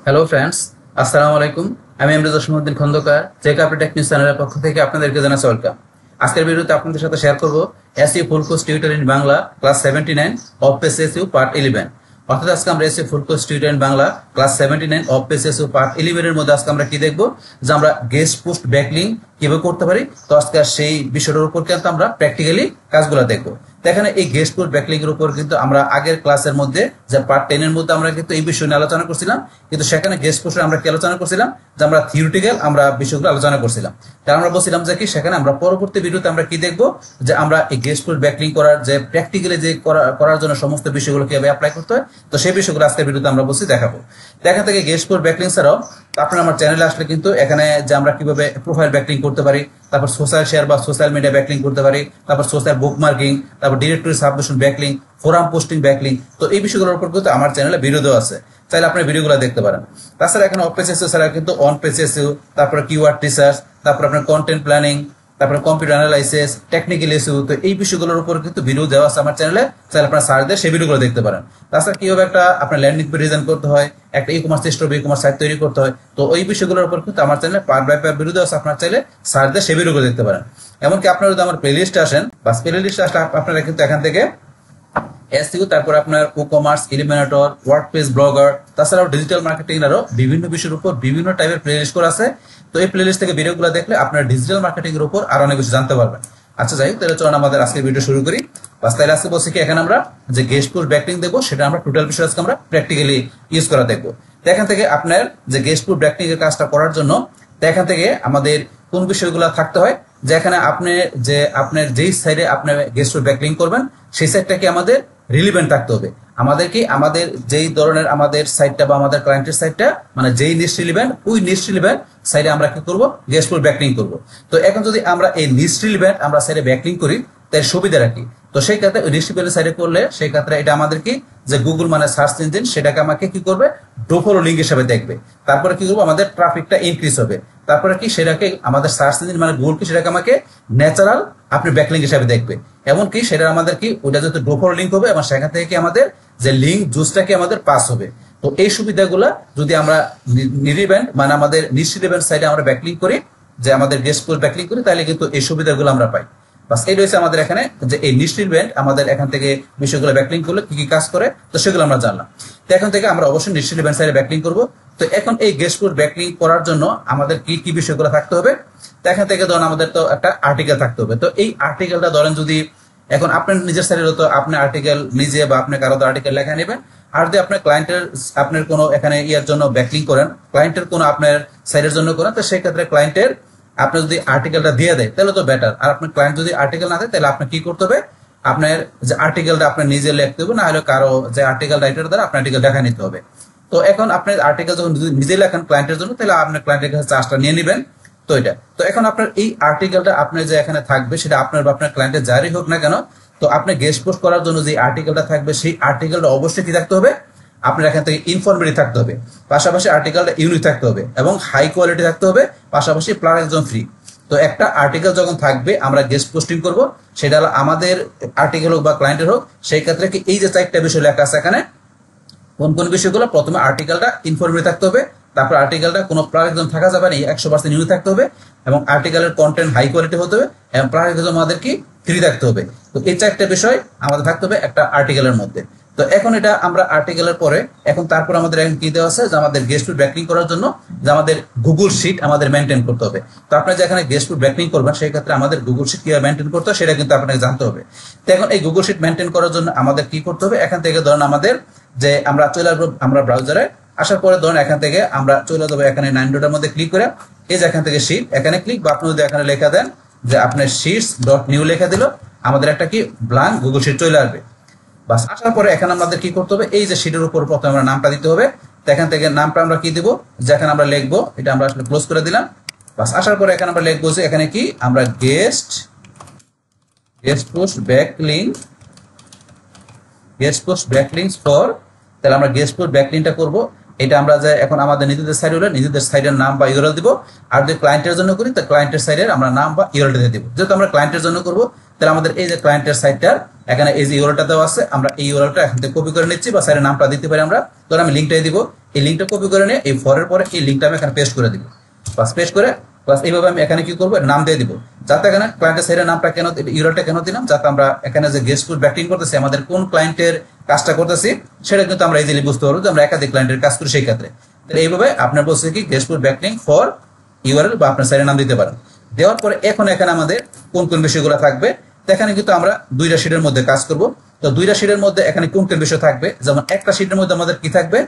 Hello friends, আসসালামু আলাইকুম। আমি MD Jasimuddin Khandakar, check update tech news চ্যানেলের পক্ষ থেকে আপনাদেরকে জানাচ্ছি ওয়েলকাম। আজকের ভিডিওতে আপনাদের সাথে শেয়ার করব SU full course tutor in Bangla class 79 of page SU part 11। অর্থাৎ আজকে আমরা SU full course tutor in Bangla class 79 of page SU part 11 এর মধ্যে আজকে আমরা কি দেখব, যে আমরা গেস্ট পোস্ট ব্যাকলিং কিভাবে করতে পারি। তো আজকে সেই বিষয়টার উপর কিন্তু আমরা প্র্যাকটিক্যালি কাজগুলো দেখব। এখানে এই গেস্ট পোস্ট ব্যাকলিং এর উপর কিন্তু আমরা আগের ক্লাসের মধ্যে যে পার্ট 10 এর মধ্যে আমরা কিন্তু এই বিষয় নিয়ে আলোচনা করছিলাম, কিন্তু সেখানে গেস্ট পোস্টে আমরা কি আলোচনা করছিলাম, যে আমরা থিওরিটিক্যাল আমরা বিষয়গুলো আলোচনা করছিলাম। তার আমরা বলছিলাম যে কি সেখানে আমরা পরবর্তী ভিডিওতে আমরা কি দেখব, যে আমরা এই গেস্ট পোস্ট ব্যাকলিং করার যে প্র্যাকটিক্যালি যে করার জন্য সমস্ত বিষয়গুলো কিভাবে অ্যাপ্লাই করতে হয়, তো সেই বিষয়গুলো আজকের ভিডিওতে আমরা বলছি দেখাবো। দেখা থেকে গেস্ট পোস্ট ব্যাকলিং ছাড়াও আপনারা আমার চ্যানেলে আসলে কিন্তু এখানে যে আমরা কিভাবে প্রোফাইল ব্যাকলিং করতে পারি, তারপর সোশ্যাল শেয়ার বা সোশ্যাল মিডিয়া ব্যাকলিং করতে পারি, তারপর সোশ্যাল বুকমার্কিং, তারপর directory submission backlink, forum posting backlink, তো এই বিষয়গুলোর উপর কিন্তু আমার চ্যানেলে ভিডিও দেওয়া আছে, চাইলে আপনি ভিডিওগুলো দেখতে পারেন। তাছাড়া এখানে অফ পেজ এসইউ ছাড়া কিন্তু অন পেজ এসইউ, তারপরে কিওয়ার্ড রিসার্চ, তারপর আপনার কন্টেন্ট প্ল্যানিং, তারপরে কম্পিউটার অ্যানালাইসিস, টেকনিক্যাল ইস্যু, তো এই বিষয়গুলোর উপর কিন্তু ভিডিও দেওয়া আছে আমার চ্যানেলে, চাইলে আপনারা সার্চ দিয়ে সেই ভিডিওগুলো দেখতে পারেন। তাছাড়া কিভাবে একটা আপনার ল্যান্ডিং পেজ ডিজাইন করতে হয়, একটা e commerce store e commerce site তৈরি করতে হয়, তো ওই বিষয়গুলোর উপর কিন্তু আমার চ্যানেলে পার্ট বাই পার্ট ভিডিও দেওয়া আছে, আপনারা চাইলে সার্চ দিয়ে সেই ভিডিওগুলো দেখতে পারেন। এমনকি আপনারা যদি আমার প্লে লিস্টে আসেন বা প্লে লিস্টে আসলে আপনারা কিন্তু এখান থেকে এসইও, তারপর আপনার ই কমার্স, ইলিমিনেটর, ওয়ার্ডপ্রেস, ব্লগার, তাছাড়াও ডিজিটাল মার্কেটিং আরও বিভিন্ন বিষয়ের উপর বিভিন্ন টাইপের প্লে লিস্ট করা আছে। তো এই প্লে লিস্ট থেকে ভিডিওগুলো দেখলে আপনার ডিজিটাল মার্কেটিং এর উপর আরো অনেক কিছু জানতে পারবেন। আচ্ছা যাই হোক, তাহলে চলুন আমাদের আজকের ভিডিও শুরু করি। বাস তাহলে আজকে বলছি কি, এখানে আমরা যে গেস্ট পোস্ট ব্যাকলিং দেবো সেটা আমরা টোটাল বিষয় আজকে আমরা প্র্যাকটিক্যালি ইউজ করা দেখবো। তো এখান থেকে আপনার যে গেস্ট পোস্ট ব্যাকলিং এর কাজটা করার জন্য, তো এখান থেকে আমাদের কোন বিষয়গুলো থাকতে হয়, যে এখানে আপনি যে আপনার যেই সাইডে আপনি গেস্ট পোস্ট ব্যাকলিং করবেন সেই সাইডটাকে আমাদের রিলিভেন্ট থাকতে হবে। আমাদের কি আমাদের যেই ধরনের আমাদের সাইটটা বা আমাদের ক্লায়েন্টের সাইটটা মানে যেই নিশ রিলিভেন্ট, ওই নিশ রিলিভেন্ট সাইডে আমরা কি করব, গেস্ট পোস্ট ব্যাকলিং করব। তো এখন যদি আমরা এই নিশ রিলিভেন্ট আমরা সাইডে ব্যাকলিং করি, তাই সুবিধা রাখি। তো সেই ক্ষেত্রে রিলিভেন্ট সাইডে করলে সেই ক্ষেত্রে এটা আমাদের কি, যে গুগল মানে সার্চ ইঞ্জিন সেটাকে আমাকে কি করবে, ডোফলো লিঙ্ক হিসেবে দেখবে। তারপরে কি করবো, আমাদের ট্রাফিকটা ইনক্রিজ হবে। তারপরে কি সেটাকে আমাদের সার্চ ইঞ্জিন মানে গুগল কি সেটাকে আমাকে ন্যাচারাল আপনি ব্যাকলিঙ্ক হিসেবে দেখবে। এমনকি সেটা আমাদের কি ওইটা যেহেতু ডোফলো লিঙ্ক হবে এবং সেখান থেকে কি আমাদের যে লিঙ্ক জুসটাকে আমাদের পাস হবে। তো এই সুবিধাগুলো যদি আমরা রিলিভেন্ট মানে আমাদের নিশ রিলিভেন্ট সাইডে আমরা ব্যাকলিং করি, যে আমাদের গেস্ট পোস্ট ব্যাকলিং করি, তাহলে কিন্তু এই সুবিধাগুলো আমরা পাই। বাস এই রয়েছে আমাদের এখানে যে এই নিশ রিলিভেন্ট আমাদের এখান থেকে বিষয়গুলো ব্যাকলিং করলে কি কি কাজ করে, তো সেগুলো আমরা জানলাম। তো এখন থেকে আমরা অবশ্যই নিশ রিলিভেন্ট সাইডে ব্যাকলিং করবো। তো এখন এই গেস্ট পোস্ট ব্যাকলিং করার জন্য আমাদের কি কি বিষয়গুলো থাকতে হবে, তো এখান থেকে ধরুন আমাদের তো একটা আর্টিকেল থাকতে হবে। তো এই আর্টিকেলটা ধরেন যদি এখন আপনার নিজের সাইডের তো আপনি আর্টিকেল নিজে বা আপনি কারো আর্টিকেল লেখা নেবেন, আর যদি আপনার ক্লায়েন্টের আপনার কোনো এখানে ইয়ার জন্য ব্যাকলিং করেন, ক্লায়েন্টের কোনো আপনার সাইডের জন্য করেন, তো সেই ক্ষেত্রে ক্লায়েন্টের আপনি যদি আর্টিকেলটা দিয়ে দেয় তাহলে তো বেটার। আর আপনার ক্লায়েন্ট যদি আর্টিকেল না দেয় তাহলে আপনি কি করতে হবে, আপনার যে আর্টিকেলটা আপনার নিজে লিখতে হবে, না হলে কারো যে আর্টিকেল রাইটার দ্বারা আপনার আর্টিকেল দেখা নিতে হবে। তো এখন আপনার আর্টিকেল যখন নিজে লেখেন ক্লায়েন্টের জন্য, তাহলে আপনার ক্লায়েন্টের কাছে চার্জটা নিয়ে নেবেন। তো এটা তো এখন আপনার এই আর্টিকেলটা আপনার যে এখানে থাকবে সেটা আপনার বা আপনার ক্লায়েন্টের যারই হোক না কেন, তো আপনি গেস্ট পোস্ট করার জন্য যে আর্টিকেলটা থাকবে সেই আর্টিকেলটা অবশ্যই কি থাকতে হবে, আপনার এখান থেকে ইনফরমেটিভ থাকতে হবে, পাশাপাশি আর্টিকেলটা ইউনিক থাকতে হবে এবং হাই কোয়ালিটি থাকতে হবে, পাশাপাশি প্লাস একজন ফ্রি। তো একটা আর্টিকেল যখন থাকবে আমরা গেস্ট পোস্টিং করব, সেটা হলো আমাদের আর্টিকেল হোক বা ক্লায়েন্টের হোক, সেই ক্ষেত্রে কি এই যে চারটা বিষয় লেখা আছে এখানে, কোন কোন বিষয়গুলো, প্রথমে আর্টিকেলটা ইনফরমেটিভ থাকতে হবে, তারপর আর্টিকেলটা কোনো প্লাগইন থাকা যাবে না, 100% ইউনিক থাকতে হবে, এবং আর্টিকেলের কন্টেন্ট হাই কোয়ালিটি হতে হবে, এবং প্লাগইন আমাদের কি ফ্রি থাকতে হবে। তো এই চারটা বিষয় আমাদের থাকতে হবে একটা আর্টিকেলের মধ্যে। তো এখন এটা আমরা আর্টিকেলের পরে এখন তারপর আমাদের এখন কি দেওয়া আছে, যে আমাদের গেস্ট পোস্ট ব্যাকলিং করার জন্য যে আমাদের গুগল শিট আমাদের মেনটেন করতে হবে। তো আপনারা যেখানে গেস্ট পোস্ট ব্যাকলিং করবেন সেই ক্ষেত্রে আমাদের গুগল শিট কিভাবে মেনটেন করতে হবে সেটা কিন্তু আপনাকে জানতে হবে। তো এখন এই গুগল শিট মেনটেন করার জন্য আমাদের কি করতে হবে, এখান থেকে ধরুন আমাদের যে আমরা চলে আসবো আমরা ব্রাউজারে আসার পরে ধরুন এখান থেকে আমরা চলে যাবো এখানে 9 ডটের মধ্যে ক্লিক করে, এই যে এখান থেকে শিট এখানে ক্লিক, বা আপনি যদি এখানে লেখা দেন যে আপনার শিটস ডট নিউ লেখা দিল, আমাদের একটা কি ব্ল্যাঙ্ক গুগল শিট চলে আসবে। বাস আসার পরে এখানে আমাদের কি করতে হবে, এই যে শিটের উপর প্রথমে আমরা নামটা দিতে হবে। তো এখান থেকে নামটা আমরা কি দিব, যেখানে আমরা লিখবো এটা আমরা আসলে ক্লোজ করে দিলাম। বাস আসার পরে এখানে আমরা লিখবো যে এখানে কি আমরা গেস্ট পোস্ট ব্যাকলিংস ফর, তাহলে আমরা গেস্ট পোস্ট ব্যাকলিংটা করব। এটা আমরা যে এখন আমাদের নিজেদের সাইড হলে নিজেদের সাইডের নাম বা ইউআরএল দিব, আর যদি ক্লায়েন্টের জন্য করি তো ক্লায়েন্টের সাইডের আমরা নাম বা ইউআরএল দিয়ে দিব। যেহেতু আমরা ক্লায়েন্টের জন্য করব তাহলে আমাদের এই যে ক্লায়েন্টের সাইটটার এখানে এই যে ইউআরএলটা দেওয়া আছে, আমরা এই ইউআরএলটা এখান থেকে কপি করে নিচ্ছি বা সাইটের নামটা দিতে পারি আমরা। ধরুন আমি লিঙ্কটাই দিব, এই লিঙ্কটা কপি করে নিয়ে এই ফরের পরে এই লিঙ্কটা আমি এখানে পেস্ট করে দিব, বাস পেস্ট করে প্লাস এইভাবে আমি এখানে কি করবো নাম দিয়ে দিব, যাতে এখানে ক্লায়েন্টের সাইডের নামটা কেন ইউআরএলটা কেন দিলাম, যাতে আমরা এখানে যে গেস্ট ফুড ব্যাকলিং করতেছি আমাদের কোন ক্লায়েন্টের কাজটা করতেছি সেটা কিন্তু আমরা ইজিলি বুঝতে পারবো যে আমরা একাধিক ক্লায়েন্টের কাজ করি সেই ক্ষেত্রে। তাহলে এইভাবে আপনার বলছে কি guest food backlink for URL বা আপনার সাইডের নাম দিতে পারেন। দেওয়ার পরে এখন এখানে আমাদের কোন কোন বিষয়গুলো থাকবে, এখানে কিন্তু আমরা দুইটা শিটের মধ্যে কাজ করব। তো দুইটা শিটের মধ্যে এখানে কোন কোন বিষয় থাকবে, যেমন একটা শিটের মধ্যে আমাদের কি থাকবে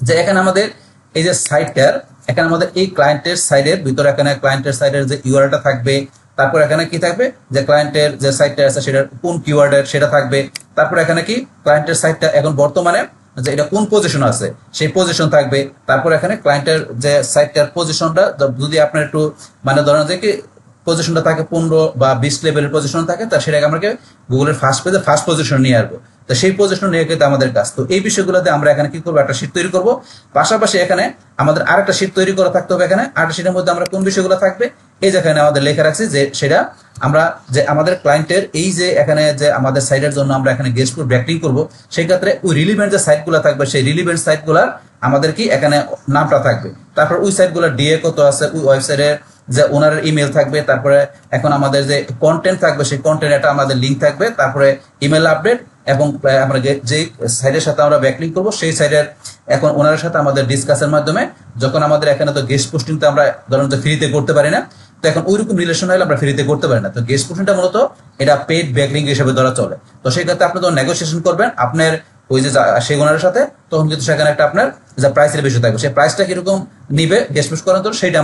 যে এখানে আমাদের এই যে সাইটটার এখানে আমাদের এই ক্লায়েন্টের সাইডের ভিতরে এখানে ক্লায়েন্টের সাইডের যে ইউআরএলটা থাকবে, তারপর এখানে কি থাকবে যে ক্লায়েন্টের যে সাইটটা আছে সেটার কোন কিওয়ার্ডের সেটা থাকবে, তারপর এখানে কি ক্লায়েন্টের সাইটটা এখন বর্তমানে যে এটা কোন পজিশন আছে সেই পজিশন থাকবে, তারপর এখানে ক্লায়েন্টের যে সাইটটার পজিশনটা যদি আপনার একটু মানে ধরেন যে কি পজিশনটা থাকে 15 বা 20 লেভেলের পজিশন থাকে, তা সেটাকে আমরা গুগলের ফার্স্ট পেজে ফার্স্ট পজিশন নিয়ে আসবো। তো সেই পজিশন নিয়ে কিন্তু আমাদের কাজ। তো এই বিষয়গুলোতে আমরা এখানে কি করবো, একটা শীট তৈরি করব। পাশাপাশি এখানে আমাদের আরেকটা শীট তৈরি করা থাকতে হবে। এখানে আরেকটা শীটের মধ্যে আমরা কোন বিষয়গুলো থাকবে এই যেখানে আমাদের লেখা রাখছি যে সেটা আমরা যে আমাদের ক্লায়েন্টের এই যে এখানে যে আমাদের সাইটের জন্য আমরা এখানে গেস্ট ফুড ব্যাকলিং করবো, সেই ক্ষেত্রে ওই রিলিভেন্ট যে সাইটগুলো থাকবে সেই রিলিভেন্ট সাইটগুলোর আমাদের কি এখানে নামটা থাকবে। তারপর ওই সাইটগুলোর ডিএ কত আছে, ওই ওয়েবসাইটের যে ওনারের ইমেল থাকবে, তারপরে এখন আমাদের যে কন্টেন্ট থাকবে সেই কন্টেন্ট এটা আমাদের লিঙ্ক থাকবে, তারপরে ইমেল আপডেট এবং আমরা যে সাইটের সাথে আমরা ব্যাকলিং করব সেই সাইটের এখন ওনারের সাথে আমাদের ডিসকাসের মাধ্যমে যখন আমাদের এখানে তো গেস্ট পোস্টিং তো আমরা ধরুন যে ফ্রিতে করতে পারি না, তো এখন ওইরকম রিলেশন হলে আমরা ফ্রিতে করতে পারি না। তো গেস্ট পোস্টিংটা মূলত এটা পেড ব্যাকলিং হিসেবে ধরা চলে। তো সেই ক্ষেত্রে আপনি যখন নেগোসিয়েশন করবেন আপনার ওই যে সেই ওনারের সাথে, তখন কিন্তু সেখানে একটা আপনার যে প্রাইসের বিষয় থাকবে, সেই প্রাইসটা কিরকম নিবে গেস্ট পোস্ট করার জন্য সেইটা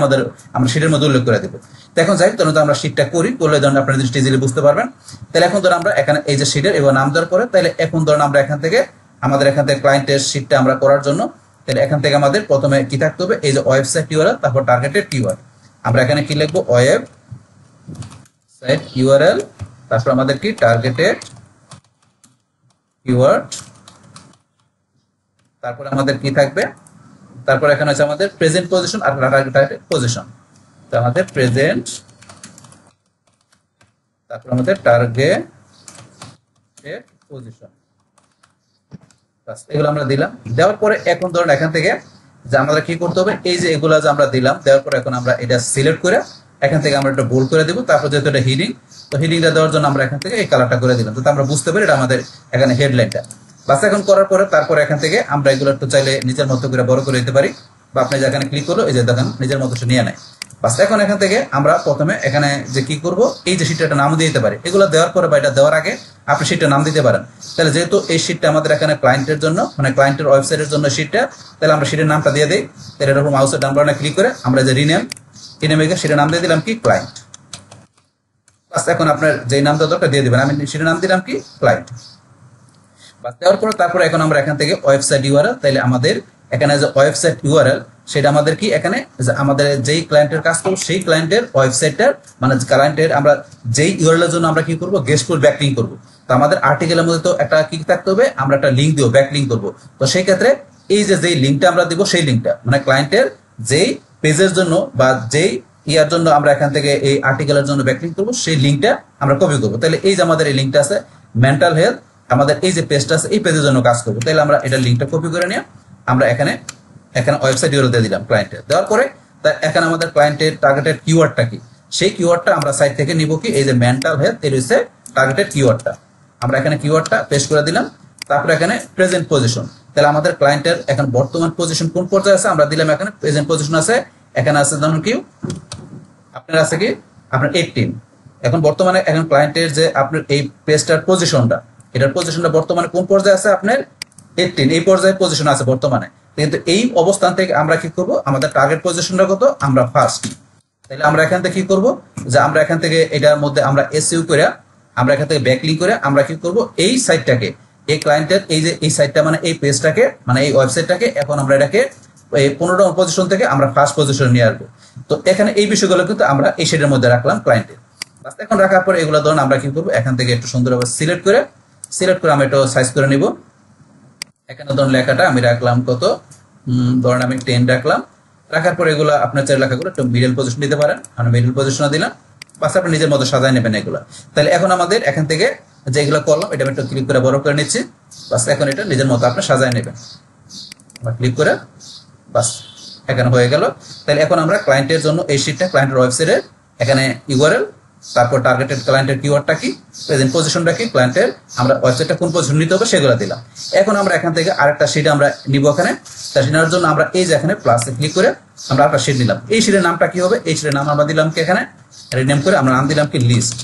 আমরা শীটের মধ্যে উল্লেখ করে দেবো। তো এখন যাই তখন আমরা শীটটা করি, করলে ধরুন আপনারা জিনিসটা ইজিলি বুঝতে পারবেন। তাহলে এখন ধরুন আমরা এখানে এই যে শীটের এবার নাম দেওয়ার পরে তাহলে এখন ধরুন আমরা এখান থেকে আমাদের এখান থেকে ক্লায়েন্টের শীটটা আমরা করার জন্য তাহলে এখান থেকে আমাদের প্রথমে কি থাকতে হবে, এই যে ওয়েবসাইট ইউআরএল, তারপর টার্গেটেড কিওয়ার্ড। আমরা এখানে কি লিখবো, ওয়েবসাইট ইউআরএল, তারপর আমাদের কি টার্গেটেড কিওয়ার্ড, তারপর আমাদের কি থাকবে, তারপর এখানে আছে আমাদের প্রেজেন্ট পজিশন আর টার্গেটেড পজিশন। তো আমাদের প্রেজেন্ট, তারপর আমাদের টার্গেটেড পজিশন, বাস এগুলো আমরা দিলাম। দেওয়ার পরে এখন ধরুন এখান থেকে যে আমাদের কি করতে হবে, এই যে এগুলা যে আমরা দিলাম দেওয়ার পরে এখন আমরা এটা সিলেক্ট করে এখান থেকে আমরা এটা বোল্ড করে দিব। তারপর যেহেতু এটা হিডিং, তো হিডিংটা দেওয়ার জন্য আমরা এখান থেকে এই কালারটা করে দিলাম, তো আমরা বুঝতে পারি এটা আমাদের এখানে হেডলাইনটা। বাস এখন করার পরে তারপর এখান থেকে আমরা এগুলো একটু চাইলে নিজের মতো করে বড় করে দিতে পারি, বা আপনি যেখানে ক্লিক করলো এই যে দেখেন নিজের মতো সে নিয়ে নেয়। বাস এখন এখান থেকে আমরা প্রথমে এখানে যে কি করব, এই যে শীটটা নাম দিয়ে দিতে পারি। এগুলো দেওয়ার পরে বা এটা দেওয়ার আগে আপনি শীটটা নাম দিতে পারেন। তাহলে যেহেতু এই শীটটা আমাদের এখানে ক্লায়েন্টের জন্য মানে ক্লায়েন্টের ওয়েবসাইটের জন্য শীটটা, তাহলে আমরা শীটের নামটা দিয়ে দিই। তাহলে এর উপর মাউসের ডান বাটনে ক্লিক করে আমরা যে রিনেমে শীটের নাম দিয়ে দিলাম কি ক্লায়েন্ট। বাস এখন আপনার যে নামটা দরকার দিয়ে দিবেন, আমি শীটের নাম দিলাম কি ক্লায়েন্ট। বাস দেওয়ার পরে তারপরে এখন আমরা এখান থেকে ওয়েবসাইট ইউআরএল, তাহলে আমাদের এখানে যে ওয়েবসাইট ইউআরএল সেটা আমাদের কি এখানে আমাদের যেই ক্লায়েন্টের কাজ করবো সেই ক্লায়েন্টের ওয়েবসাইটটার মানে ক্লায়েন্টের আমরা যেই ইউআরএল এর জন্য আমরা কি করবো গেস্ট ফুড ব্যাকলিং করবো। তো আমাদের আর্টিকেলের মধ্যে তো একটা কি থাকতে হবে, আমরা একটা লিঙ্ক দিব ব্যাকলিং করবো। তো সেই ক্ষেত্রে এই যে যেই লিঙ্কটা আমরা দিব সেই লিঙ্কটা মানে ক্লায়েন্টের যেই পেজের জন্য বা যেই ইয়ার জন্য আমরা এখান থেকে এই আর্টিকেলের জন্য ব্যাকলিং করবো সেই লিঙ্কটা আমরা কপি করবো। তাহলে এই যে আমাদের এই লিঙ্কটা আছে মেন্টাল হেলথ, আমাদের এই যে পেজটা আছে এই পেজের জন্য কাজ করবো। তাহলে আমরা এটা লিঙ্কটা কপি করে নিয়ে আমরা এখানে ওয়েবসাইট ইউআরএল দিয়ে দিলাম ক্লায়েন্টের। দেওয়ার পরে এখানে আমাদের ক্লায়েন্টের টার্গেটেড কিওয়ার্ডটা কি, সেই কিওয়ার্ডটা আমরা সাইট থেকে নিব কি এই যে মেন্টাল হেলথ, এর হচ্ছে টার্গেটেড কিওয়ার্ডটা। আমরা এখানে কিওয়ার্ডটা পেস্ট করে দিলাম। তারপরে এখানে প্রেজেন্ট পজিশন, তাহলে আমাদের ক্লায়েন্টের এখন বর্তমান পজিশন কোন পর্যায়ে আছে আমরা দিলাম এখানে প্রেজেন্ট পজিশন আছে, এখানে আছে ধরুন কি আপনার আছে কি আপনার 18। এখন বর্তমানে এখন ক্লায়েন্টের যে আপনার এই পেজটার পজিশনটা, এটার পজিশনটা বর্তমানে কোন পর্যায়ে আছে আপনার 18, এই পর্যায়ে পজিশন আছে বর্তমানে। কিন্তু এই অবস্থান থেকে আমরা কি করব, আমাদের টার্গেট পজিশনটা কত, আমরা ফার্স্ট। তাহলে আমরা এখান থেকে কি করব যে আমরা এখান থেকে এটার মধ্যে আমরা এসইও করে আমরা এখান থেকে ব্যাকলিং করে আমরা কি করব এই সাইটটাকে এই ক্লায়েন্টের এই যে এই সাইটটা মানে এই পেজটাকে মানে এই ওয়েবসাইটটাকে এখন আমরা এটাকে এই 15 পজিশন থেকে আমরা ফার্স্ট পজিশন নিয়ে আসবো। তো এখানে এই বিষয়গুলো কিন্তু আমরা এই সেটের মধ্যে রাখলাম ক্লায়েন্টের। বাস এখন রাখার পরে এগুলো ধরুন আমরা কি করব এখান থেকে একটু সুন্দরভাবে সিলেক্ট করে আমরা এটা সাইজ করে নিব। এখানে ধরুন লেখাটা আমি রাখলাম কত, ধরুন আমি 10 রাখলাম। রাখার পরে এগুলো আপনার চার লেখাগুলো একটু মিডল পজিশন দিতে পারেন, আমি মিডল পজিশনে দিলাম। বাস আপনি নিজের মতো সাজায় নেবেন এগুলো। তাহলে এখন আমাদের এখান থেকে যেগুলো করলাম এটা আমি একটু ক্লিক করে বড় করে নিচ্ছি। বাস এখন এটা নিজের মতো আপনি সাজায় নেবেন, ক্লিক করে বাস এখানে হয়ে গেল। তাহলে এখন আমরা ক্লায়েন্টের জন্য এই শীটটা ক্লায়েন্টের ওয়েবসাইটের এখানে ইউআরএল, তারপর টার্গেটেড ক্লায়েন্টের কিওয়ার্ডটা কি, প্রেজেন্ট পজিশনটা কি, ক্লায়েন্টের আমরা ওয়েবসাইটটা কোন পজিশন নিতে হবে সেগুলো দিলাম। এখন আমরা এখান থেকে আরেকটা শীট আমরা নিব এখানে। তার নেওয়ার জন্য আমরা এই যে এখানে প্লাসে ক্লিক করে আমরা একটা শীট নিলাম। এই শীটের নামটা কি হবে, এই শীটের নাম আমরা দিলাম কি এখানে রিনেম করে আমরা নাম দিলাম কি লিস্ট।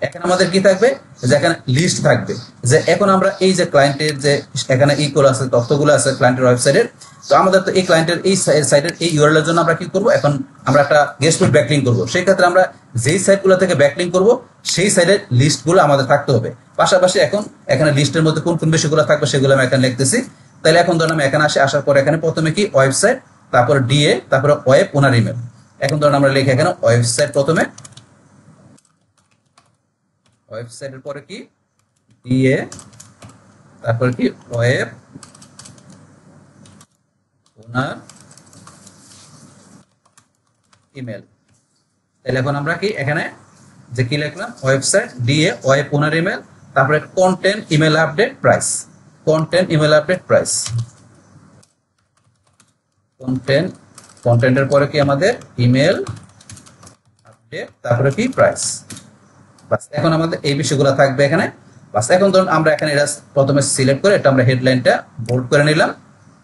এখানে আমাদের কি থাকবে, যে এখানে লিস্ট থাকবে, যে এখন আমরা এই যে ক্লায়েন্টের যে এখানে ইগুলো আছে, তথ্যগুলো আছে ক্লায়েন্টের ওয়েবসাইটের, তো আমাদের তো এই ক্লায়েন্টের এই সাইটের এই ইউআরএল এর জন্য আমরা কি করব, এখন আমরা একটা গেস্ট পেজ ব্যাকলিংক করব। সেই ক্ষেত্রে আমরা যেই সাইটগুলো থেকে ব্যাকলিংক করব সেই সাইটের লিস্টগুলো আমাদের থাকতে হবে। পাশাপাশি এখন এখানে লিস্টের মধ্যে কোন কোন বিষয়গুলো থাকবে সেগুলো আমি এখানে লিখতেছি। তাহলে এখন ধরুন আমি এখানে আসার পর এখানে প্রথমে কি ওয়েবসাইট, তারপর ডিএ, তারপরে ওয়েব ওনার ইমেল। এখন ধরুন আমরা লিখে এখানে ওয়েবসাইট, প্রথমে ওয়েবসাইটের পরে কি ডিএ, তারপর কি ওয়েব ওনার ইমেল। তাহলে এখন আমরা কি এখানে যে কি লিখলাম, ওয়েবসাইট ডিএ ওয়েব ওনার ইমেল, তারপরে content email update price, content email update price, কন্টেন্টের পরে কি আমাদের ইমেল আপডেট, তারপরে কি প্রাইস। বাস এখন আমাদের এই বিষয়গুলো থাকবে এখানে। বাস এখন ধরুন আমরা এখানে এটা প্রথমে সিলেক্ট করে এটা আমরা হেডলাইনটা বোল্ড করে নিলাম।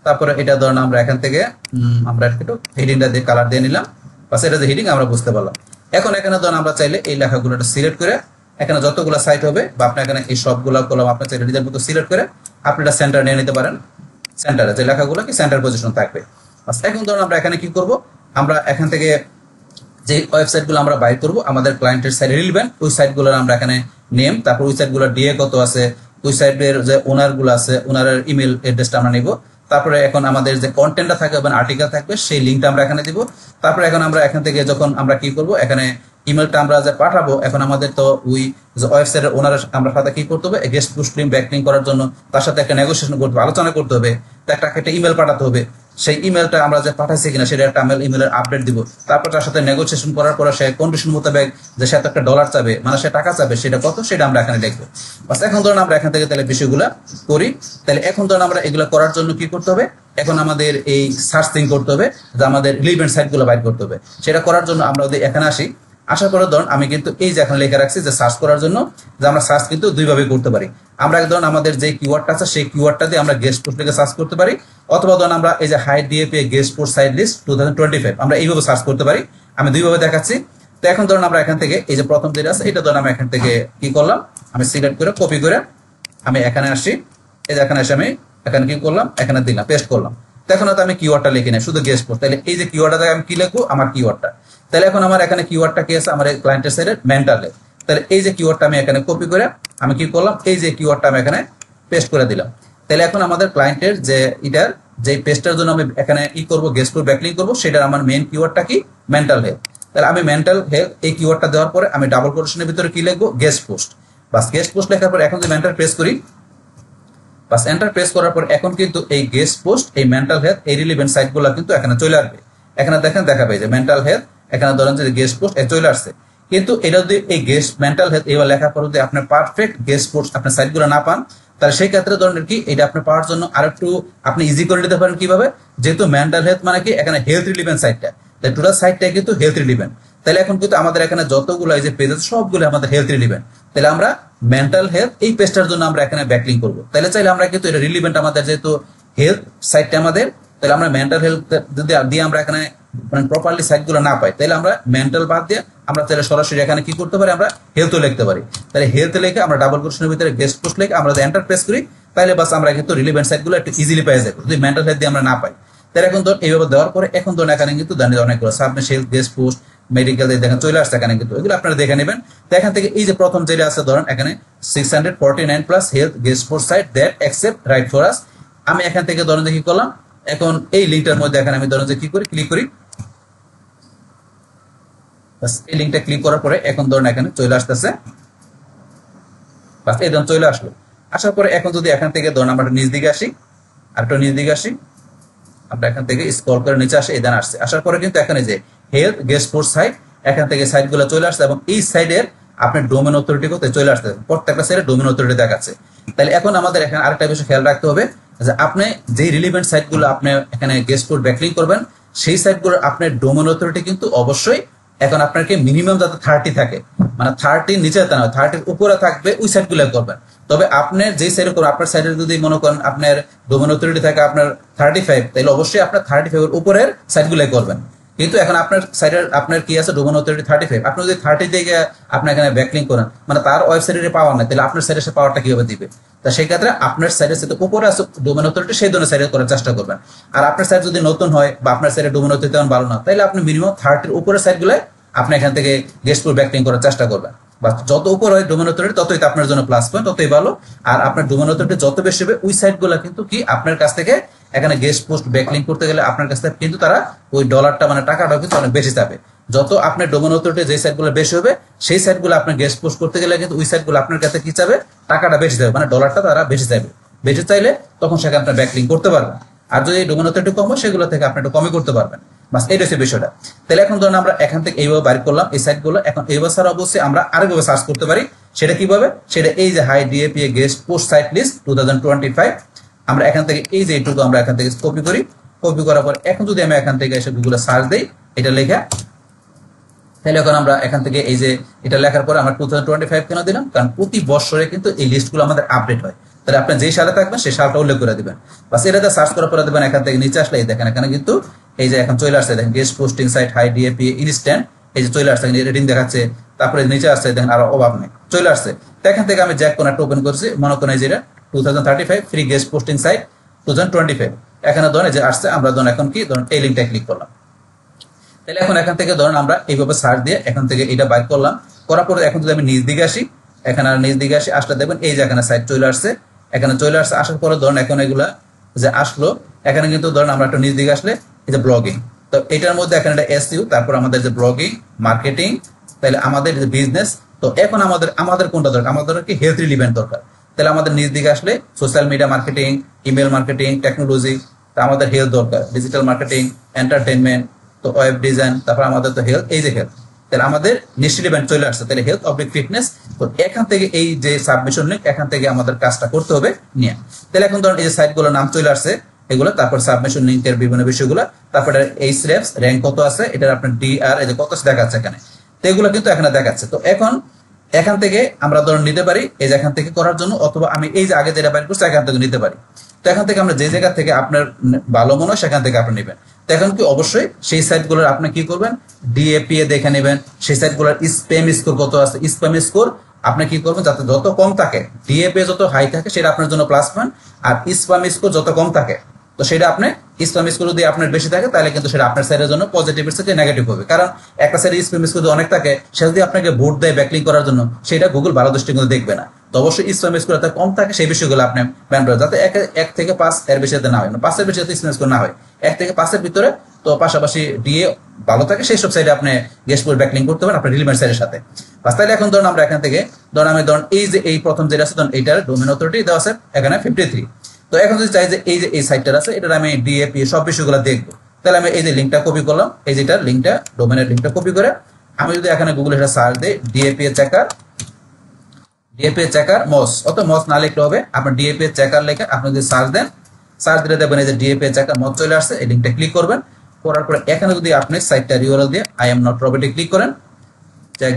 তারপরে এটা ধরুন আমরা এখান থেকে আমরা একটু হেডিংটা দিয়ে কালার দিয়ে নিলাম। বাস এটা যে হেডিং আমরা বুঝতে পারলাম। এখন এখানে ধরুন আমরা চাইলে এই লেখাগুলো সিলেক্ট করে এখানে যতগুলো সাইট হবে বা আপনি এখানে এই সবগুলো কলম আপনার চাইলে নিজের মতো সিলেক্ট করে আপনি এটা সেন্টার নিয়ে নিতে পারেন। সেন্টারে যে লেখাগুলো কি সেন্টার পজিশন থাকবে। বাস এখন ধরুন আমরা এখানে কি করব, আমরা এখান থেকে যে ওয়েবসাইটগুলো আমরা বাই করব আমাদের ক্লায়েন্টের সাইট রিলেভেন্ট ওই সাইটগুলোর আমরা এখানে নেম, তারপর ওই সাইটগুলোর ডিএ কত আছে, ওই সাইটের যে ওনারগুলো আছে ওনারের ইমেল অ্যাড্রেসটা আমরা নিব। তারপরে এখন আমাদের যে কন্টেন্টটা থাকবে বা আর্টিকেল থাকবে সেই লিঙ্কটা আমরা এখানে দিব। তারপরে এখন আমরা এখান থেকে যখন আমরা কি করব, এখানে ইমেলটা আমরা যে পাঠাবো, এখন আমাদের তো ওই যে ওয়েবসাইটের ওনারের আমরা সাথে কি করতে হবে, গেস্ট পোস্ট লিঙ্ক ব্যাকলিঙ্ক করার জন্য তার সাথে একটা নেগোসিয়েশন করতে হবে, আলোচনা করতে হবে, তো একটা ইমেল পাঠাতে হবে। সেই ইমেলটা আমরা যে পাঠাইছি কিনা সেটা একটা ইমেলের আপডেট দিব। তারপর তার সাথে নেগোসিয়েশন করার পরে সে কন্ডিশন মোতাবেক যে সে একটা ডলার চাবে, মানে সে টাকা চাবে, সেটা কত সেটা আমরা এখানে লিখবো। বাস এখন ধরুন আমরা এখান থেকে তাহলে বিষয়গুলো করি। তাহলে এখন ধরুন আমরা এগুলো করার জন্য কি করতে হবে, এখন আমাদের এই সার্চিং করতে হবে, যে আমাদের রিলেভেন্ট সাইটগুলো বাইর করতে হবে। সেটা করার জন্য আমরা যদি এখানে আসি, আসার পরে ধরুন আমি কিন্তু এই যে এখানে লেখা রাখছি যে সার্চ করার জন্য, যে আমরা সার্চ কিন্তু দুইভাবে করতে পারি। আমরা ধরুন আমাদের যে কিওয়ার্ডটা আছে সেই কিওয়ার্ডটা দিয়ে আমরা গেস্ট পোস্ট লিখে সার্চ করতে পারি, অথবা ধরুন আমরা এই যে high DAP guest post site list 2025 আমরা এইভাবে সার্চ করতে পারি। আমি দুইভাবে দেখাচ্ছি। তো এখন ধরুন আমরা এখান থেকে এই যে প্রথম যেটা আছে এটা ধরুন আমি এখান থেকে কি করলাম, আমি সিলেক্ট করে কপি করে আমি এখানে আসি, এই যে এখানে এসে আমি এখানে কি করলাম, এখানে দিলাম, পেস্ট করলাম। তো এখন হয়তো আমি কিওয়ার্ডটা লিখি না, শুধু গেস্ট পোস্ট। তাহলে এই যে কিওয়ার্ডটা আমি কি লিখবো, আমার কিওয়ার্ডটা। তাহলে এখন আমার এখানে কিওয়ার্ডটা কি আছে, আমার ক্লায়েন্টের সাইডের মেন্টাল হেলথ। তাহলে এই যে কিওয়ার্ডটা আমি এখানে কপি করে আমি কি করলাম, এই যে কিওয়ার্ডটা আমি এখানে পেস্ট করে দিলাম। তাহলে এখন আমাদের ক্লায়েন্টের যে এটার যে পেস্টের জন্য আমি এখানে ই করবো, গেস্ট পোস্ট ব্যাকলিঙ্ক করবো, সেটার আমার মেইন কিওয়ার্ডটা কি মেন্টাল হেলথ। তাহলে আমি মেন্টাল হেলথ এই কিওয়ার্ডটা দেওয়ার পরে আমি ডাবল কোটেশনের ভিতরে কি লিখবো, গেস্ট পোস্ট। বাস গেস্ট পোস্ট লেখার পর এখন যদি এন্টার প্রেস করি, বাস এন্টার প্রেস করার পর এখন কিন্তু এই গেস্ট পোস্ট এই মেন্টাল হেলথ এই রিলেভেন্ট সাইটগুলো কিন্তু এখানে চলে আসবে। এখানে দেখেন দেখাবে যে মেন্টাল হেলথ, এখানে ধরেন যে গেস্ট পোস্ট চলে আসছে। কিন্তু এটা যদি এই গেস্ট মেন্টাল হেলথ এবার লেখার পর যদি আপনি পারফেক্ট গেস্ট পোস্ট আপনার সাইটগুলো না পান, তাহলে সেই ক্ষেত্রে ধরেন কি এটা আপনি পাওয়ার জন্য আরেকটু আপনি ইজি করে নিতে পারেন। কিভাবে, যেহেতু মেন্টাল হেলথ মানে কি এখানে হেলথ রিলেভেন্ট সাইটটা, তাই টোটাল সাইটটা কিন্তু হেলথ রিলেভেন্ট। তাহলে এখন কিন্তু আমাদের এখানে যতগুলো এই যে পেজ আছে সবগুলো আমাদের হেলথ রিলেভেন্ট। তাহলে আমরা মেন্টাল হেলথ এই পেজটার জন্য আমরা এখানে ব্যাকলিঙ্ক করবো। তাহলে চাইলে আমরা কিন্তু এটা রিলেভেন্ট আমাদের যেহেতু হেলথ সাইটটা আমাদের, তাহলে আমরা মেন্টাল হেলথ যদি দিয়ে আমরা এখানে মানে প্রপারলি সাইটগুলো না পাই, তাহলে আমরা মেন্টাল বাদ দিয়ে আমরা তাহলে সরাসরি এখানে কি করতে পারি, আমরা হেলথও লিখতে পারি। তাহলে হেলথ লিখে আমরা ডাবল কোটেশনের ভিতরে গেস্ট পোস্ট লিখে আমরা যদি এন্টার প্রেস করি, তাহলে বাস আমরা কিন্তু রিলেভেন্ট সাইটগুলো একটু ইজিলি পেয়ে যাবো যদি মেন্টাল হেলথ দিয়ে আমরা না পাই। তাহলে এখন ধর এইভাবে দেওয়ার পরে এখন ধরুন এখানে কিন্তু অনেকগুলো submit health guest post medical দেখেন চলে আসছে এখানে, কিন্তু এগুলো আপনারা দেখে নেবেন। তো এখান থেকে এই যে প্রথম যেটা আছে ধরেন এখানে 649 plus health guest post site that accept write for us. আমি এখান থেকে ধরেন যে কি করলাম, এখন এই লিঙ্কটার মধ্যে এখানে আমি ধরেন যে কি করি, ক্লিক করি। এই লিঙ্কটা ক্লিক করার পরে এখন ধরেন এখানে চলে আসতেছে, বাস এই ধরুন চলে আসলো। আসার পরে এখন যদি এখান থেকে ধরেন আমরা নিচ দিকে আসি, আর একটা নিচ দিকে আসি, আমরা এখান থেকে স্ক্রল করে নিচে আসি, এই দেন আসছে। আসার পরে কিন্তু এখানে যে হেলথ গেস্ট পোস্ট সাইট এখান থেকে সাইটগুলো চলে আসছে এবং এই সাইডের আপনার ডোমেন অথরিটি করতে চলে আসছে, প্রত্যেকটা সাইডে ডোমেন অথরিটি দেখাচ্ছে। তাহলে এখন আমাদের এখানে আরেকটা বিষয় খেয়াল রাখতে হবে যে আপনি যে রিলিভেন্ট সাইটগুলো আপনি এখানে গেস্ট কোড ব্যাকলিং করবেন সেই সাইটগুলোর আপনার ডোমেন অথরিটি কিন্তু অবশ্যই এখন আপনাকে মিনিমাম যাতে 30 থাকে, মানে 30 নিচে তা নয়, 30 উপরে থাকবে ওই সাইটগুলো করবেন। তবে আপনার যেই সাইডে করবেন, আপনার সাইডে যদি মনে করেন আপনার ডোমেন অথরিটি থাকে আপনার 35, তাহলে অবশ্যই আপনার 35 এর উপরের সাইটগুলো করবেন। কিন্তু এখন আপনার সাইডের আপনার কি আছে ডোমেন অথরিটি 35, আপনি যদি 30 থেকে আপনি এখানে ব্যাকলিং করেন মানে তার ওয়েবসাইটে পাওয়ার নাই, তাহলে আপনার সাইডে সে পাওয়ারটা কিভাবে দিবে? তা সেই ক্ষেত্রে আপনার সাইডের সাথে উপরে আছে ডোমেন অথরিটি সেই ধরনের সাইডে করার চেষ্টা করবেন। আর আপনার সাইড যদি নতুন হয় বা আপনার সাইডে ডোমেন অথরিটি তেমন ভালো না, তাহলে আপনি মিনিমাম 30 উপরের সাইটগুলো আপনি এখান থেকে গেস্ট কোড ব্যাকলিং করার চেষ্টা করবেন। বা যত উপর হয় ডোমেন অথরিটি ততই আপনার জন্য প্লাস পয়েন্ট, ততই ভালো। আর আপনার ডোমেন অথরিটি যত বেশি হবে ওই সাইটগুলো কিন্তু কি আপনার কাছ থেকে এখানে গেস্ট পোস্ট ব্যাকলিং করতে গেলে আপনার কাছ থেকে কিন্তু তারা ওই ডলারটা মানে টাকাটা কিন্তু অনেক বেশি যাবে। যত আপনার ডোমেন অথরিটি যে সাইটগুলো বেশি হবে সেই সাইটগুলো আপনার গেস্ট পোস্ট করতে গেলে কিন্তু ওই সাইটগুলো আপনার কাছে কি যাবে, টাকাটা বেশি যাবে, মানে ডলারটা তারা বেশি যাবে। বেশি চাইলে তখন সেখানে আপনার ব্যাকলিং করতে পারবেন। আর যদি ডোমেন অথরিটি কম হয় সেগুলো থেকে আপনি একটু কমই করতে পারবেন। বাস এইটা হচ্ছে বিষয়টা। তাহলে এখন ধরুন আমরা এখান থেকে এইভাবে বাইর করলাম এই সাইটগুলো। এখন এইভাবে স্যার অবশ্যই আমরা আরেকভাবে সার্চ করতে পারি। সেটা কিভাবে? সেটা এই যে high DAPA guest post site list 2025, আমরা এখান থেকে এই যে এইটুকু আমরা এখান থেকে কপি করি। কপি করার পর এখন যদি আমি এখান থেকে এসে গুগলে সার্চ দেই এটা লেখা, তাহলে এখন আমরা এখান থেকে এই যে এটা লেখার পরে আমরা 2025 কেন দিলাম? কারণ প্রতি বছরে কিন্তু এই লিস্টগুলো আমাদের আপডেট হয়। তাহলে আপনি যে সালে থাকবেন সেই সালটা উল্লেখ করে দিবেন। বাস এটাতে সার্চ করার পরে দেবেন এখান থেকে নিচে আসলে এই দেখেন এখানে কিন্তু এই যে এখন চলে আসছে দেখেন guest posting site high DAP instant, এই যে চলে আসছে রেটিং দেখাচ্ছে। তারপরে নিচে আসছে দেখেন আরো অভাব নেই চলে আসছে। তো এখান থেকে আমি জ্যাক কোন একটা ওপেন করছি, মনে করেন এই যে 2035 ফ্রি গেস্ট পোস্টিং সাইট 2025, এখানে ধরেন যে আসছে। আমরা ধরুন এখন কি ধরুন এই লিঙ্কটা ক্লিক করলাম। তাহলে এখন এখান থেকে ধরুন আমরা এইভাবে সার্চ দিয়ে এখান থেকে এটা বাইর করলাম। করার পরে এখন যদি আমি নিচ দিকে আসি, এখানে আর নিচ দিকে আসি আসলে দেখবেন এই যে এখানে সাইট চলে আসছে। এখানে চলে আসছে, আসার পরে ধরুন এখন এগুলা যে আসলো এখানে কিন্তু ধরুন আমরা একটু নিচ দিকে আসলে এই যে ব্লগিং, তো এটার মধ্যে এখানে একটা এসইউ, তারপর আমাদের যে ব্লগিং মার্কেটিং, তাহলে আমাদের যে বিজনেস। তো এখন আমাদের কোনটা দরকার? আমাদের কি হেলথ রিলিভেন্ট দরকার। তাহলে আমাদের নিচ দিকে আসলে social media marketing, email marketing, technology, তো আমাদের হেলথ দরকার, ডিজিটাল মার্কেটিং, এন্টারটেনমেন্ট, তো ওয়েব ডিজাইন, তারপর আমাদের তো হেলথ, এই যে হেলথ, তাহলে আমাদের নিশ্চিত ইভেন্ট চলে আসছে। তাহলে হেলথ অবলিক ফিটনেস, তো এখান থেকে এই যে সাবমিশন লিঙ্ক এখান থেকে আমাদের কাজটা করতে হবে নিয়ে। তাহলে এখন ধরুন এই যে সাইটগুলোর নাম চলে আসছে এগুলো, তারপর সাবমিশন লিঙ্কের বিভিন্ন বিষয়গুলো, তারপরে এই স্রেপস র্যাঙ্ক কত আছে, এটার আপনার ডিআর এই যে কত দেখাচ্ছে এখানে, তো এগুলো কিন্তু এখানে দেখাচ্ছে। তো এখন এখান থেকে আমরা ধরুন নিতে পারি এই যে এখান থেকে করার জন্য, অথবা আমি এই যে আগে যেটা বাইর করছি এখান থেকে নিতে পারি। তো এখান থেকে আমরা যে জায়গা থেকে আপনার ভালো মনে হয় সেখান থেকে আপনি নেবেন। তো এখন কি অবশ্যই সেই সাইটগুলোর আপনি কি করবেন, ডিএপিএ দেখে নেবেন সেই সাইটগুলোর স্প্যাম স্কোর কত আছে। স্প্যাম স্কোর আপনি কি করবেন, যাতে যত কম থাকে, ডিএপিএ যত হাই থাকে সেটা আপনার জন্য প্লাস পয়েন্ট, আর স্প্যাম স্কোর যত কম থাকে তো সেটা আপনি স্প্যাম স্কোর যদি আপনার বেশি থাকে তাহলে কিন্তু সেটা আপনার সাইডের জন্য পজিটিভের সাথে নেগেটিভ হবে। কারণ একটা সাইডে স্প্যাম স্কোর যদি অনেক থাকে সে যদি আপনাকে ভোট দেয় ব্যাকলিং করার জন্য, সেটা গুগল ভালো দৃষ্টিকোণে দেখবে না। তো অবশ্যই স্প্যাম স্কোর যাতে কম থাকে সেই বিষয়গুলো আপনি ব্যান করবেন, যাতে 1 থেকে 5 এর বেশি যাতে না হয়, 5 এর বেশি যাতে স্প্যাম স্কোর না হয়, 1 থেকে 5 এর ভিতরে। তো পাশাপাশি ডিএ ভালো থাকে সেই সব সাইডে আপনি গেস্ট পোস্ট ব্যাকলিং করতে পারেন আপনার রিলিভেন্ট সাইডের সাথে। তাহলে এখন ধরুন আমরা এখান থেকে ধরুন এই যে এই প্রথম যেটা আছে ধরুন এইটার ডোমেন অথরিটি দেওয়া আছে এখানে 53। তো এখন যদি চাই যে এই সাইটটা আছে এটার আমি ডিএপি সব বিষয়গুলো দেখবো, তাহলে আমি এই যে লিঙ্কটা কপি করলাম, এই যেটার লিঙ্কটা ডোমেনের লিঙ্কটা কপি করে আমি যদি এখানে গুগলে এটা সার্চ দিই ডিএপিএ চেকার মস, অত মস না লিখলে হবে, আপনার ডিএপিএ চেকার লেখে আপনি যদি সার্চ দেন, সার্চ দিলে দেখবেন এই যে ডিএপিএ চেকার মস চলে আসছে। এই লিঙ্কটা ক্লিক করবেন, করার পরে এখানে যদি আপনি সাইটটা ইউআরএল দিয়ে আই এম নট রোবটে ক্লিক করেন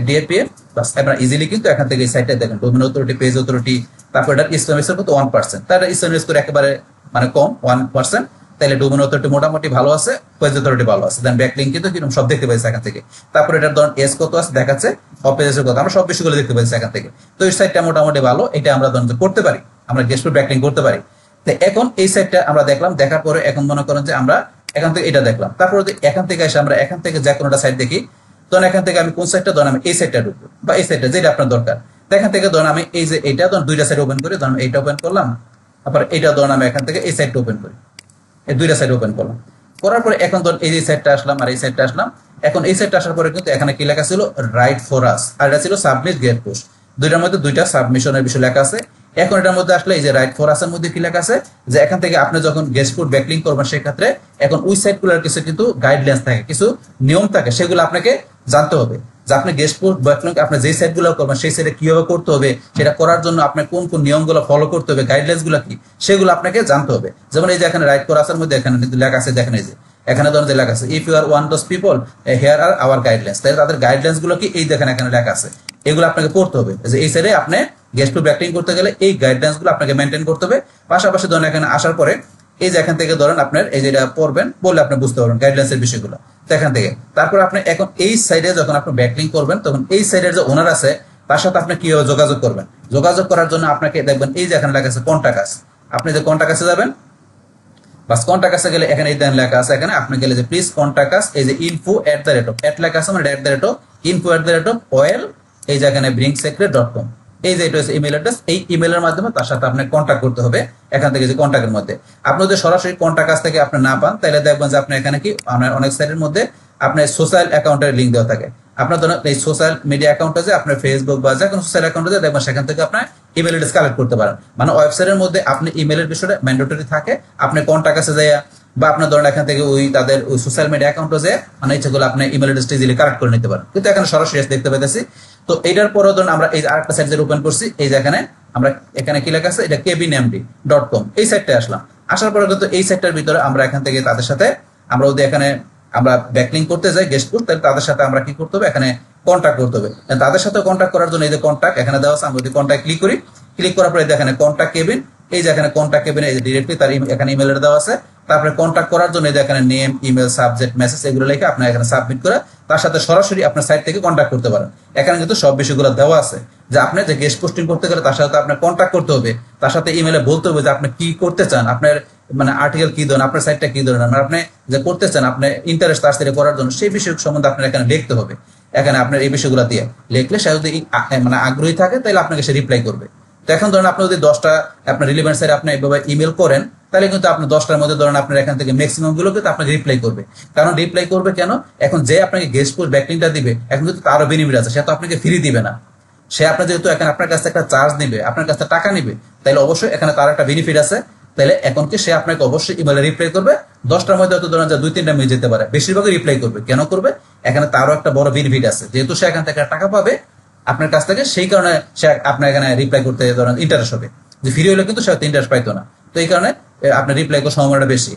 ডিএপিএ, বাস আপনারা ইজিলি কিন্তু এখান থেকে এই সাইটটা দেখেন ডোমেন অথরিটি, পেজ অথরিটি, তারপর এটার স্প্যাম স্কোর কত 1%, তার স্প্যাম স্কোর একেবারে মানে কম 1%, তাহলে ডোমেন অথরিটি মোটামুটি ভালো আছে, পেজ অথরিটি ভালো আছে, দেন ব্যাকলিং কিন্তু কিরকম সব দেখতে পাচ্ছি এখান থেকে। তারপর এটার ধরুন এস কত আছে দেখাচ্ছে, অফ পেজের কত, আমরা সব বিষয়গুলো দেখতে পাচ্ছি এখান থেকে। তো এই সাইটটা মোটামুটি ভালো, এটা আমরা ধরুন করতে পারি, আমরা গেস্ট পোস্ট ব্যাকলিং করতে পারি। তো এখন এই সাইটটা আমরা দেখলাম, দেখার পরে এখন মনে করেন যে আমরা এখান থেকে এটা দেখলাম, তারপর যদি এখান থেকে এসে আমরা এখান থেকে যে কোনোটা সাইট দেখি, তখন এখান থেকে আমি কোন সাইটটা ধরুন আমি এই সাইটটা ঢুকবো বা এই সাইটটা যেটা আপনার দরকার। তো এখান থেকে ধরুন আমি এই যে এইটা ধরুন দুইটা সাইট ওপেন করি, ধরুন এইটা ওপেন করলাম, তারপর এইটা ধরুন আমি এখান থেকে এই সাইটটা ওপেন করি, এই দুইটা সাইট ওপেন করলাম। করার পরে এখন ধরুন এই যে সাইটটা আসলাম আর এই সাইটটা আসলাম। এখন এই সাইটটা আসার পরে কিন্তু এখানে কি লেখা ছিল রাইট ফর আস, আর এটা ছিল সাবমিট গেট পোস্ট, দুইটার মধ্যে দুইটা সাবমিশনের বিষয় লেখা আছে। এখন এটার মধ্যে আসলে এই যে রাইট ফর আসার মধ্যে কি লেখা আছে যে এখান থেকে আপনি যখন গেস্ট পোস্ট ব্যাকলিং করবেন সেই ক্ষেত্রে এখন ওই সাইটগুলোর কিছু কিন্তু গাইডলাইন্স থাকে, কিছু নিয়ম থাকে, সেগুলো আপনাকে জানতে হবে যে আপনি গেস্ট পোস্ট ব্যাকলিং আপনি যে সাইটগুলো করবেন সেই সাইটে কিভাবে করতে হবে, সেটা করার জন্য আপনার কোন কোন নিয়মগুলো ফলো করতে হবে, গাইডলাইন্স গুলো কি সেগুলো আপনাকে জানতে হবে। যেমন এই যে এখানে রাইট ফর আসার মধ্যে এখানে কিন্তু লেখা আছে, দেখেন এই যে এখানে ধরুন যে লেখা আছে if you are one those people here are our guidelines, তাহলে তাদের গাইডলাইন্স গুলো কি এই দেখেন এখানে লেখা আছে, এগুলো আপনাকে পড়তে হবে যে এই সাইডে আপনি গেস্ট পোস্ট ব্যাকলিং করতে গেলে এই গাইডলাইন্স গুলো আপনাকে মেনটেন করতে হবে। পাশাপাশি ধরেন এখানে আসার পরে এই যে এখান থেকে ধরেন আপনার এই যেটা পড়বেন বললে আপনি বুঝতে পারবেন গাইডলাইন্স এর বিষয়গুলো তো এখান থেকে। তারপর আপনি এখন এই সাইডে যখন আপনি ব্যাকলিং করবেন তখন এই সাইডের যে ওনার আছে তার সাথে আপনি কিভাবে যোগাযোগ করবেন, যোগাযোগ করার জন্য আপনাকে দেখবেন এই যে এখানে লেখা আছে কন্টাক্ট আস, আপনি যে কন্টাক্ট আসে যাবেন, বাস কন্টাক্ট আসে গেলে এখানে এই দেন লেখা আছে, এখানে আপনি গেলে যে প্লিজ কন্টাক্ট আস, এই যে info@, এট লেখা আছে মানে info@oil এই যে এখানে brinksecret.com, এই যে এটা হচ্ছে ইমেল অ্যাড্রেস, এই ইমেলের মাধ্যমে তার সাথে আপনাকে কন্ট্যাক্ট করতে হবে। এখান থেকে যে কন্ট্যাক্টের মধ্যে আপনি যদি সরাসরি কন্ট্যাক্ট কাছ থেকে আপনি না পান তাহলে দেখবেন যে আপনি এখানে কি আপনার অনেক সাইটের মধ্যে আপনার সোশ্যাল অ্যাকাউন্টের লিঙ্ক দেওয়া থাকে, আপনার ধরুন এই সোশ্যাল মিডিয়া অ্যাকাউন্ট আছে আপনার ফেসবুক বা যে কোনো সোশ্যাল অ্যাকাউন্টে দেখবেন সেখান থেকে আপনার ইমেল অ্যাড্রেস কালেক্ট করতে পারেন। মানে ওয়েবসাইটের মধ্যে আপনি ইমেলের বিষয়টা ম্যান্ডেটরি থাকে, আপনি কন্ট্যাক্ট কাছে যায় বা আপনার ধরেন এখান থেকে ওই তাদের ওই সোশ্যাল মিডিয়া অ্যাকাউন্টে যে মানে ইচ্ছেগুলো আপনি ইমেল অ্যাড্রেসটা ইজিলি কালেক্ট করে নিতে পারেন। কিন্তু এখানে সরাসরি দেখতে পাইতেছি। তো এটার পরেও ধরুন আমরা এই আরেকটা সাইট ওপেন করছি, এই যে এখানে আমরা এখানে কি লেখা আছে এটা kevinmd.com, এই সাইটটা আসলাম। আসার পরে কিন্তু এই সাইটটার ভিতরে আমরা এখান থেকে তাদের সাথে আমরা যদি এখানে আমরা ব্যাকলিং করতে যাই গেস্ট পোস্ট, তাহলে তাদের সাথে আমরা কি করতে হবে এখানে কন্ট্যাক্ট করতে হবে। তাদের সাথে কন্ট্যাক্ট করার জন্য এই যে কন্ট্যাক্ট এখানে দেওয়া আছে, আমরা যদি কন্ট্যাক্ট ক্লিক করি, ক্লিক করার পরে এখানে কন্ট্যাক্ট কেবিন, এই যে এখানে কন্ট্যাক্ট কেবিন এই যে ডিরেক্টলি তার এখানে ইমেল দেওয়া আছে। তারপরে কন্ট্যাক্ট করার জন্য এই যে এখানে নেম, ইমেল, সাবজেক্ট, মেসেজ এগুলো লিখে আপনি এখানে সাবমিট করে তার সাথে সরাসরি আপনার সাইট থেকে কন্ট্যাক্ট করতে পারেন। এখানে কিন্তু সব বিষয়গুলো দেওয়া আছে যে আপনি যে গেস্ট পোস্টিং করতে গেলে তার সাথে আপনার কন্ট্যাক্ট করতে হবে, তার সাথে ইমেলে বলতে হবে যে আপনি কি করতে চান, আপনার মানে আর্টিকেল কি ধরনের, আপনার সাইটটা কি ধরনের, মানে আপনি যে করতে চান আপনি ইন্টারেস্ট তার সাথে করার জন্য সেই বিষয় সম্বন্ধে আপনার এখানে লিখতে হবে। এখানে আপনার এই বিষয়গুলো দিয়ে লিখলে সে যদি মানে আগ্রহী থাকে তাহলে আপনাকে সে রিপ্লাই করবে। তো এখন ধরেন আপনি যদি 10টা আপনার রিলেভেন্ট সাইটে আপনি এইভাবে ইমেল করেন তাহলে কিন্তু আপনি 10টার মধ্যে ধরেন আপনার এখান থেকে ম্যাক্সিমাম গুলো কিন্তু আপনাকে রিপ্লাই করবে। কারণ রিপ্লাই করবে কেন, এখন যে আপনাকে গেস্ট পোস্ট ব্যাকলিংটা দিবে এখন কিন্তু তারও বেনিফিট আছে, সে তো আপনাকে ফ্রি দিবে না, সে আপনার যেহেতু এখানে আপনার কাছে একটা চার্জ নিবে, আপনার কাছে টাকা নিবে, তাহলে অবশ্যই এখানে তার একটা বেনিফিট আছে। তাহলে এখন কি সে আপনাকে অবশ্যই ইমেলে রিপ্লাই করবে, 10টার মধ্যে হয়তো ধরেন যে 2-3টা মিস যেতে পারে, বেশিরভাগই রিপ্লাই করবে। কেন করবে, এখানে তারও একটা বড় বেনিফিট আছে, যেহেতু সে এখান থেকে টাকা পাবে আপনার কাছ থেকে, সেই কারণে সে আপনার এখানে রিপ্লাই করতে ধরেন ইন্টারেস্ট হবে। যে ফ্রি হলে কিন্তু সে ইন্টারেস্ট পাইতো না, তো এই কারণে আপনার রিপ্লাই করার সম্ভাবনাটা বেশি।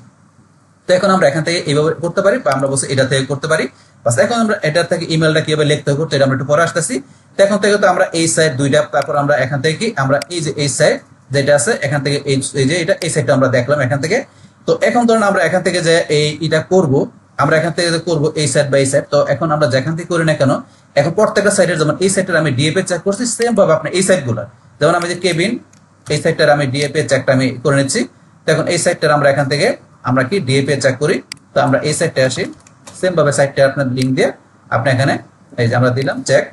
তো এখন আমরা এখান থেকে এইভাবে করতে পারি বা আমরা বলছি এটা থেকে করতে পারি। বাস এখন আমরা এটা থেকে ইমেলটা কিভাবে লিখতে হবে এটা আমরা একটু পরে আসতেছি। তো এখন থেকে তো আমরা এই সাইড দুইটা, তারপর আমরা এখান থেকে কি আমরা এই যে এই সাইড যেটা আছে এখান থেকে এই যে এটা এই সাইডটা আমরা দেখলাম এখান থেকে। তো এখন ধরুন আমরা এখান থেকে যে এটা করব, আমরা এখান থেকে যে করবো এই সাইড বাই সাইড, তো এখন আমরা যেখান থেকে করি না কেন এখন প্রত্যেকটা সাইডের যেমন এই সাইডের আমি ডিএপি চেক করছি, সেম ভাবে আপনার এই সাইডগুলো যেমন আমি যে কেবিন এই সাইডটার আমি ডিএপি চেকটা আমি করে নিচ্ছি। তো এখন এই সাইডটার আমরা এখান থেকে আমরা কি ডিএপি চেক করি, তো আমরা এই সাইডটা আসি, সেম ভাবে সাইডটা আপনার লিংক দিয়ে আপনি এখানে এই যে আমরা দিলাম চেক।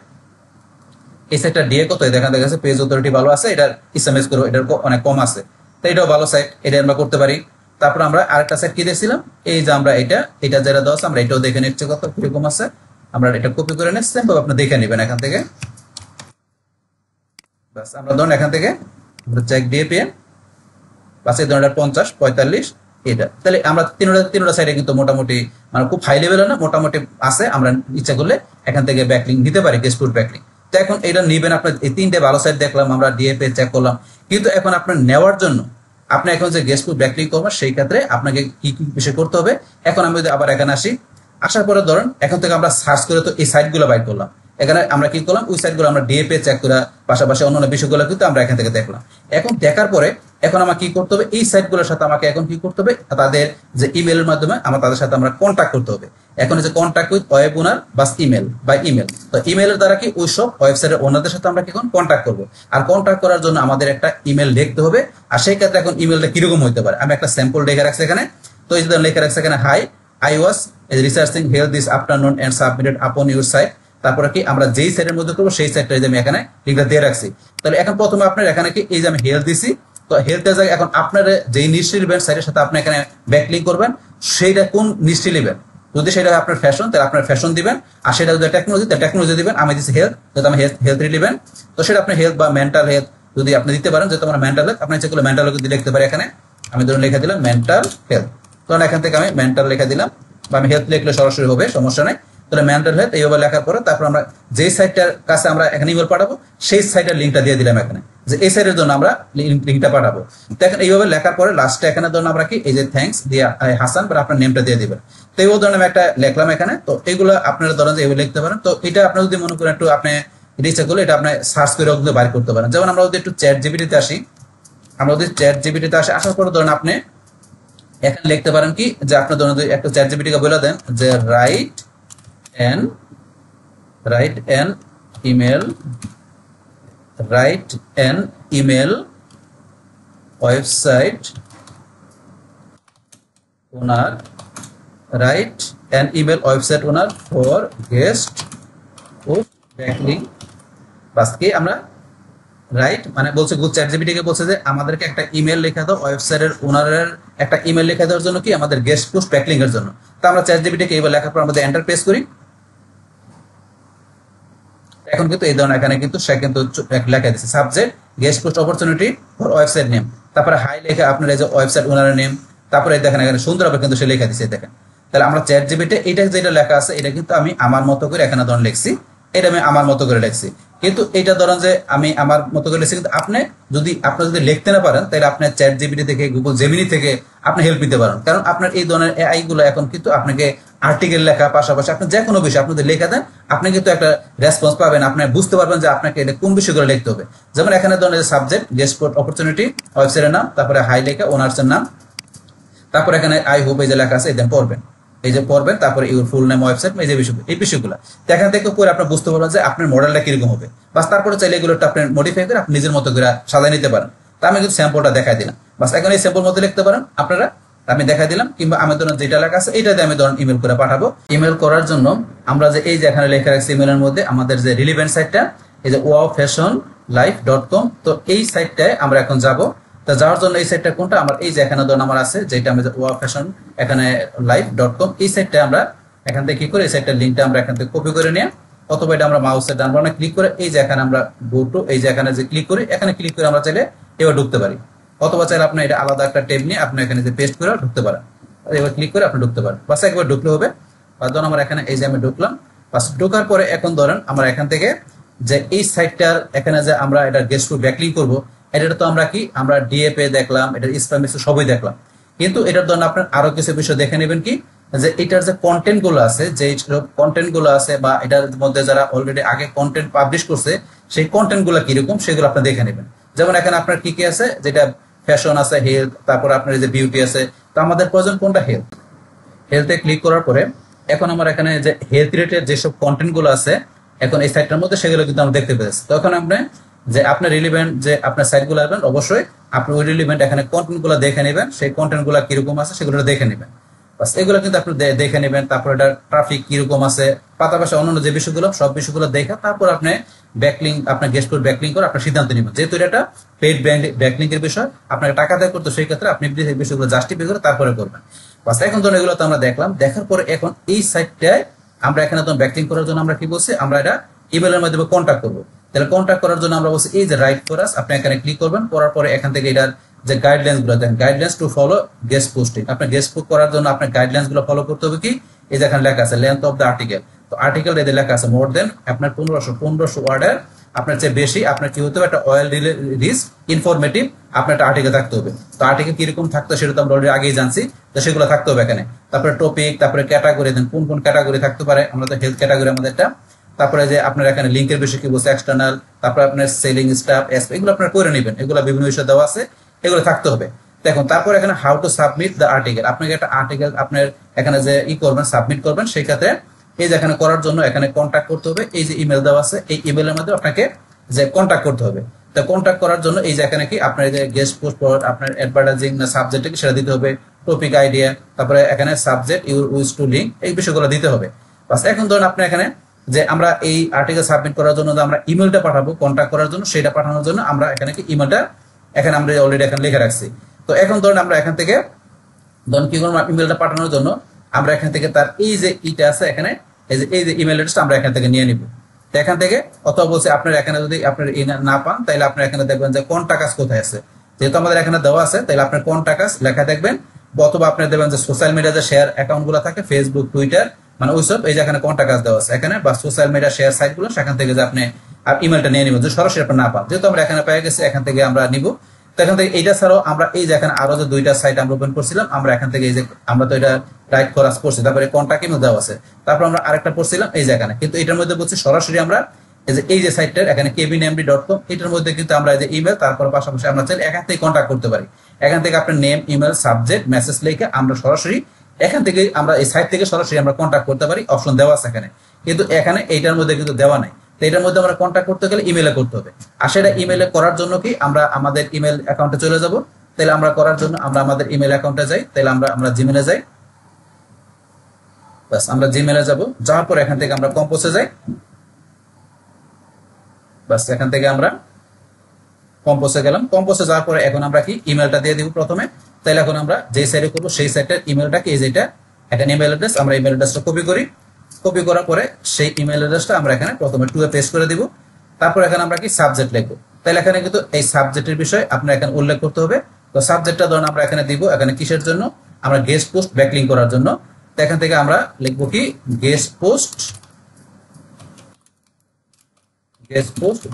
এই সাইটটা ডিএ কত দেখা গেছে পেজ অথরিটি ভালো আছে, এটার এসএমএস করো এটার অনেক কম আছে, তো এটাও ভালো সাইট, এটা আমরা করতে পারি। তারপর আমরা আরেকটা সাইট কি দিয়েছিলাম, এই যে আমরা এটা যেটা দেওয়া আছে আমরা এটাও দেখে নিচ্ছি কত কিরকম আছে, আমরা এটা কপি করে নিচ্ছি, সেম ভাবে আপনি দেখে নেবেন এখান থেকে। বাস আমরা ধরুন এখান থেকে আমরা চেক ডিএপি বাস এই ধরনের 50, 45 এটা, তাহলে আমরা তিনটা সাইডে কিন্তু মোটামুটি মানে খুব হাই লেভেল না, মোটামুটি আছে, আমরা ইচ্ছা করলে এখান থেকে ব্যাকলিং নিতে পারি, গেস্ট পোস্ট ব্যাকলিং। তো এখন এটা নিবেন আপনার এই তিনটে ভালো সাইট দেখলাম আমরা ডিএপি চেক করলাম, কিন্তু এখন আপনার নেওয়ার জন্য আপনি এখন যে গেস্ট পোস্ট ব্যাকলিং করবেন সেই ক্ষেত্রে আপনাকে কি কি বিষয় করতে হবে। এখন আমি যদি আবার এখানে আসি, আসার পরে ধরেন এখন থেকে আমরা সার্চ করে তো এই সাইটগুলো বাইর করলাম, এখানে আমরা কি করলাম ওই সাইটগুলো আমরা ডিএপি চেক করা পাশাপাশি অন্যান্য বিষয়গুলো কিন্তু আমরা এখান থেকে দেখলাম। এখন দেখার পরে এখন আমার কি করতে হবে, এই সাইটগুলোর সাথে আমাকে এখন কি করতে হবে, তাদের যে ইমেলের মাধ্যমে আমরা তাদের সাথে আমরা কন্ট্যাক্ট করতে হবে। এখন যে কন্ট্যাক্ট উইথ ওয়েব ওনার বা ইমেল বা ইমেল, তো ইমেলের দ্বারা কি ওই সব ওয়েবসাইটের ওনারদের সাথে আমরা কি কন্ট্যাক্ট করবো, আর কন্ট্যাক্ট করার জন্য আমাদের একটা ইমেল লিখতে হবে। আর সেই ক্ষেত্রে এখন ইমেলটা কিরকম হতে পারে, আমি একটা স্যাম্পল লিখে রাখছি এখানে। তো এই যে লিখে রাখছি এখানে, hi I was researching health this afternoon and submitted upon your site, তারপরে কি আমরা যেই সাইটের মধ্যে করবো সেই সাইটটা আমি এখানে লিঙ্কটা দিয়ে রাখছি। তাহলে এখন প্রথমে আপনার এখানে কি এই যে আমি হেলথ দিছি, তো হেলথের জায়গায় এখন আপনার যেই নিশ্চয় নেবেন সাইটের সাথে আপনি এখানে ব্যাকলিং করবেন, সেইটা কোন নিশ্চয় নেবেন, যদি সেটা আপনার ফ্যাশন তাহলে আপনার ফ্যাশন দিবেন, আর সেটা যদি টেকনোলজি তাহলে টেকনোলজি দিবেন। আমি দিচ্ছি হেলথ, যদি আমি হেলথ রিলেভেন্ট তো সেটা আপনি হেলথ বা মেন্টাল হেলথ যদি আপনি দিতে পারেন যে তোমার মেন্টাল হেলথ, আপনি ইচ্ছা করলে মেন্টাল হেলথ দিয়ে লিখতে পারি। এখানে আমি ধরুন লিখে দিলাম মেন্টাল হেলথ, তখন এখান থেকে আমি মেন্টাল লিখে দিলাম, বা আমি হেলথ লিখলে সরাসরি হবে, সমস্যা নাই। তাহলে মেন্টাল হেলথ এইভাবে লেখার পরে তারপর আমরা যে সাইটটার কাছে আমরা এখানে ইমেল পাঠাবো সেই সাইটের লিঙ্কটা দিয়ে দিলাম এখানে, যে এই সাইটের জন্য আমরা লিঙ্কটা পাঠাবো। তো এখন এইভাবে লেখার পরে লাস্টে এখানে ধরুন আমরা কি এই যে থ্যাঙ্কস দিয়ে হাসান বা আপনার নেমটা দিয়ে দিবেন। তো এইভাবে ধরুন আমি একটা লিখলাম এখানে। তো এগুলো আপনারা ধরেন যে এইভাবে লিখতে পারেন। তো এটা আপনার যদি মনে করেন একটু আপনি ইচ্ছা করলে এটা আপনি সার্চ করে ওগুলো বাইর করতে পারেন। যেমন আমরা যদি একটু চ্যাট জিপিটিতে আসি, আমরা যদি চ্যাট জিপিটিতে আসার পরে ধরেন আপনি এখানে লিখতে পারেন কি যে আপনার ধরুন একটা চ্যাট জিপিটিকে বলে দেন যে right an email website owner for guest post backlink। বাস কি আমরা রাইট মানে বলছে চ্যাট জিপিটিকে বলছে যে আমাদেরকে একটা ইমেল লেখা দাও ওয়েবসাইটের ওনারের একটা ইমেল লেখা দেওয়ার জন্য, কি আমাদের গেস্ট পোস্ট ব্যাকলিংক এর জন্য। তো আমরা চ্যাট জিপিটিকে এইবার লেখার পর আমাদের এন্টার প্রেস করি। এখন কিন্তু এই ধরনের এখানে কিন্তু সে কিন্তু লেখা দিচ্ছে subject guest post opportunity for website name, তারপরে হাই লেখা আপনার এই যে ওয়েবসাইট ওনারের নেম, তারপরে দেখেন এখানে সুন্দরভাবে কিন্তু সে লেখা দিচ্ছে দেখেন। তাহলে আমরা চ্যাট জিপিটি এটা যেটা লেখা আছে এটা কিন্তু আমি আমার মতো করে এখানে ধরুন লিখছি, এটা আমি আমার মতো করে লিখছি। কিন্তু এটা ধরেন যে আমি আমার মতো করে লিখছি, কিন্তু আপনি যদি লিখতে না পারেন তাহলে আপনি চ্যাট জিপিটি থেকে গুগল জেমিনি থেকে আপনি হেল্প নিতে পারেন। কারণ আপনার এই ধরনের এআই গুলো এখন কিন্তু আপনাকে আর্টিকেল লেখা পাশাপাশি আপনি যে কোনো বিষয় আপনি যদি লেখা দেন আপনি কিন্তু একটা রেসপন্স পাবেন, আপনি বুঝতে পারবেন যে আপনাকে এটা কোন বিষয়গুলো লিখতে হবে। যেমন এখানে ধরেন সাবজেক্ট গেস্ট পোস্ট অপরচুনিটি ওয়েবসাইটের নাম, তারপরে হাই লেখা ওনার্সের নাম, তারপরে এখানে আই হোপ এই যে লেখা আছে এটা পড়বেন, এই যে পড়বেন, তারপরে ইউর ফুল নেম ওয়েবসাইট এই যে এই বিষয়গুলো এখান থেকে পরে আপনি বুঝতে পারবেন যে আপনার মডেলটা কিরকম হবে। বাস তারপরে চাইলে এগুলো আপনি মডিফাই করে আপনি নিজের মতো করে সাজায় নিতে পারেন। তা আমি কিন্তু স্যাম্পলটা দেখাই দিলাম, বাস এখন এই স্যাম্পল মতো লিখতে পারেন আপনারা, আমি দেখাই দিলাম। কিংবা আমি ধরুন যেটা লেখা আছে এটা দিয়ে আমি ধরুন ইমেল করে পাঠাবো। ইমেল করার জন্য আমরা যে এই যে এখানে লেখা রাখছি ইমেলের মধ্যে আমাদের যে রিলিভেন্ট সাইটটা এই যে wowfashionlife.com, তো এই সাইটটায় আমরা এখন যাব। তা যাওয়ার জন্য এই সাইটটা কোনটা আমার এই যে এখানে ধরুন আমার আছে যেটা আমি wowfashion এখানে life.com, এই সাইটটা আমরা এখান থেকে কি করে এই সাইটটার লিঙ্কটা আমরা এখান থেকে কপি করে নিয়ে, অথবা এটা আমরা মাউসের ডান বাটনে ক্লিক করে এই যে এখানে আমরা গো টু এই যে এখানে যে ক্লিক করি, এখানে ক্লিক করে আমরা চাইলে এবার ঢুকতে পারি, অথবা চাইলে আপনি এটা আলাদা একটা ট্যাব নিয়ে আপনি এখানে যে পেস্ট করে ঢুকতে পারেন। এবার ক্লিক করে আপনি ঢুকতে পারেন, বাস একবার ঢুকলে হবে। বা ধরুন আমার এখানে এই যে আমি ঢুকলাম, বাস ঢোকার পরে এখন ধরেন আমরা এখান থেকে যে এই সাইটটার এখানে যে আমরা এটা গেস্ট টু ব্যাকলিংক করবো, এটা তো আমরা কি আমরা ডিএপে দেখলাম, এটা স্প্যাম সবই দেখলাম, কিন্তু এটার জন্য আপনার আরো কিছু বিষয় দেখে নেবেন কি যে এটার যে কন্টেন্ট গুলো আছে, যে কন্টেন্ট গুলো আছে বা এটার মধ্যে যারা অলরেডি আগে কন্টেন্ট পাবলিশ করছে সেই কন্টেন্ট গুলো কিরকম সেগুলো আপনি দেখে নেবেন। যেমন এখানে আপনার কি কি আছে, যেটা ফ্যাশন আছে, হেলথ, তারপর আপনার এই যে বিউটি আছে। তো আমাদের প্রয়োজন কোনটা, হেলথে ক্লিক করার পরে এখন আমার এখানে যে হেলথ রিলেটেড যেসব কন্টেন্ট গুলো আছে এখন এই সাইটটার মধ্যে সেগুলো কিন্তু আমরা দেখতে পেয়েছি। তখন আপনি যে আপনার রিলিভেন্ট যে আপনার সাইট গুলো আসবেন অবশ্যই আপনি ওই রিলিভেন্ট এখানে কন্টেন্ট গুলো দেখে নেবেন, সেই কন্টেন্ট গুলো কিরকম আছে সেগুলো দেখে নেবেন। বাস এগুলো কিন্তু আপনি দেখে নেবেন। তারপর এটা ট্রাফিক কিরকম আছে, পাশাপাশি অন্যান্য যে বিষয়গুলো সব বিষয়গুলো দেখা তারপর আপনি ব্যাকলিং আপনার গেস্ট পোস্ট ব্যাকলিং করে আপনার সিদ্ধান্ত নেবেন। যেহেতু এটা পেইড ব্যাকলিংকের বিষয়, আপনাকে টাকা দেয় করতে, সেই ক্ষেত্রে আপনি এই বিষয়গুলো জাস্টিফাই করে তারপরে করবেন। বাস এখন ধরুন এগুলো তো আমরা দেখলাম, দেখার পরে এখন এই সাইটটায় আমরা এখানে ধরুন ব্যাকলিং করার জন্য আমরা কি বলছি, আমরা এটা ইমেলের মাধ্যমে কন্ট্যাক্ট করবো। তাহলে কন্ট্যাক্ট করার জন্য আমরা বলছি এই যে রাইট ফর আস, আপনি এখানে ক্লিক করবেন, করার পরে এখান থেকে এটার যে গাইডলাইন্স গুলো দেখেন, guidelines to follow guest posting, আপনার গেস্ট পোস্ট করার জন্য আপনার গাইডলাইন্স গুলো ফলো করতে হবে। কি এই যে এখানে লেখা আছে লেন্থ অফ দ্য আর্টিকেল, তো আর্টিকেল এদের লেখা আছে মোর দেন আপনার 1500 ওয়ার্ডের, আপনার চেয়ে বেশি আপনার কি হতে হবে, একটা অয়েল রিচ ইনফরমেটিভ আপনার একটা আর্টিকেল থাকতে হবে। তো আর্টিকেল কিরকম থাকতো সেটা তো আমরা অলরেডি আগেই জানছি, তো সেগুলো থাকতে হবে এখানে। তারপরে টপিক, তারপরে ক্যাটাগরি দেন কোন কোন ক্যাটাগরি থাকতে পারে, আমরা তো হেলথ ক্যাটাগরি আমাদেরটা। তারপরে যে আপনার এখানে লিঙ্কের বিষয় কি বলছে, এক্সটার্নাল, তারপরে আপনার সেলিং স্টাফ, এগুলো আপনার করে নেবেন, এগুলো বিভিন্ন বিষয় দেওয়া আছে, এগুলো থাকতে হবে। দেখুন তারপর এখানে how to submit the article, আপনাকে একটা আর্টিকেল আপনার এখানে যে করবেন সাবমিট করবেন, সেই ক্ষেত্রে এই যে এখানে করার জন্য এখানে কন্ট্যাক্ট করতে হবে, এই যে ইমেল দেওয়া আছে এই ইমেলের মধ্যে আপনাকে যে কন্ট্যাক্ট করতে হবে। তো কন্ট্যাক্ট করার জন্য এই যে এখানে কি আপনার যে গেস্ট পোস্ট আপনার অ্যাডভার্টাইজিং না সাবজেক্ট কি সেটা দিতে হবে, টপিক আইডিয়া, তারপরে এখানে subject your wish to link, এই বিষয়গুলো দিতে হবে। বাস এখন ধরুন আপনি এখানে যে আমরা এই আর্টিকেল সাবমিট করার জন্য আমরা ইমেলটা পাঠাবো কন্ট্যাক্ট করার জন্য, সেটা পাঠানোর জন্য আমরা এখানে কি ইমেলটা এখানে আমরা অলরেডি এখানে লিখে রাখছি। তো এখন ধরুন আমরা এখান থেকে ধরুন কি করবো, ইমেলটা পাঠানোর জন্য আমরা এখান থেকে তার এই যে ইটা আছে এখানে এই যে ইমেল অ্যাড্রেসটা আমরা এখান থেকে নিয়ে নিব। তো এখান থেকে অথবা বলছে আপনার এখানে যদি আপনার না পান তাহলে আপনার এখানে দেখবেন যে কন্টাক্ট কোথায় আছে, যেহেতু আমাদের এখানে দেওয়া আছে তাহলে আপনার কন্টাক্ট লেখা দেখবেন, অথবা আপনি দেখবেন যে সোশ্যাল মিডিয়া যে শেয়ার অ্যাকাউন্ট গুলো থাকে ফেসবুক টুইটার মানে ওইসব, এই যে এখানে কন্টাক্ট দেওয়া আছে এখানে, বা সোশ্যাল মিডিয়া শেয়ার সাইট গুলো সেখান থেকে যে আপনি ইমেলটা নিয়ে নিবেন, যে সরাসরি আপনি না পান, যেহেতু আমরা এখানে পেয়ে গেছি এখান থেকে আমরা নিব। তো এখান থেকে এইটা ছাড়াও আমরা এই যে এখানে আরো যে দুইটা সাইট আমরা ওপেন করছিলাম, আমরা এখান থেকে এই যে আমরা তো এটা রাইট করা করছি, তারপরে কন্টাক্ট ইমেল দেওয়া আছে, তারপর আমরা আরেকটা পড়ছিলাম এই যে এখানে, কিন্তু এটার মধ্যে বলছি সরাসরি আমরা এই যে সাইটটার এখানে kevinmd.com, এটার মধ্যে কিন্তু আমরা এই যে ইমেল তারপর পাশাপাশি আমরা চাইলে এখান থেকে কন্টাক্ট করতে পারি। এখান থেকে আপনার নেম ইমেল সাবজেক্ট মেসেজ লিখে আমরা সরাসরি এখান থেকে আমরা এই সাইট থেকে সরাসরি আমরা কন্টাক্ট করতে পারি, অপশন দেওয়া আছে এখানে, কিন্তু এখানে এইটার মধ্যে কিন্তু দেওয়া নাই। তো এটার মধ্যে আমরা কন্টাক্ট করতে গেলে ইমেলে করতে হবে। আর সেটা ইমেলে করার জন্য কি আমরা আমাদের ইমেল অ্যাকাউন্টে চলে যাব, তাহলে আমরা করার জন্য আমরা আমাদের ইমেল অ্যাকাউন্টে যাই, তাহলে আমরা জিমেলে যাই, বাস আমরা জিমেলে যাব, যাওয়ার পর এখান থেকে আমরা কম্পোজে যাই, বাস এখান থেকে আমরা কম্পোজে গেলাম। কম্পোজে যাওয়ার পরে এখন আমরা কি ইমেলটা দিয়ে দিব প্রথমে, তাহলে এখন আমরা যে সাইটে করবো সেই সাইটের ইমেলটা কি যেটা এখানে ইমেল অ্যাড্রেস, আমরা ইমেল অ্যাড্রেসটা কপি করি, কপি করার পরে সেই ইমেল অ্যাড্রেসটা আমরা এখানে প্রথমে টু এ পেস্ট করে দিব, তারপর এখানে আমরা কি সাবজেক্ট লিখবো, তাহলে এখানে কিন্তু এই সাবজেক্টের বিষয় আপনার এখানে উল্লেখ করতে হবে। তো সাবজেক্টটা ধরুন আমরা এখানে দিব এখানে কিসের জন্য, আমরা গেস্ট পোস্ট ব্যাকলিং করার জন্য। তো এখান থেকে আমরা লিখবো কি গেস্ট পোস্ট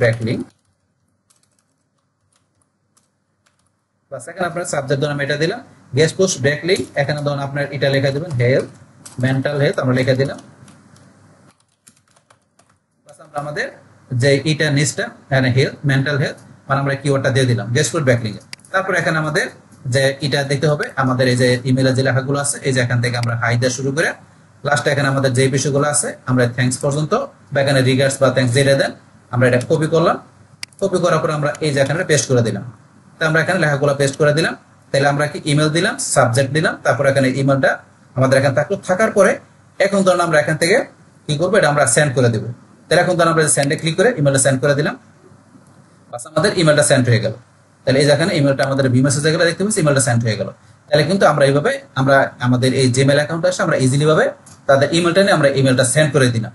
ব্যাকলিং, বাস এখানে আপনার সাবজেক্ট ধরুন আমি এটা দিলাম গেস্ট পোস্ট ব্যাকলিং, এখানে ধরুন আপনার এটা লেখা দেবেন হেলথ মেন্টাল হেলথ, আমরা লিখে দিলাম, বাস আমরা আমাদের যে এটা নিচটা এখানে হেলথ মেন্টাল হেলথ মানে আমরা কিওয়ার্ডটা দিয়ে দিলাম গেস্ট পোস্ট ব্যাকলিং এ। তারপর এখানে আমাদের যে এটা দেখতে হবে আমাদের এই যে ইমেলে যে লেখাগুলো আছে, এই যে এখান থেকে আমরা হাই দিয়ে শুরু করে লাস্টে এখানে আমাদের যে বিষয়গুলো আছে আমরা থ্যাঙ্কস পর্যন্ত বা এখানে রিগার্ডস বা থ্যাঙ্কস যেটা দেন আমরা এটা কপি করলাম, কপি করার পর আমরা এই যে এখানে পেস্ট করে দিলাম। তো আমরা এখানে লেখাগুলো পেস্ট করে দিলাম, তাহলে আমরা কি ইমেল দিলাম সাবজেক্ট দিলাম, তারপর এখানে ইমেলটা আমাদের এখানে থাকলো, থাকার পরে এখন ধরুন আমরা এখান থেকে কি করবো এটা আমরা সেন্ড করে দিব। তাহলে এখন ধরুন আমরা সেন্ডে ক্লিক করে ইমেলটা সেন্ড করে দিলাম, বাস আমাদের ইমেলটা সেন্ড হয়ে গেল। তাহলে এই যেখানে ইমেলটা আমাদের ভি মেসেজে গেলে দেখতে পাচ্ছি ইমেলটা সেন্ড হয়ে গেল। তাহলে কিন্তু আমরা এইভাবে আমরা আমাদের এই জিমেল অ্যাকাউন্টে আসে আমরা ইজিলি ভাবে তাদের ইমেলটা নিয়ে আমরা ইমেলটা সেন্ড করে দিলাম।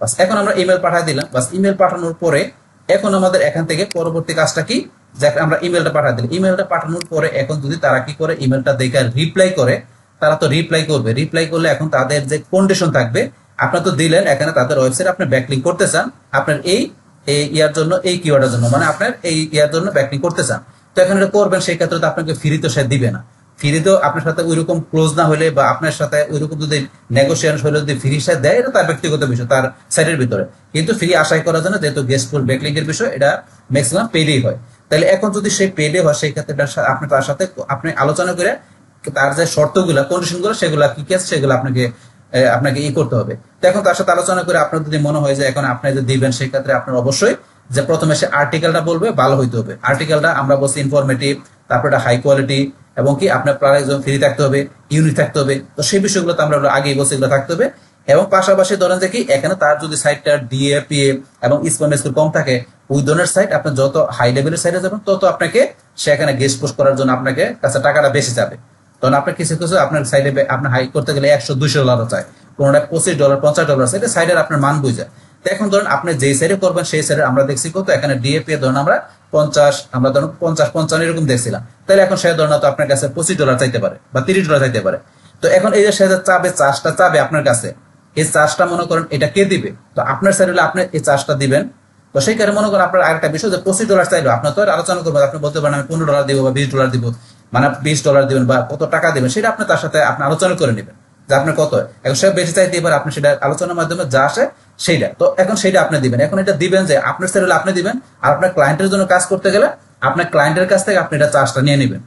বাস এখন আমরা ইমেল পাঠিয়ে দিলাম, বাস ইমেল পাঠানোর পরে এখন আমাদের এখান থেকে পরবর্তী কাজটা কি, যে আমরা ইমেলটা পাঠিয়ে দিলাম, ইমেলটা পাঠানোর পরে এখন যদি তারা কি করে ইমেলটা দেখে রিপ্লাই করে, তারা তো রিপ্লাই করবে, রিপ্লাই করলে এখন তাদের যে কন্ডিশন থাকবে আপনার তো দিলেন এখানে তাদের ওয়েবসাইট আপনি ব্যাকলিং করতে চান আপনার এই ইয়ার জন্য এই কিওয়ার্ডের জন্য মানে আপনার এই ইয়ার জন্য ব্যাকলিং করতে চান, তো এখন এটা করবেন সেই ক্ষেত্রে তো আপনাকে ফ্রি তো সে দিবে না, ফ্রি তো আপনার সাথে ওইরকম ক্লোজ না হলে বা আপনার সাথে ওইরকম যদি নেগোসিয়েশন হলে যদি ফ্রি সে দেয় এটা তার ব্যক্তিগত বিষয় তার সাইটের ভিতরে, কিন্তু ফ্রি আশাই করার জন্য যেহেতু গেস্ট পোস্ট ব্যাকলিং এর বিষয় এটা ম্যাক্সিমাম পেডই হয়। তাহলে এখন যদি সেই পেডে হয় সেই ক্ষেত্রে আপনি তার সাথে আপনি আলোচনা করে তার যে শর্তগুলো কন্ডিশনগুলো সেগুলো কি কি আছে সেগুলো আপনাকে করতে হবে। তো এখন তার সাথে আলোচনা করে আপনার যদি মনে হয় যে এখন আপনি যদি দিবেন সেই ক্ষেত্রে আপনার অবশ্যই যে প্রথমে সে আর্টিকেলটা বলবে ভালো হইতে হবে, আর্টিকেলটা আমরা বলছি ইনফরমেটিভ, তারপর এটা হাই কোয়ালিটি এবং কি আপনার প্রাইস ফ্রি থাকতে হবে, ইউনিক থাকতে হবে, তো সেই বিষয়গুলো তো আমরা আগেই বলছি এগুলো থাকতে হবে। এবং পাশাপাশি ধরেন যে কি এখানে তার যদি সাইটটা ডিএপিএ এবং স্প্যাম স্কোর কম থাকে ওই ধরনের সাইট আপনি যত হাই লেভেলের সাইটে যাবেন তত আপনাকে সেখানে গেস্ট পোস্ট করার জন্য আপনাকে কাছে টাকাটা বেশি যাবে, তখন আপনার কিছু কিছু আপনার সাইডে আপনার হাই করতে গেলে $100-200 চায়, কোনোটা $25 $50 সেটা সাইডের আপনার মান বুঝে। তো এখন ধরুন আপনি যেই সাইডে করবেন সেই সাইডে আমরা দেখছি কত এখানে ডিএপি ধরুন আমরা 50 আমরা ধরুন 50-55 এরকম দেখছিলাম, তাহলে এখন সে ধরুন তো আপনার কাছে $25 চাইতে পারে বা $30 চাইতে পারে। তো এখন এই যে সে চাবে চার্জটা চাবে আপনার কাছে, এই চার্জটা মনে করেন এটা কে দিবে, তো আপনার সাইডে আপনি এই চার্জটা দিবেন। তো সেই কারণে মনে করেন আপনার আরেকটা বিষয় যে $25 চাইলো আপনার তো আলোচনা করবেন, আপনি বলতে পারেন আমি $15 দিব বা $20 দিব, মানে $20 দিবেন বা কত টাকা দিবেন সেটা আপনি তার সাথে আপনি আলোচনা করে নেবেন যে আপনার কত, এখন সে বেশি চাইতে এবার আপনি সেটা আলোচনার মাধ্যমে যা আসে সেইটা, তো এখন সেইটা আপনি দিবেন। এখন এটা দিবেন যে আপনার সাইডে আপনি দিবেন আর আপনার ক্লায়েন্টের জন্য কাজ করতে গেলে আপনার ক্লায়েন্টের কাছ থেকে আপনি এটা চার্জটা নিয়ে নেবেন,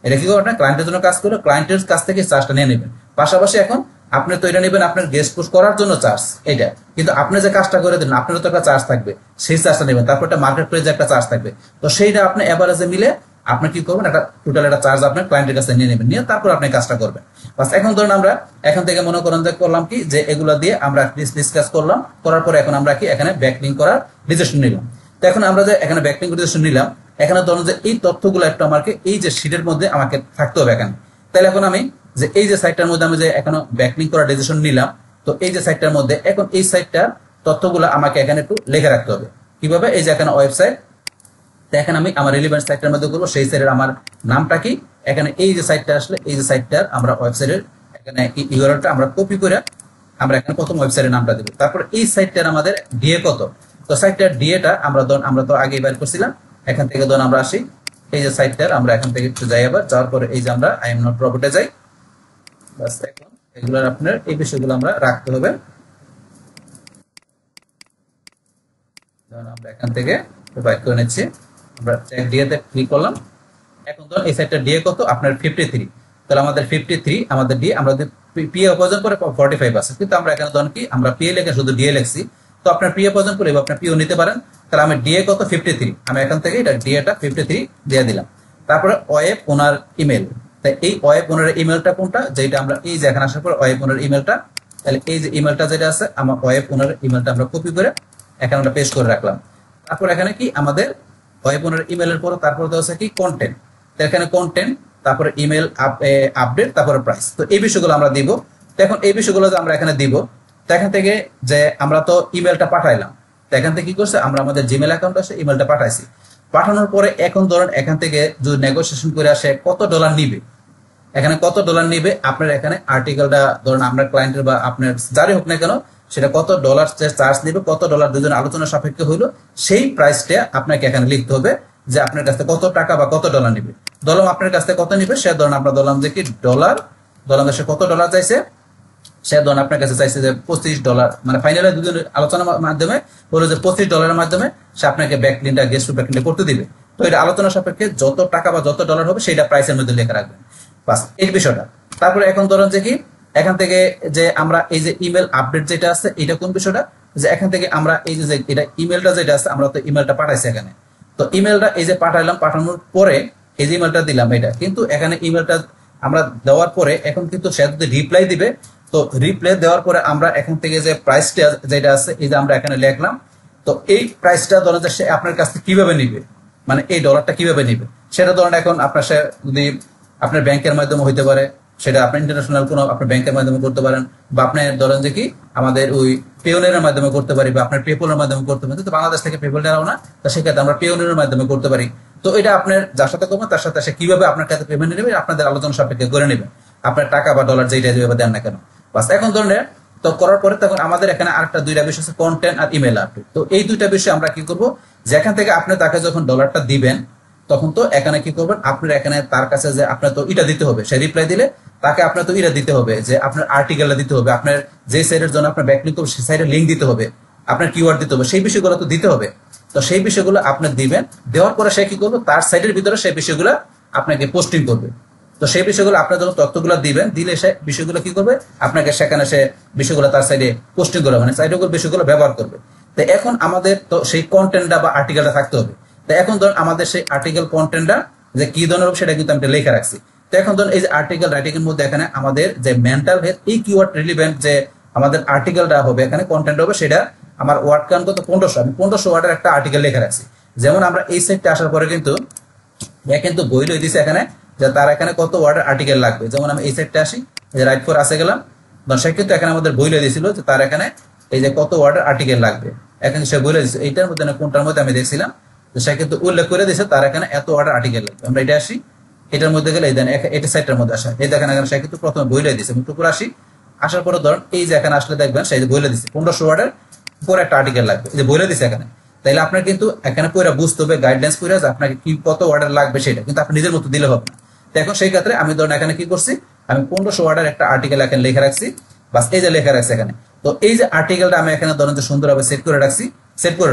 এটা কি করবেন ক্লায়েন্টের জন্য কাজ করে ক্লায়েন্টের কাছ থেকে চার্জটা নিয়ে নেবেন। পাশাপাশি এখন আপনি তো এটা নেবেন আপনার গেস্ট পোস্ট করার জন্য চার্জ এটা, কিন্তু আপনি যে কাজটা করে দিলেন আপনারও তো একটা চার্জ থাকবে, সেই চার্জটা নেবেন, তারপর একটা মার্কেট প্লেসে একটা চার্জ থাকবে, তো সেইটা আপনি এভারেজে মিলে আপনি কি করবেন একটা টোটাল একটা চার্জ আপনার ক্লায়েন্টের কাছে নিয়ে নেবেন, নিয়ে তারপর আপনি কাজটা করবেন। বাস এখন ধরুন আমরা এখান থেকে মনে করেন যে করলাম কি যে এগুলো দিয়ে আমরা ডিসকাস করলাম, করার পরে এখন আমরা কি এখানে ব্যাকলিং করার ডিসিশন নিলাম। তো এখন আমরা যে এখানে ব্যাকলিং ডিসিশন নিলাম, এখানে ধরুন যে এই তথ্যগুলো একটু আমাকে এই যে শিটের মধ্যে আমাকে থাকতে হবে এখানে, তাহলে এখন আমি যে এই যে সাইটটার মধ্যে আমি যে এখনো ব্যাকলিং করার ডিসিশন নিলাম, তো এই যে সাইটটার মধ্যে এখন এই সাইটটার তথ্যগুলো আমাকে এখানে একটু লিখে রাখতে হবে। কিভাবে? এই যে এখানে ওয়েবসাইট, তো এখানে আমি আমার রিলেভেন্ট সাইটের মধ্যে করবো, সেই সাইটের আমার নামটা কি, এখানে এই যে সাইটটা আসলে এই যে সাইটটার আমরা ওয়েবসাইটের এখানে ইউআরএলটা আমরা কপি করে আমরা এখানে প্রথম ওয়েবসাইটের নামটা দেবো। তারপর এই সাইটটার আমাদের ডিএ কত, তো সাইটটার ডিএটা আমরা তো আগে বের করছিলাম, এখান থেকে আমরা আসি এই যে সাইটটার, আমরা এখান থেকে একটু যাই, আবার যাওয়ার পরে এই যে আমরা আই এম নট রোবটে যাই। বাস এখন এগুলোর আপনার এই বিষয়গুলো আমরা রাখতে হবে। আমরা এখান থেকে বাইর করে নিচ্ছি, আমরা চেক ডিএতে ক্লিক করলাম। এখন ধরুন এই সাইটটা ডিএ কত আপনার 53, তাহলে আমাদের 53 আমাদের ডিএ, আমরা পিএ প্রয়োজন করে 45 আছে, কিন্তু আমরা এখানে ধরুন কি আমরা পিএ লিখে শুধু ডিএ লিখছি, তো আপনার পিএ প্রয়োজন করলে আপনার পিও নিতে পারেন। তাহলে আমি ডিএ কত 53, আমি এখান থেকে এটা ডিএটা 53 দিয়ে দিলাম। তারপরে ওয়েব ওনার ইমেল, তাই এই ওয়েব ওনারের ইমেলটা কোনটা, যেটা আমরা এই যে এখানে আসার পর ওয়েব ওনার ইমেলটা, তাহলে এই যে ইমেলটা যেটা আছে আমার ওয়েব ওনার ইমেলটা আমরা কপি করে এখানে আমরা পেস্ট করে রাখলাম। তারপর এখানে কি আমাদের ওয়েব ওনার ইমেলের পর তারপর দেওয়া আছে কি কন্টেন্ট, তো এখানে কন্টেন্ট, তারপরে ইমেল আপডেট, তারপরে প্রাইস, তো এই বিষয়গুলো আমরা দিব। তো এখন এই বিষয়গুলো যে আমরা এখানে দিব, তো এখান থেকে যে আমরা তো ইমেলটা পাঠাইলাম, তো এখান থেকে কি করছে আমরা আমাদের জিমেল অ্যাকাউন্ট আছে ইমেলটা পাঠাইছি, পাঠানোর পরে এখন ধরেন এখান থেকে যদি নেগোসিয়েশন করে আসে কত ডলার নিবে, এখানে কত ডলার নিবে আপনার এখানে আর্টিকেলটা ধরেন আমরা ক্লায়েন্টের বা আপনার যারই হোক না কেন সেটা কত ডলার চার্জ নিবে, কত ডলার দুজন আলোচনা সাপেক্ষে হইলো, সেই প্রাইসটা আপনাকে এখানে লিখতে হবে যে আপনার কাছে কত টাকা বা কত ডলার নিবে। ধরলাম আপনার কাছ থেকে কত নিবে, সে ধরেন আমরা ধরলাম যে কি ডলার, ধরলাম সে কত ডলার চাইছে, সে ধরেন আপনার কাছে চাইছে যে $25, মানে ফাইনালে দুজন আলোচনার মাধ্যমে বলে যে $25 মাধ্যমে সে আপনাকে ব্যাকলিংকটা গেস্ট টু ব্যাকলিংকটা করতে দিবে। তো এটা আলোচনা সাপেক্ষে যত টাকা বা যত ডলার হবে সেটা প্রাইসের মধ্যে লেখা রাখবেন, বাস এই বিষয়টা। তারপরে এখন ধরেন যে কি এখান থেকে যে আমরা এই যে ইমেল আপডেট যেটা আছে এটা কোন বিষয়টা, যে এখান থেকে আমরা এই যে এটা ইমেলটা যেটা আছে আমরা তো ইমেলটা পাঠাইছি এখানে, তো ইমেলটা এই যে পাঠাইলাম, পাঠানোর পরে এই যে ইমেলটা দিলাম এটা, কিন্তু এখানে ইমেলটা আমরা দেওয়ার পরে এখন কিন্তু সে যদি রিপ্লাই দিবে, তো রিপ্লাই দেওয়ার পরে আমরা এখান থেকে যে প্রাইসটা যেটা আছে এই যে আমরা এখানে লিখলাম, তো এই প্রাইসটা ধরেন যে সে আপনার কাছ থেকে কিভাবে নিবে, মানে এই ডলারটা কিভাবে নিবে সেটা ধরেন এখন আপনার সে যদি আপনার ব্যাংকের মাধ্যমে হইতে পারে, সেটা আপনি ইন্টারন্যাশনাল কোনো আপনার ব্যাংকের মাধ্যমে করতে পারেন, বা আপনি ধরেন যে কি আমাদের ওই পেওনের মাধ্যমে করতে পারি, বা আপনার পেপলের মাধ্যমে করতে পারি, তো বাংলাদেশ থেকে পেপল নেওয়া না, তো সেক্ষেত্রে আমরা পেওনের মাধ্যমে করতে পারি। তো এটা আপনার যার সাথে করবেন তার সাথে সে কিভাবে আপনার কাছে পেমেন্ট নেবে আপনাদের আলোচনা সাপেক্ষে করে নেবেন, আপনার টাকা বা ডলার যেটা যেভাবে দেন না কেন, বাস। এখন ধরনের তো করার পরে তখন আমাদের এখানে আরেকটা দুইটা বিষয় আছে কন্টেন্ট আর ইমেল আপডেট। তো এই দুইটা বিষয় আমরা কি করব, যেখান থেকে আপনি তাকে যখন ডলারটা দিবেন তখন তো এখানে কি করবেন, আপনার এখানে তার কাছে যে আপনার তো এটা দিতে হবে, সে রিপ্লাই দিলে তাকে আপনার তো এটা দিতে হবে যে আপনার আর্টিকেলটা দিতে হবে, আপনার যে সাইটের জন্য আপনার ব্যাকলিংক করবে সেই সাইটের লিঙ্ক দিতে হবে, আপনার কিওয়ার্ড দিতে হবে, সেই বিষয়গুলো তো দিতে হবে। তো সেই বিষয়গুলো আপনি দিবেন, দেওয়ার পরে সে কি করবে তার সাইটের ভিতরে সেই বিষয়গুলো আপনাকে পোস্টিং করবে। তো সেই বিষয়গুলো আপনার যখন তথ্যগুলো দিবেন, দিলে সে বিষয়গুলো কি করবে আপনাকে সেখানে সে বিষয়গুলো তার সাইডে পোস্টিং করবে, মানে সাইডে বিষয়গুলো ব্যবহার করবে। তো এখন আমাদের তো সেই কন্টেন্টটা বা আর্টিকেলটা থাকতে হবে। তো এখন ধরুন আমাদের সেই আর্টিকেল কন্টেন্টটা যে কি ধরনের হবে সেটা কিন্তু আমি লেখা রাখছি। তো এখন ধরুন এই যে আর্টিকেল রাইটিং এর মধ্যে এখানে আমাদের যে মেন্টাল হেলথ এই কিওয়ার্ড রিলিভেন্ট যে আমাদের আর্টিকেলটা হবে এখানে কন্টেন্ট হবে, সেটা আমার ওয়ার্ড কাউন্ট কত 1500, আমি 1500 ওয়ার্ডের একটা আর্টিকেল লেখা রাখছি। যেমন আমরা এই সাইটটা আসার পরে কিন্তু বই লই দিছে এখানে যে তার এখানে কত ওয়ার্ডের আর্টিকেল লাগবে। যেমন আমি এই সাইটটা আসি, যে রাইট ফর আসে গেলাম, সে কিন্তু এখানে আমাদের বই লই দিয়েছিল যে তার এখানে এই যে কত ওয়ার্ডের আর্টিকেল লাগবে, এখানে সে বলে দিচ্ছে এইটার মধ্যে না কোনটার মধ্যে আমি দেখছিলাম, সে কিন্তু উল্লেখ করে দিয়েছে তার এখানে এত ওয়ার্ডের আর্টিকেল লাগবে। আমরা এটা আসি, এটার মধ্যে গেলে এই দেন এটা সাইটটার মধ্যে আসা, এই দেখেন এখানে সে কিন্তু প্রথমে বই লই দিয়েছে, টুকুর আসি, আসার পরে ধরুন এই যে এখানে আসলে দেখবেন সেই যে বইলে দিচ্ছে 1500 ওয়ার্ডের উপরে একটা আর্টিকেল লাগবে, এই যে বইলে দিচ্ছে এখানে। তাইলে আপনার কিন্তু এখানে পুরো বুঝতে হবে গাইডলাইন্স পুরো যে আপনাকে কি কত ওয়ার্ডের লাগবে সেটা কিন্তু আপনি নিজের মতো দিলে হবে না। তো এখন সেই ক্ষেত্রে আমি ধরুন এখানে কি করছি, আমি 1500 ওয়ার্ডের একটা আর্টিকেল এখানে লেখা রাখছি, বাস এই যে লেখা রাখছি এখানে। তো এই যে আর্টিকেলটা আমি এখানে ধরুন যে সুন্দরভাবে সেট করে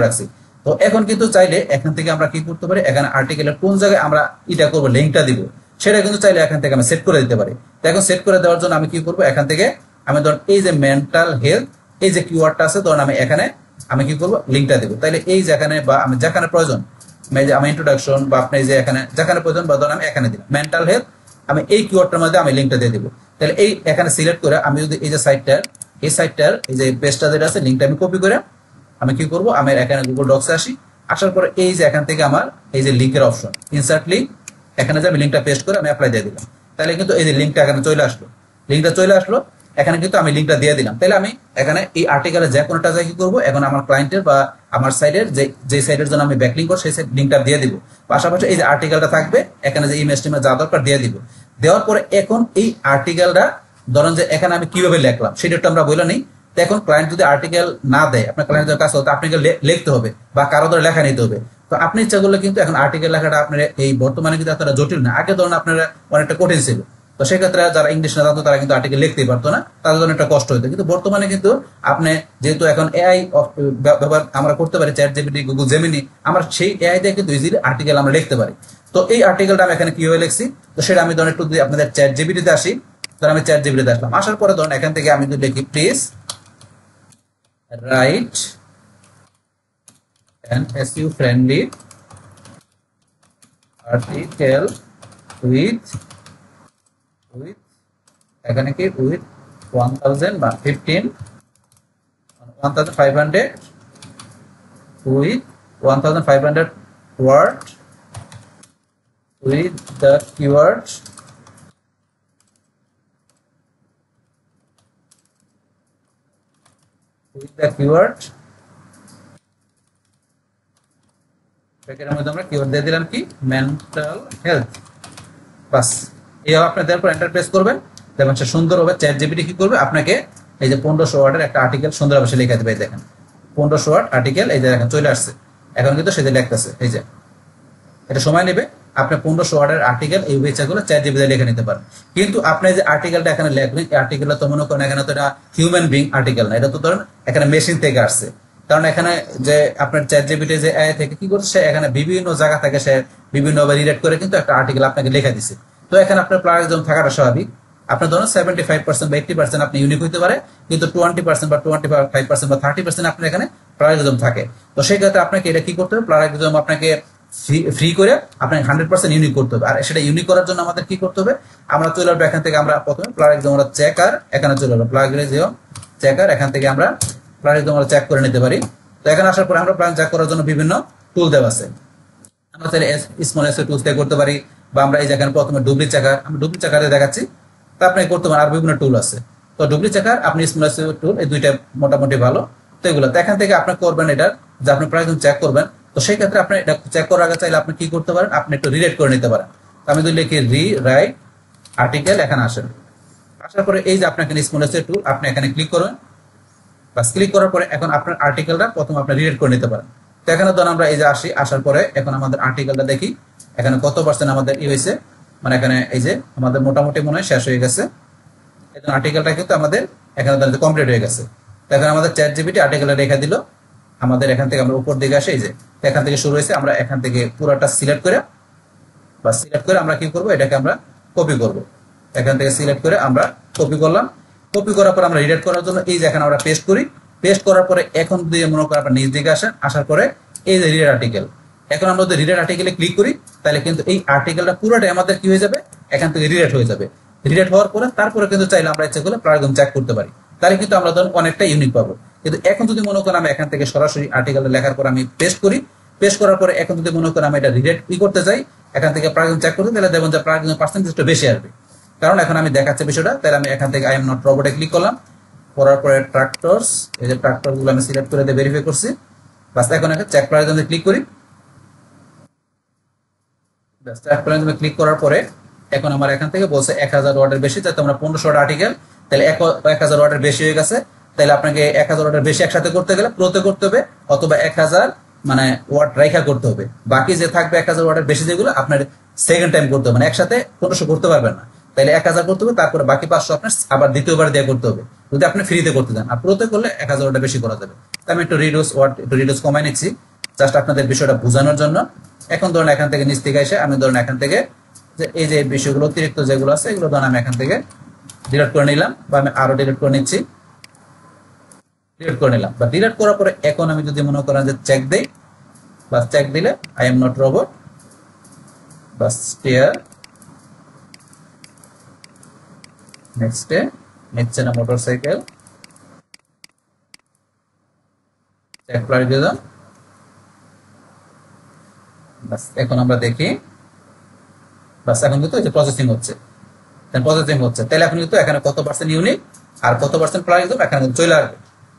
রাখছি। তো এখন কিন্তু চাইলে এখান থেকে আমরা কি করতে পারি, এখানে আর্টিকেলের কোন জায়গায় আমরা এটা করবো লিঙ্কটা দিব সেটা কিন্তু চাইলে এখান থেকে আমি সেট করে দিতে পারি। তো এখন সেট করে দেওয়ার জন্য আমি কি করবো, এখান থেকে আমি ধরুন এই যে মেন্টাল হেলথ এই যে কিওয়ার্ডটা আছে ধরুন আমি এখানে আমি কি করবো লিঙ্কটা দেবো। তাইলে এই যেখানে বা আমি যেখানে প্রয়োজন আমি ইন্ট্রোডাকশন বা আপনি যে এখানে যেখানে প্রয়োজন বা ধরুন আমি এখানে দিলাম মেন্টাল হেলথ, আমি এই কিওয়ার্ডটার মধ্যে আমি লিঙ্কটা দিয়ে দেবো। তাহলে এই এখানে সিলেক্ট করে আমি যদি এই যে সাইটটার এই যে পেজটা যেটা আছে লিঙ্কটা আমি কপি করে আমি কি করবো, আমি এখানে গুগল ডক্সে আসি, আসার পরে এই যে এখান থেকে আমার এই যে লিঙ্কের অপশন ইনসার্ট লিঙ্ক, এখানে যে আমি লিঙ্কটা পেস্ট করে আমি অ্যাপ্লাই দিয়ে দিলাম, তাহলে কিন্তু এই যে লিঙ্কটা এখানে চলে আসলো, লিঙ্কটা চলে আসলো। এখানে কিন্তু আমি লিঙ্কটা দিয়ে দিলাম। তাহলে আমি এখানে এই আর্টিকেলের যে কোনোটা জায়গায় কি করবো, এখন আমার ক্লায়েন্টের বা আমার সাইডের যে সাইডের জন্য আমি ব্যাকলিঙ্ক করব সেই লিঙ্কটা দিয়ে দিব। পাশাপাশি এই যে আর্টিকেলটা থাকবে এখানে যে ইমেজ টিমের যা দরকার দিয়ে দিব। দেওয়ার পরে এখন এই আর্টিকেলটা ধরেন যে এখানে আমি কিভাবে লিখলাম সেটা একটু আমরা বলে নিই। তো এখন ক্লায়েন্ট যদি আর্টিকেল না দেয়, আপনার ক্লায়েন্টের কাছে হতো আপনাকে লিখতে হবে বা কারো ধরে লেখা নিতে হবে। তো আপনি ইচ্ছা করলে কিন্তু এখন আর্টিকেল লেখাটা আপনার এই বর্তমানে কিন্তু এতটা জটিল না, আগে ধরুন আপনারা অনেকটা কঠিন ছিল। তো সেক্ষেত্রে যারা ইংলিশ না জানতো তারা কিন্তু আর্টিকেল লিখতেই পারতো না, তাদের জন্য একটা কষ্ট হতো। কিন্তু বর্তমানে কিন্তু আপনি যেহেতু এখন এআই ব্যবহার আমরা করতে পারি, চ্যাট জিপিটি, গুগল জেমিনি, আমরা সেই এআই দিয়ে কিন্তু ইজিলি আর্টিকেল আমরা লিখতে পারি। তো এই আর্টিকেলটা আমি এখানে কিভাবে লিখছি, তো সেটা আমি ধরেন একটু যদি আপনাদের চ্যাট জিপিটিতে আসি, ধরেন আমি চ্যাট জিপিটিতে আসলাম, আসার পরে ধরেন এখান থেকে আমি যদি লিখি please write an SEO friendly article with এখানে কি with 1000 বা 1500 with 1500 word with the keyword ব্র্যাকেটের মধ্যে আমরা কিওয়ার্ড দিয়ে দিলাম কি মেন্টাল হেলথ। বাস এইভাবে আপনি দেওয়ার এন্টার প্রেস করবেন, দেখবেন সে সুন্দরভাবে চ্যাট জিপিটি কি করবে আপনাকে এই যে 1500 ওয়ার্ডের একটা আর্টিকেল সুন্দরভাবে লিখে দেবে। দেখেন 1500 ওয়ার্ড আর্টিকেল এই যে দেখেন চলে আসছে, এখন কিন্তু সে যে লিখতেছে, এই যে এটা সময় নেবে। আপনি 1500 ওয়ার্ডের আর্টিকেল এই ওয়েবসাইটগুলো চ্যাট জিপিটি লিখে নিতে পারেন। কিন্তু আপনি যে আর্টিকেলটা এখানে লিখবেন, এই আর্টিকেলটা তো মনে করেন এখানে তো এটা হিউম্যান বিং আর্টিকেল না, এটা তো ধরেন এখানে মেশিন থেকে আসছে। কারণ এখানে যে আপনার চ্যাট জিপিটি যে এআই থেকে কি করছে, সে এখানে বিভিন্ন জায়গা থেকে সে বিভিন্নভাবে রিলেট করে কিন্তু একটা আর্টিকেল আপনাকে লিখে দিছে। তো এখানে আপনার প্লাগইন থাকাটা স্বাভাবিক। আপনার ধরুন 75% বা 80% আপনি ইউনিক হইতে পারে, কিন্তু 20% বা 25% বা 30% আপনার এখানে প্লাগইন থাকে। তো সেই ক্ষেত্রে আপনাকে এটা কি করতে হবে, প্লাগইন আপনাকে ফ্রি করে আপনাকে 100% ইউনিক করতে হবে। আর সেটা ইউনিক করার জন্য আমাদের কি করতে হবে, আমরা চলে আসবো এখান থেকে, আমরা প্রথমে প্লাগইন আমরা চেকার এখানে চলে আসবো, প্লাগইন চেকার এখান থেকে আমরা প্লাগইন আমরা চেক করে নিতে পারি। তো এখানে আসার পরে আমরা প্লাগইন চেক করার জন্য বিভিন্ন টুল দেওয়া আছে, আমরা চাইলে স্মল এসইও টুলস দিয়ে করতে পারি, বা আমরা এই জায়গায় প্রথমে ডুবলি চেকার, আমি ডুবলি চেকারে দেখাচ্ছি, তা আপনি করতে পারেন। আর বিভিন্ন টুল আছে, তো ডুবলি চেকার আপনি স্মল এসইও টুল এই দুইটা মোটামুটি ভালো। তো এগুলো তো এখান থেকে আপনি করবেন এটা যে আপনি প্লাগইন চেক করবেন। তো সেই ক্ষেত্রে আপনি এটা চেক করার আগে চাইলে আপনি কি করতে পারেন, আপনি একটু রিলেট করে নিতে পারেন। তো আমি যদি লিখি রাইট আর্টিকেল, এখানে আসেন, আসার পরে এই যে আপনাকে স্মল এসইও টুল আপনি এখানে ক্লিক করবেন। বাস ক্লিক করার পরে এখন আপনার আর্টিকেলটা প্রথম আপনি রিলেট করে নিতে পারেন। তো এখানে ধরুন আমরা এই যে আসি, আসার পরে এখন আমাদের আর্টিকেলটা দেখি এখানে কত পার্সেন্ট আমাদের ই হয়েছে, মানে এখানে এই যে আমাদের মোটামুটি মনে হয় শেষ হয়ে গেছে। এই আর্টিকেলটা কিন্তু আমাদের এখানে কমপ্লিট হয়ে গেছে। তো এখন আমাদের চ্যাট জিপিটি আর্টিকেলটা রেখে দিল। আমাদের এখান থেকে আমরা উপর দিকে আসি, এই যে এখান থেকে শুরু হয়েছে, আমরা এখান থেকে পুরোটা সিলেক্ট করে বা সিলেক্ট করে আমরা কি করব, এটাকে আমরা কপি করব। এখান থেকে সিলেক্ট করে আমরা কপি করলাম। কপি করার পর আমরা রিডাইরেক্ট করার জন্য এই যে এখানে আমরা পেস্ট করি। পেস্ট করার পরে এখন যদি মনে করেন আপনার নিচ দিকে আসেন, আসার পরে এই যে রিডার আর্টিকেল, এখন আমরা যদি রিডার আর্টিকেলে ক্লিক করি তাহলে কিন্তু এই আর্টিকেলটা পুরোটাই আমাদের কি হয়ে যাবে, এখান থেকে রিডাইরেক্ট হয়ে যাবে। রিডাইরেক্ট হওয়ার পরে তারপরে কিন্তু চাইলে আমরা ইচ্ছা করলে প্লাগইন চেক করতে পারি, তাহলে কিন্তু আমরা ধরুন অনেকটা ইউনিক পাবো। কিন্তু এখন যদি মনে করেন আমি এখান থেকে সরাসরি আর্টিকেলটা লেখার পর আমি পেস্ট করি, পেস্ট করার পরে এখন যদি মনে করেন আমি এটা রিডাইরেক্ট করতে চাই, এখান থেকে প্লাগইন চেক করতে, তাহলে দেখবেন যে প্লাগইন পার্সেন্টেজটা বেশি আসবে। কারণ এখন আমি দেখাচ্ছি বিষয়টা, তাহলে আমি এখান থেকে আই এম নট রোবটে ক্লিক করলাম, করার পরে ট্রাক্টরস, এই যে ট্রাক্টর গুলো আমি সিলেক্ট করে দিয়ে ভেরিফাই করছি। বাস এখন একটা চেক প্লাগইনে ক্লিক করি। বাস চেক প্লাগইনে ক্লিক করার পরে এখন আমার এখান থেকে বলছে 1000 ওয়ার্ডের বেশি, তাই তোমরা 1500 ওয়ার্ড আর্টিকেল, তাহলে 1000 ওয়ার্ডের বেশি হয়ে গেছে। তাহলে আপনাকে 1000 ওয়ার্ডের বেশি একসাথে করতে গেলে প্রোতে করতে হবে, অথবা 1000 মানে ওয়ার্ড রাইখা করতে হবে। বাকি যে থাকবে 1000 ওয়ার্ডের বেশি যেগুলো আপনার সেকেন্ড টাইম করতে হবে, মানে একসাথে 1500 করতে পারবেন না। তাহলে 1000 করতে হবে, তারপরে বাকি 500 আপনার আবার দ্বিতীয়বার দিয়ে করতে হবে যদি আপনি ফ্রিতে করতে চান। আর প্রোতে করলে 1000 ওয়ার্ডের বেশি করা যাবে। তো আমি একটু রিডিউস কমাই নিচ্ছি জাস্ট আপনাদের বিষয়টা বোঝানোর জন্য। এখন ধরুন এখান থেকে নিচ থেকে এসে আমি ধরুন এখান থেকে যে এই যে বিষয়গুলো অতিরিক্ত যেগুলো আছে এগুলো ধরুন আমি এখান থেকে ডিলিট করে নিলাম, বা আমি আরো ডিলিট করে নিচ্ছি, ডিলিট করে নিলাম। বা ডিলিট করার পরে এখন আমি যদি মনে করেন যে চেক দেই, বা চেক দিলে আই এম নট রোবট, বা স্টিয়ার নেক্সট নিচ্ছে না মোটরসাইকেল, চেক প্লাগইন। বাস এখন আমরা দেখি, বাস এখন কিন্তু প্রসেসিং হচ্ছে, তাহলে এখন কিন্তু এখানে কত পার্সেন্ট ইউনিক আর কত পার্সেন্ট প্লাগিজম এখানে কিন্তু চলে আসবে।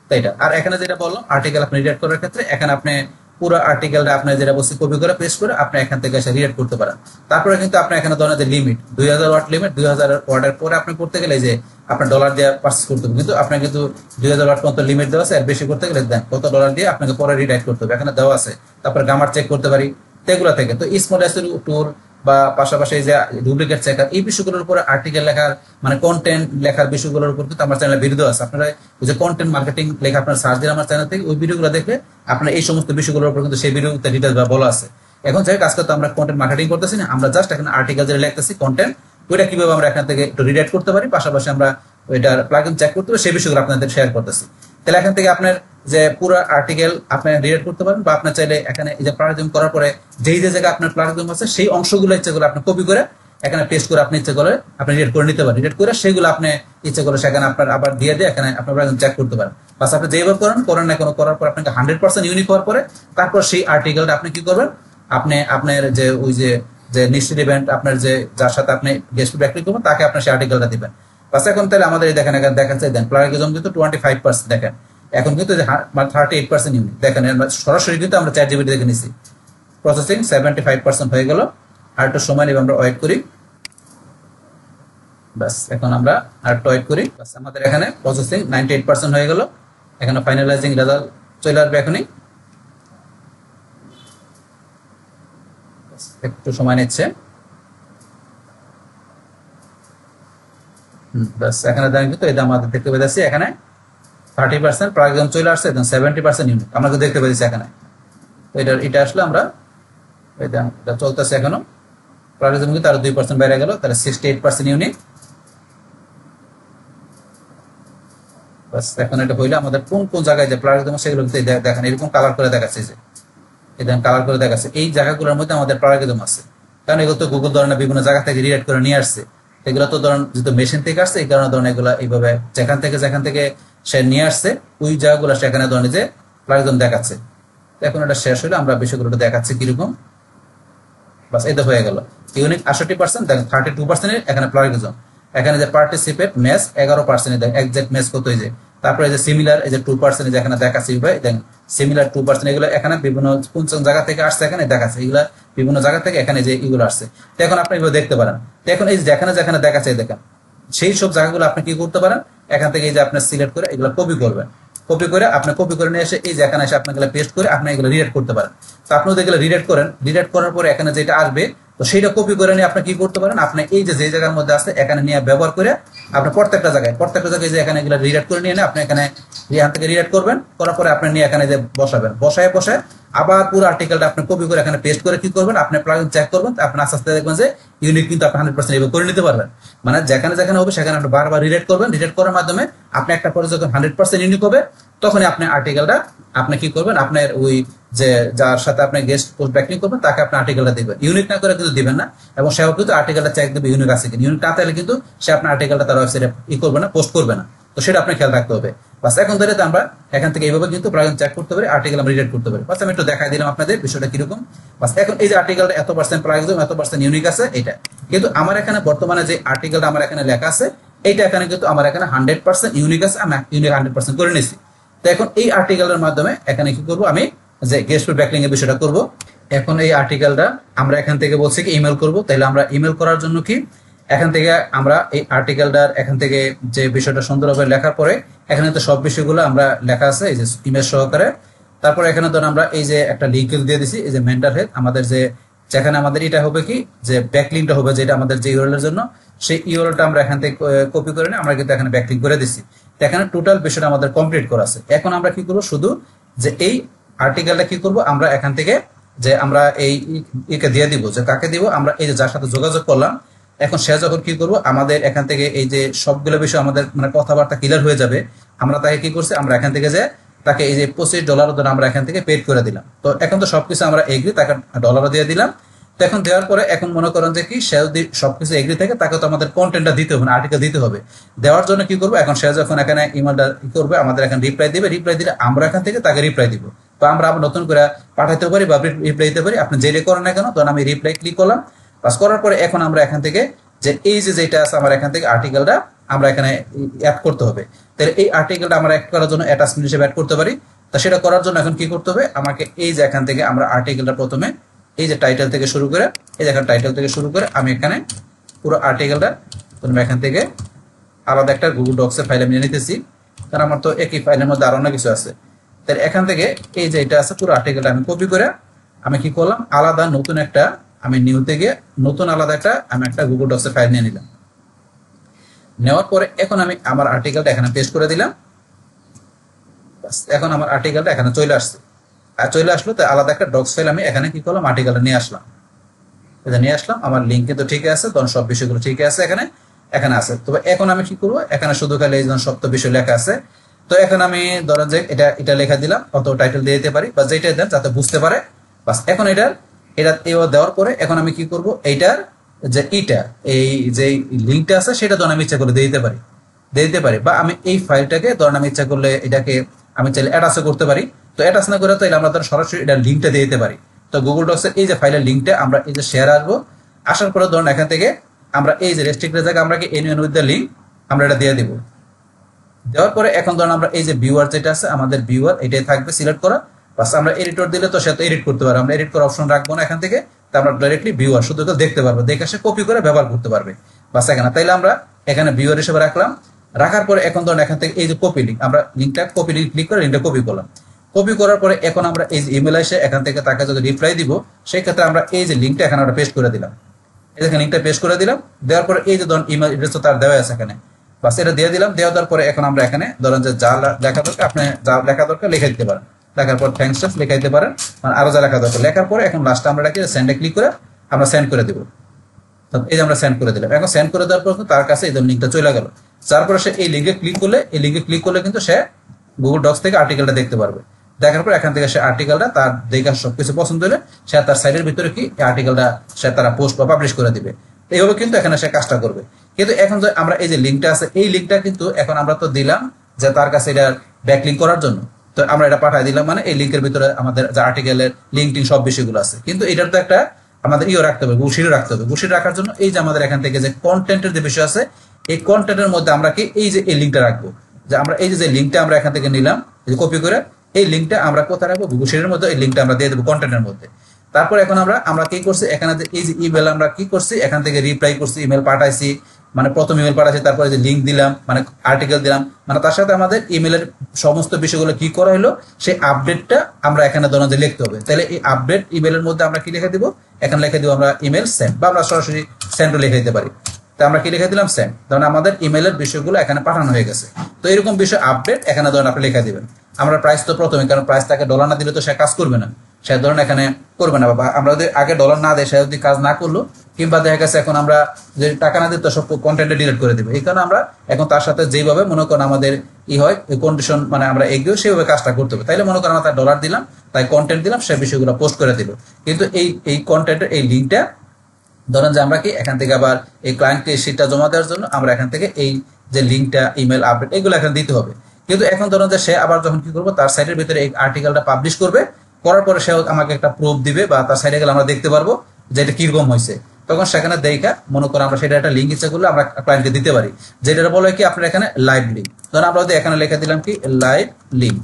তাই এটা আর এখানে যেটা বললাম আর্টিকেল আপনি রিড করার ক্ষেত্রে এখানে আপনি পুরো আর্টিকেলটা আপনি যেটা বলছি কপি করে পেস্ট করে আপনি এখান থেকে এসে রিড করতে পারেন। তারপরে কিন্তু আপনি এখানে ধরেন যে লিমিট 2000 ওয়াট লিমিট, 2000 ওয়াটের পরে আপনি করতে গেলে যে আপনার ডলার দিয়ে পারচেজ করতে হবে, কিন্তু আপনার কিন্তু 2000 ওয়াট পর্যন্ত লিমিট দেওয়া আছে, আর বেশি করতে গেলে দেন কত ডলার দিয়ে আপনাকে পরে রিডাইট করতে হবে এখানে দেওয়া আছে। তারপর গ্রামার চেক করতে পারি এগুলা থেকে। তো স্মল এসের টুর বা পাশাপাশি যে ডুপ্লিকেট চেকার এই বিষয়গুলোর উপরে আর্টিকেল লেখার মানে কন্টেন্ট লেখার বিষয়গুলোর উপর কিন্তু আমার চ্যানেলে ভিডিও আছে। আপনারা ওই যে কন্টেন্ট মার্কেটিং লেখা আপনার সার্চ দিন আমার চ্যানেল থেকে, ওই ভিডিওগুলো দেখলে আপনার এই সমস্ত বিষয়গুলোর উপর কিন্তু সেই ভিডিওতে ডিটেলস বলা আছে। এখন যাই আজকে তো আমরা কন্টেন্ট মার্কেটিং করতেছি না, আমরা জাস্ট এখানে আর্টিকেল যেটা লিখতেছি কন্টেন্ট, ওইটা কিভাবে আমরা এখান থেকে একটু রিডাইট করতে পারি, পাশাপাশি আমরা ওইটার প্লাগইন চেক করতে পারি সেই বিষয়গুলো আপনাদের শেয়ার করতেছি। তাহলে এখান থেকে আপনার যে পুরো আর্টিকেল আপনি রিড করতে পারেন, বা আপনার চাইলে এখানে এই যে প্লাগইন করার পরে যেই যে জায়গায় আপনার প্লাগইন আছে সেই অংশগুলো ইচ্ছে করে আপনি কপি করে এখানে পেস্ট করে আপনি ইচ্ছে করে আপনি রিড করে নিতে পারেন। রিড করে সেগুলো আপনি ইচ্ছে করে সেখানে আপনার আবার দিয়ে এখানে আপনার প্লাগইন চেক করতে পারেন। বাস আপনি যেভাবে করেন না কোনো করার পর আপনাকে 100% ইউনিক হওয়ার পরে তারপর সেই আর্টিকেলটা আপনি কি করবেন, আপনি আপনার যে ওই যে নিশ্চিত ইভেন্ট আপনার যে যার সাথে আপনি গেস্ট ব্যাকলিক করবেন তাকে আপনার সেই আর্টিকেলটা দিবেন। বাস এখন তাহলে আমাদের দেখেন এখানে দেখাচ্ছে দেন প্লাগইন কিন্তু 25% দেখেন, এখন কিন্তু 38% ইউনিট দেখেন, সরাসরি কিন্তু আমরা চ্যাট জিপিটি দেখে নিছি। প্রসেসিং 75% হয়ে গেল, আর একটু সময় নিয়ে আমরা ওয়েট করি। বাস এখন আমরা আর একটু ওয়েট করি। বাস আমাদের এখানে প্রসেসিং 98% হয়ে গেল, এখানে ফাইনালাইজিং রেজাল্ট চলে আসবে এখনই, একটু সময় নিচ্ছে। বাস এখানে দেখেন কিন্তু এটা আমাদের দেখতে পেয়েছি এখানে 30% প্লাগইন চলে আসছে, 70% ইউনিট আমরা দেখতে পেয়েছি এখানে। তো এটা আসলে আমরা এটা চলতেছে এখনো, প্লাগইন কিন্তু আরো 2% বেড়ে গেল, তাহলে 68% ইউনিট। বাস এখন এটা হইলে আমাদের কোন কোন জায়গায় যে প্লাগইন সেগুলো দেখেন এরকম কালার করে দেখাচ্ছে, যে এটা কালার করে দেখাচ্ছে এই জায়গাগুলোর মধ্যে আমাদের প্লাগইন আছে। কারণ এগুলো তো গুগল ধরনের বিভিন্ন জায়গা থেকে রিডাইট করে নিয়ে আসছে, এগুলো তো ধরেন যেহেতু মেশিন থেকে আসছে এই কারণে ধরেন এগুলো এইভাবে যেখান থেকে সে নিয়ে আসছে ওই জায়গাগুলো সেখানে ধরেন যে প্লাগইন দেখাচ্ছে। এখন এটা শেষ হলে আমরা বিষয়গুলো দেখাচ্ছি কিরকম। বাস এটা হয়ে গেল ইউনিক 68%, দেখেন 32% এখানে প্লাগইন, এখানে যে পার্টিসিপেট ম্যাচ 11% দেখেন এক্সাক্ট ম্যাচ কত হয়েছে। তারপরে এই যে সিমিলার এই যে 2% যেখানে দেখাচ্ছে দেখেন সিমিলার 2%, এগুলো এখানে বিভিন্ন কোন জায়গা থেকে আসছে এখানে দেখাচ্ছে, এগুলা বিভিন্ন জায়গা থেকে এখানে যে এগুলো আসছে। তো এখন আপনি এগুলো দেখতে পারেন। তো এখন এই যেখানে দেখাচ্ছে দেখেন সেই সব জায়গাগুলো আপনি কি করতে পারেন, এখান থেকে এই যে আপনি সিলেক্ট করে এগুলো কপি করবেন, কপি করে আপনি কপি করে নিয়ে এসে এই যে এখানে এসে আপনি এগুলো পেস্ট করে আপনি এগুলো রিডাইট করতে পারেন। তো আপনি এগুলো রিডাইট করেন, রিডাইট করার পরে এখানে যেটা আসবে তো সেইটা কপি করে নিয়ে আপনি কি করতে পারেন, আপনি এই যে জায়গার মধ্যে আছে এখানে নিয়ে ব্যবহার করে আপনি প্রত্যেকটা জায়গায় যে এখানে এগুলো রিডাইট করে নিয়ে আপনি এখানে এখান থেকে রিডাইট করবেন, করার পরে আপনি নিয়ে এখানে যে বসাবেন, বসায় আবার পুরো আর্টিকেলটা আপনি কপি করে এখানে পেস্ট করে কি করবেন, আপনি প্লাগইন চেক করবেন, আপনি আস্তে আস্তে দেখবেন যে ইউনিক কিন্তু আপনি 100% এভাবে করে নিতে পারবেন। মানে যেখানে হবে সেখানে আপনি বারবার রিডাইট করবেন, রিডাইট করার মাধ্যমে আপনি একটা পরে যখন 100% ইউনিক হবে তখনই আপনি আর্টিকেলটা আপনি কি করবেন, আপনার ওই যে যার সাথে আপনি গেস্ট পোস্ট ব্যাকলিং করবেন তাকে আপনি আর্টিকেলটা দিবেন, ইউনিক না করে কিন্তু দিবেন না, এবং সেও কিন্তু আর্টিকেলটা চেক দেবে ইউনিক আছে কিনা, ইউনিক না থাকলে কিন্তু সে আপনার আর্টিকেলটা তার ওয়েবসাইটে করবে না, পোস্ট করবে না। তো সেটা আপনি খেয়াল রাখতে হবে। বাস এখন ধরে আমরা এখান থেকে এইভাবে কিন্তু প্লাগইন চেক করতে পারি, আর্টিকেল আমরা রিডাইট করতে পারি। বাস আমি একটু দেখাই দিলাম আপনাদের বিষয়টা কিরকম। বাস এখন এই যে আর্টিকেলটা এত পার্সেন্ট প্লাগইন এত পার্সেন্ট ইউনিক আছে এটা, কিন্তু আমার এখানে বর্তমানে যে আর্টিকেলটা আমার এখানে লেখা আছে এইটা এখানে কিন্তু আমার এখানে 100% ইউনিক আছে, আমি ইউনিক 100% করে নিয়েছি। তো এখন এই আর্টিকেলের মাধ্যমে এখানে কি করব, আমি যে গেস্ট ব্যাকলিং এর বিষয়টা করব। এখন এই আর্টিকেলটা আমরা এখান থেকে বলছি কি ইমেল করব, তাহলে আমরা ইমেল করার জন্য কি এখান থেকে আমরা এই আর্টিকেলটার এখান থেকে যে বিষয়টা সুন্দরভাবে লেখার পরে এখানে তো সব বিষয়গুলো আমরা লেখা আছে এই যে ইমেজ সহকারে। তারপরে এখানে ধরুন আমরা এই যে একটা লিঙ্ক দিয়ে দিছি এই যে মেন্টার হেড, আমাদের যেখানে আমাদের এটা হবে কি যে ব্যাকলিংটা হবে যেটা আমাদের যে ইউআরএল এর জন্য, সেই ইউআরএলটা আমরা এখান থেকে কপি করে নিয়ে আমরা কিন্তু এখানে ব্যাকলিং করে দিছি। এখানে টোটাল বিষয়টা আমাদের কমপ্লিট করা আছে। এখন আমরা কি করব, শুধু যে এই আর্টিকেলটা কি করব, আমরা এখান থেকে যে আমরা এই একে দিয়ে দিব, যে কাকে দিব, আমরা এই যে যার সাথে যোগাযোগ করলাম এখন সে যখন কি করব, আমাদের এখান থেকে এই যে সবগুলো বিষয় আমাদের মানে কথাবার্তা ক্লিয়ার হয়ে যাবে, আমরা তাকে কি করছি, আমরা এখান থেকে যে তাকে এই যে $25 ধরে আমরা এখান থেকে পেড করে দিলাম। তো এখন তো সবকিছু আমরা এগ্রি, তাকে ডলারও দিয়ে দিলাম। তো এখন দেওয়ার পরে এখন মনে করেন যে কি সে যদি সবকিছু এগ্রি থাকে তাকে তো আমাদের কন্টেন্টটা দিতে হবে, আর্টিকেল দিতে হবে। দেওয়ার জন্য কি করবো, এখন সে যখন এখানে ইমেলটা করবে আমাদের এখানে রিপ্লাই দিবে, রিপ্লাই দিলে আমরা এখান থেকে তাকে রিপ্লাই দিব। তো আমরা আবার নতুন করে পাঠাতে পারি বা রিপ্লাই দিতে পারি, আপনি যেটা করেন না কেন। তখন আমি রিপ্লাই ক্লিক করলাম, পাস করার পরে এখন আমরা এখান থেকে যে এই যেটা আছে আমার এখান থেকে আর্টিকেলটা আমরা এখানে অ্যাড করতে হবে। তাহলে এই আর্টিকেলটা আমরা অ্যাড করার জন্য অ্যাটাচমেন্ট হিসেবে অ্যাড করতে পারি। তা সেটা করার জন্য এখন কি করতে হবে, আমাকে এই যে এখান থেকে আমরা আর্টিকেলটা প্রথমে এই যে টাইটেল থেকে শুরু করে এই যে টাইটেল থেকে শুরু করে আমি এখানে পুরো আর্টিকেলটা প্রথমে এখান থেকে আলাদা একটা গুগল ডক্সের ফাইল আমি নিতেছি, কারণ আমার তো একই ফাইলের মধ্যে আরো অনেক কিছু আছে। তাহলে এখান থেকে এই যে এটা আছে পুরো আর্টিকেলটা আমি কপি করে আমি কি করলাম, আলাদা নতুন একটা আমি নিউতে গিয়ে নতুন আলাদা একটা আমি একটা গুগল ডক্সের ফাইল নিয়ে নিলাম। নেওয়ার পরে এখন আমি আমার আর্টিকেলটা এখানে পেস্ট করে দিলাম। এখন আমার আর্টিকেলটা এখানে চলে আসছে, আর চলে আসলো তো আলাদা একটা ডক্স ফাইল আমি এখানে কি করলাম, আর্টিকেলটা নিয়ে আসলাম। এটা নিয়ে আসলাম, আমার লিঙ্ক কিন্তু ঠিক আছে, তখন সব বিষয়গুলো ঠিক আছে এখানে এখানে আছে। তবে এখন আমি কি করবো, এখানে শুধু খালি এই সপ্ত বিষয় লেখা আছে। তো এখন আমি ধরেন যে এটা লেখা দিলাম, অত টাইটেল দিয়ে দিতে পারি বা যেটা দেন যাতে বুঝতে পারে। বাস এখন এটা দেওয়ার পরে এখন আমি কি করব, এইটার যে এই যে লিঙ্কটা আছে সেটা ধরেন আমি ইচ্ছা করে দিয়ে দিতে পারি বা আমি এই ফাইলটাকে ধরেন আমি ইচ্ছা করলে এটাকে আমি চাইলে অ্যাটাচও করতে পারি। তো অ্যাটাচ না করে তাহলে আমরা ধরেন সরাসরি এটার লিঙ্কটা দিয়ে দিতে পারি। তো গুগল ডক্সের এই যে ফাইলের লিঙ্কটা আমরা এই যে শেয়ার আসবো, আসার পরে ধরুন এখান থেকে আমরা এই যে রেস্ট্রিক্টেড জায়গায় আমরা কি এনিওয়ান উইথ দ্য লিঙ্ক আমরা এটা দিয়ে দিব। দেওয়ার পরে এখন ধরুন আমরা এই যে ভিউয়ার যেটা আছে আমাদের ভিউয়ার এটাই থাকবে সিলেক্ট করা। বাস আমরা এডিটর দিলে তো সে তো এডিট করতে পারে, আমরা এডিট করার অপশন রাখবো না এখান থেকে। তো আমরা ডাইরেক্টলি ভিউয়ার শুধু দেখতে পারবো, দেখে সে কপি করে ব্যবহার করতে পারবে। বাস এখানে তাইলে আমরা এখানে ভিউয়ার হিসেবে রাখলাম। রাখার পরে এখন ধরুন এখান থেকে এই যে কপি লিঙ্ক, আমরা লিঙ্কটা কপি লিঙ্ক ক্লিক করে লিঙ্কটা কপি করলাম। কপি করার পরে এখন আমরা এই যে ইমেল এসে এখান থেকে তাকে যদি রিপ্লাই দিব, সেই ক্ষেত্রে আমরা এই যে লিঙ্কটা এখানে আমরা পেস্ট করে দিলাম। এই দেখেন লিঙ্কটা পেস্ট করে দিলাম। দেওয়ার পরে এই যে ধরুন ইমেল এড্রেস তো তার দেওয়া আছে এখানে, বাস এটা দিয়ে দিলাম। দেওয়ার পরে এখন আমরা এখানে ধরেন যে যা লেখা দরকার আপনি যা লেখা দরকার লিখে দিতে পারেন। লেখার পর থ্যাঙ্কস লিখে দিতে পারেন, মানে আরো যা লেখা দরকার লেখার পরে এখন লাস্টে আমরা এটাকে সেন্ডে ক্লিক করে আমরা সেন্ড করে দিব। এই যে আমরা সেন্ড করে দিলাম। এখন সেন্ড করে দেওয়ার পর তার কাছে এই লিঙ্কটা চলে গেল। তারপরে সে এই লিঙ্কে ক্লিক করলে কিন্তু সে গুগল ডক্স থেকে আর্টিকেলটা দেখতে পারবে। দেখার পর এখান থেকে সে আর্টিকেলটা তার দেখা সবকিছু পছন্দ হলে সে তার সাইটের ভিতরে কি আর্টিকেলটা সে তারা পোস্ট বা পাবলিশ করে দিবে। এইভাবে কিন্তু এখানে সে কাজটা করবে। কিন্তু এখন যে আমরা এই যে লিঙ্কটা আছে এই লিঙ্কটা কিন্তু এখন আমরা তো দিলাম যে তার কাছে এটা ব্যাক লিঙ্ক করার জন্য, তো আমরা এটা পাঠিয়ে দিলাম, মানে এই লিঙ্কের ভিতরে আমাদের যে আর্টিকেলের লিঙ্কটিং সব বিষয়গুলো আছে। কিন্তু এটার তো একটা আমাদের রাখতে হবে, গুছিয়ে রাখতে হবে। গুছিয়ে রাখার জন্য এই যে আমাদের এখান থেকে যে কন্টেন্টের যে বিষয় আছে এই কন্টেন্টের মধ্যে আমরা কি এই যে এই লিঙ্কটা রাখবো, যে আমরা এই যে লিঙ্কটা আমরা এখান থেকে নিলাম কপি করে এই লিঙ্কটা আমরা কোথায় রাখবো, গুগল শিটের মধ্যে এই লিঙ্কটা আমরা দিয়ে দেবো কন্টেন্টের মধ্যে। তারপর এখন আমরা কি করছি, এখানে এই যে ইমেল আমরা কি করছি এখান থেকে রিপ্লাই করছি, ইমেল পাঠাইছি, মানে প্রথম ইমেল পাঠাইছি, তারপরে যে লিঙ্ক দিলাম মানে আর্টিকেল দিলাম, মানে তার সাথে আমাদের ইমেলের সমস্ত বিষয়গুলো কি করা হলো সেই আপডেটটা আমরা এখানে ধরুন যে লিখতে হবে। তাহলে এই আপডেট ইমেলের মধ্যে আমরা কি লিখে দিব, এখানে লিখে দিব আমরা ইমেল সেন্ড, বা আমরা সরাসরি সেন্ডও লিখে দিতে পারি। তো আমরা কি লিখে দিলাম সেন্ড, ধরুন আমাদের ইমেলের বিষয়গুলো এখানে পাঠানো হয়ে গেছে। তো এরকম বিষয় আপডেট এখানে ধরুন আপনি লিখে দিবেন। আমরা প্রাইস তো প্রথমে, কারণ প্রাইস তাকে ডলার না দিলে তো সে কাজ করবে না, সে ধরুন এখানে করবে না। বাবা আমরা যদি আগে ডলার না দেয় সে যদি কাজ না করলো, কিংবা দেখা গেছে এখন আমরা যে টাকা না দিই তো সব কন্টেন্টে ডিলিট করে দিবে। এই কারণে আমরা এখন তার সাথে যেভাবে মনে করেন আমাদের হয় কন্ডিশন মানে আমরা এগিয়ে সেভাবে কাজটা করতে হবে। তাইলে মনে করেন আমরা তার ডলার দিলাম, তাই কন্টেন্ট দিলাম, সে বিষয়গুলো পোস্ট করে দিল। কিন্তু এই কন্টেন্টের এই লিঙ্কটা ধরেন যে আমরা কি এখান থেকে আবার এই ক্লায়েন্টকে শিটটা জমা দেওয়ার জন্য আমরা এখান থেকে এই যে লিঙ্কটা ইমেল আপডেট এগুলো এখানে দিতে হবে। কিন্তু এখন ধরেন যে সে আবার যখন কি করবো তার সাইটের ভিতরে এই আর্টিকেলটা পাবলিশ করবে, করার পরে সে আমাকে একটা প্রুফ দিবে বা তার সাইটে গেলে আমরা দেখতে পারবো যে এটা কিরকম হয়েছে। তখন সেখানে দেখা মনে করো আমরা সেটা একটা লিঙ্ক ইচ্ছা করলে আমরা ক্লায়েন্টকে দিতে পারি, যেটা বলে কি আপনার এখানে লাইভ লিঙ্ক। ধরেন আমরা যদি এখানে লিখে দিলাম কি লাইভ লিঙ্ক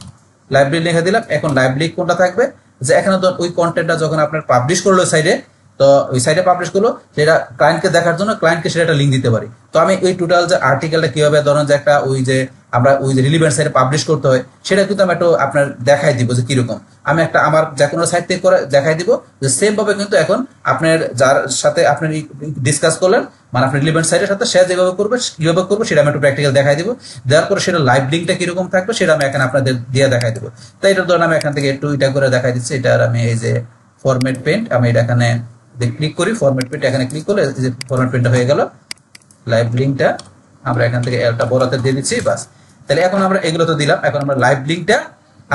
লিখে দিলাম। এখন লাইভ লিঙ্ক কোনটা থাকবে, যে এখানে ধর ওই কন্টেন্টটা যখন আপনার পাবলিশ করলো সাইডে, তো ওই সাইটে পাবলিশ করলো সেটা ক্লায়েন্টকে দেখার জন্য ক্লায়েন্টকে সেটা একটা লিঙ্ক দিতে পারি। তো আমি ওই টোটাল যে আর্টিকেলটা কিভাবে ধরেন যে একটা ওই যে আমরা ওই যে রিলিভেন্ট সাইটে পাবলিশ করতে হয় সেটা কিন্তু আমি একটু আপনার দেখাই দিব যে কিরকম। আমি একটা আমার যে কোনো সাইট থেকে করে দেখাই দিব যে সেম ভাবে কিন্তু এখন আপনার যার সাথে আপনি ডিসকাস করলেন মানে আপনার রিলিভেন্ট সাইটের সাথে সে যেভাবে করবে কিভাবে করবো সেটা আমি একটু প্র্যাকটিক্যাল দেখাই দিব। দেওয়ার পরে সেটা লাইভ লিঙ্কটা কিরকম থাকবে সেটা আমি এখানে আপনাদের দিয়ে দেখাই দিব। তাই এটার ধরেন আমি এখান থেকে একটু এটা করে দেখাই দিচ্ছি। এটার আমি এই যে ফরম্যাট পেন্ট আমি এটা এখানে ক্লিক করি, ফরম্যাট পেন্ট এখানে ক্লিক করলে যে ফরম্যাট পেন্টটা হয়ে গেল। লাইভ লিঙ্কটা আমরা এখান থেকে একটা বড়তে দিয়ে দিচ্ছি বাস। তাহলে এখন আমরা এগুলো তো দিলাম, এখন আমরা লাইভ লিঙ্কটা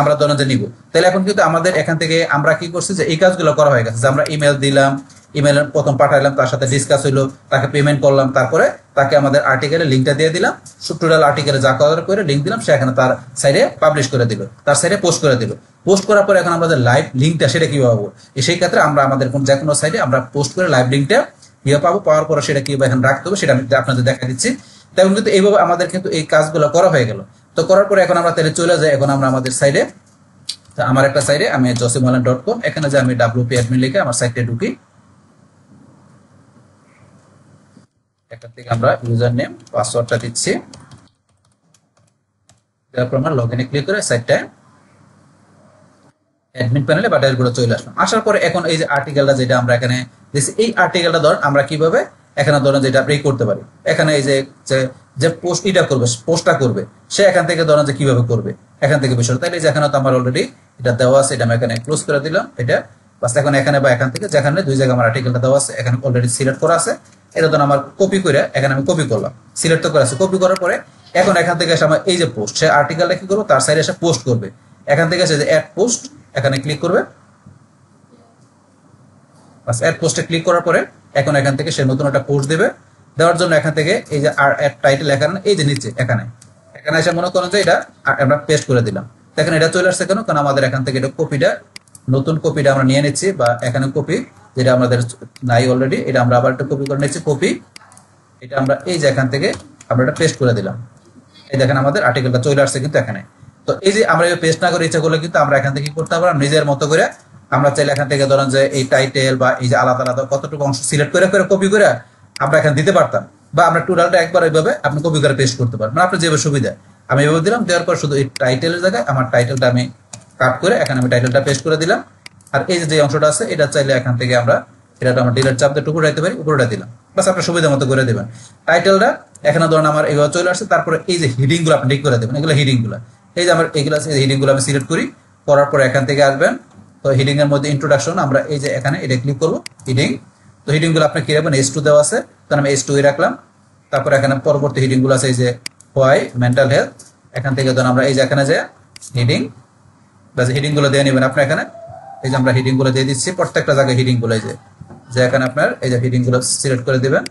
আমরা ধরেন যে নিব। তাহলে এখন কিন্তু আমাদের এখান থেকে আমরা কি করছি যে এই কাজগুলো করা হয়ে গেছে, যে আমরা ইমেল দিলাম, ইমেল প্রথম পাঠাইলাম, তার সাথে ডিসকাস হইলো, তাকে পেমেন্ট করলাম, তারপরে তাকে আমাদের আর্টিকেলের লিঙ্কটা দিয়ে দিলাম, টোটাল আর্টিকেলে যা কভার করে লিঙ্ক দিলাম, সে এখানে তার সাইডে পাবলিশ করে দিল, তার সাইডে পোস্ট করে দিল। পোস্ট করার পরে এখন আমাদের লাইভ লিঙ্কটা সেটা কিভাবে পাবো, সেই ক্ষেত্রে আমরা আমাদের যে কোনো সাইডে আমরা পোস্ট করে লাইভ লিঙ্কটা কিভাবে পাবো, পাওয়ার পরে সেটা কিভাবে এখন রাখতে হবে সেটা আমি আপনাদের দেখা দিচ্ছি। তেমন কিন্তু এইভাবে আমাদের কিন্তু এই কাজগুলো করা হয়ে গেল। তো করার পরে এখন আমরা তাহলে চলে যাই এখন আমরা আমাদের সাইডে। তো আমার একটা সাইডে আমি josimonline.com, এখানে যে আমি WP admin লিখে আমার সাইটে ঢুকি। এখান থেকে আমরা ইউজার নেম পাসওয়ার্ডটা দিচ্ছি, তারপর আমরা লগইনে ক্লিক করে সাইটটা অ্যাডমিন প্যানেলে বা ড্যাশবোর্ডে চলে আসলাম। আসার পরে এখন এই যে আর্টিকেলটা যেটা আমরা এখানে দিচ্ছি, এই আর্টিকেলটা ধর আমরা কিভাবে এখানে ধরেন যেটা আপনি করতে পারি, এখানে এই যে পোস্ট এটা করবে, পোস্টটা করবে, সে এখান থেকে ধরেন যে কিভাবে করবে এখান থেকে বিষয়, তাইলে যে এখানে তো আমার অলরেডি এটা দেওয়া আছে, এটা আমি এখানে ক্লোজ করে দিলাম। এটা বাস এখন এখানে বা এখান থেকে যেখানে দুই জায়গায় আমার আর্টিকেলটা দেওয়া আছে, এখানে অলরেডি সিলেক্ট করা আছে। এটা ধরুন আমার কপি করে এখানে আমি কপি করলাম, সিলেক্ট তো করা আছে, কপি করার পরে এখন এখান থেকে এসে আমার এই যে পোস্ট, সে আর্টিকেলটা কি করবো তার সাইডে এসে পোস্ট করবে। এখান থেকে এসে যে অ্যাড পোস্ট এখানে ক্লিক করবে, বাস অ্যাড পোস্টে ক্লিক করার পরে এখন এখান থেকে সে নতুন একটা পোস্ট দেবে। দেওয়ার জন্য এখান থেকে এই যে আর অ্যাড টাইটেল এখানে এই যে নিচে এখানে এসে মনে করেন যে এটা আমরা পেস্ট করে দিলাম। দেখেন এটা চলে আসছে কেন, কারণ আমাদের এখান থেকে এটা কপিটা, নতুন কপিটা আমরা নিয়ে নিচ্ছি, বা এখানে কপি যেটা আমাদের নাই অলরেডি, এটা আমরা আবার একটা কপি করে নিচ্ছি, কপি এটা আমরা এই যে এখান থেকে আমরা এটা পেস্ট করে দিলাম। এই দেখেন আমাদের আর্টিকেলটা চলে আসছে কিন্তু এখানে। তো এই যে আমরা পেস্ট না করে ইচ্ছা করলে কিন্তু আমরা এখান থেকে কি করতে পারবো, নিজের মতো করে আমরা চাইলে এখান থেকে ধরেন যে এই টাইটেল বা এই যে আলাদা আলাদা কতটুকু অংশ সিলেক্ট করে করে কপি করে আমরা এখানে দিতে পারতাম, বা আমরা টোটালটা একবার এইভাবে আপনি কপি করে পেস্ট করতে পারবেন, মানে আপনার যেভাবে সুবিধা। আমি এভাবে দিলাম, দেওয়ার পর শুধু এই টাইটেলের জায়গায় আমার টাইটেলটা আমি কাট করে এখানে আমি টাইটেলটা পেস্ট করে দিলাম। আর এই যে অংশটা আছে এটা চাইলে এখান থেকে আমরা এটা আমরা ডিলিট চাপ দিয়ে উপরে রাখতে পারি, উপরেটা দিলাম, বাস আপনার সুবিধা মতো করে দেবেন। টাইটেলটা এখানে ধরুন আমার এইভাবে চলে আসছে, তারপরে এই যে হিডিং গুলো আপনি ঠিক করে দেবেন, এগুলো হিডিং গুলো, এই যে আমার এইগুলো আছে, হিডিং গুলো আমি সিলেক্ট করি, করার পর এখান থেকে আসবেন। তো হিডিং এর মধ্যে ইন্ট্রোডাকশন আমরা এই যে এখানে এটা ক্লিক করবো হিডিং। তো হিডিং গুলো আপনি কি রাখবেন, H2 দেওয়া আছে, তো আমি H2 রাখলাম। তারপর এখানে পরবর্তী হিডিং গুলো আছে এই যে হোয়াই মেন্টাল হেলথ, এখান থেকে ধরুন আমরা এই যে এখানে যে হিডিং, বাস হিডিং গুলো দিয়ে নেবেন আপনি এখানে। এই যে আমরা হিডিং গুলো দিয়ে দিচ্ছি প্রত্যেকটা জায়গায়, হিডিং গুলো এই যে এখানে আপনার এই যে হিডিং গুলো সিলেক্ট করে দিবেন,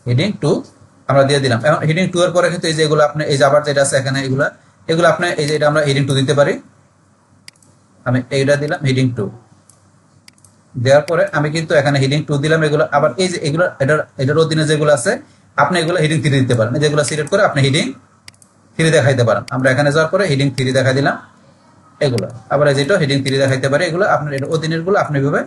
হিডিং 2 আমরা দিয়ে দিলাম। এখন হিডিং 2 এর পরে কিন্তু এই যে এগুলো আপনি এই যে আবার যেটা আছে এখানে এগুলো আপনি এই যে এটা আমরা হিডিং 2 দিতে পারি, আমি এইটা দিলাম হিডিং 2 দেওয়ার পরে আমি কিন্তু এখানে হিডিং 2 দিলাম। এগুলো আবার এই যে এগুলো এটার অধীনে যেগুলো আছে আপনি এগুলো হিডিং 3 দিতে পারেন, যেগুলো সিলেক্ট করে আপনি হিডিং 3 দেখাইতে পারেন। আমরা এখানে যাওয়ার পরে হিডিং 3 দেখাই দিলাম এগুলো, আবার যেটা হিডিং 3 দেখাইতে পারে এগুলো আপনার এর অধীনের গুলো আপনি এইভাবে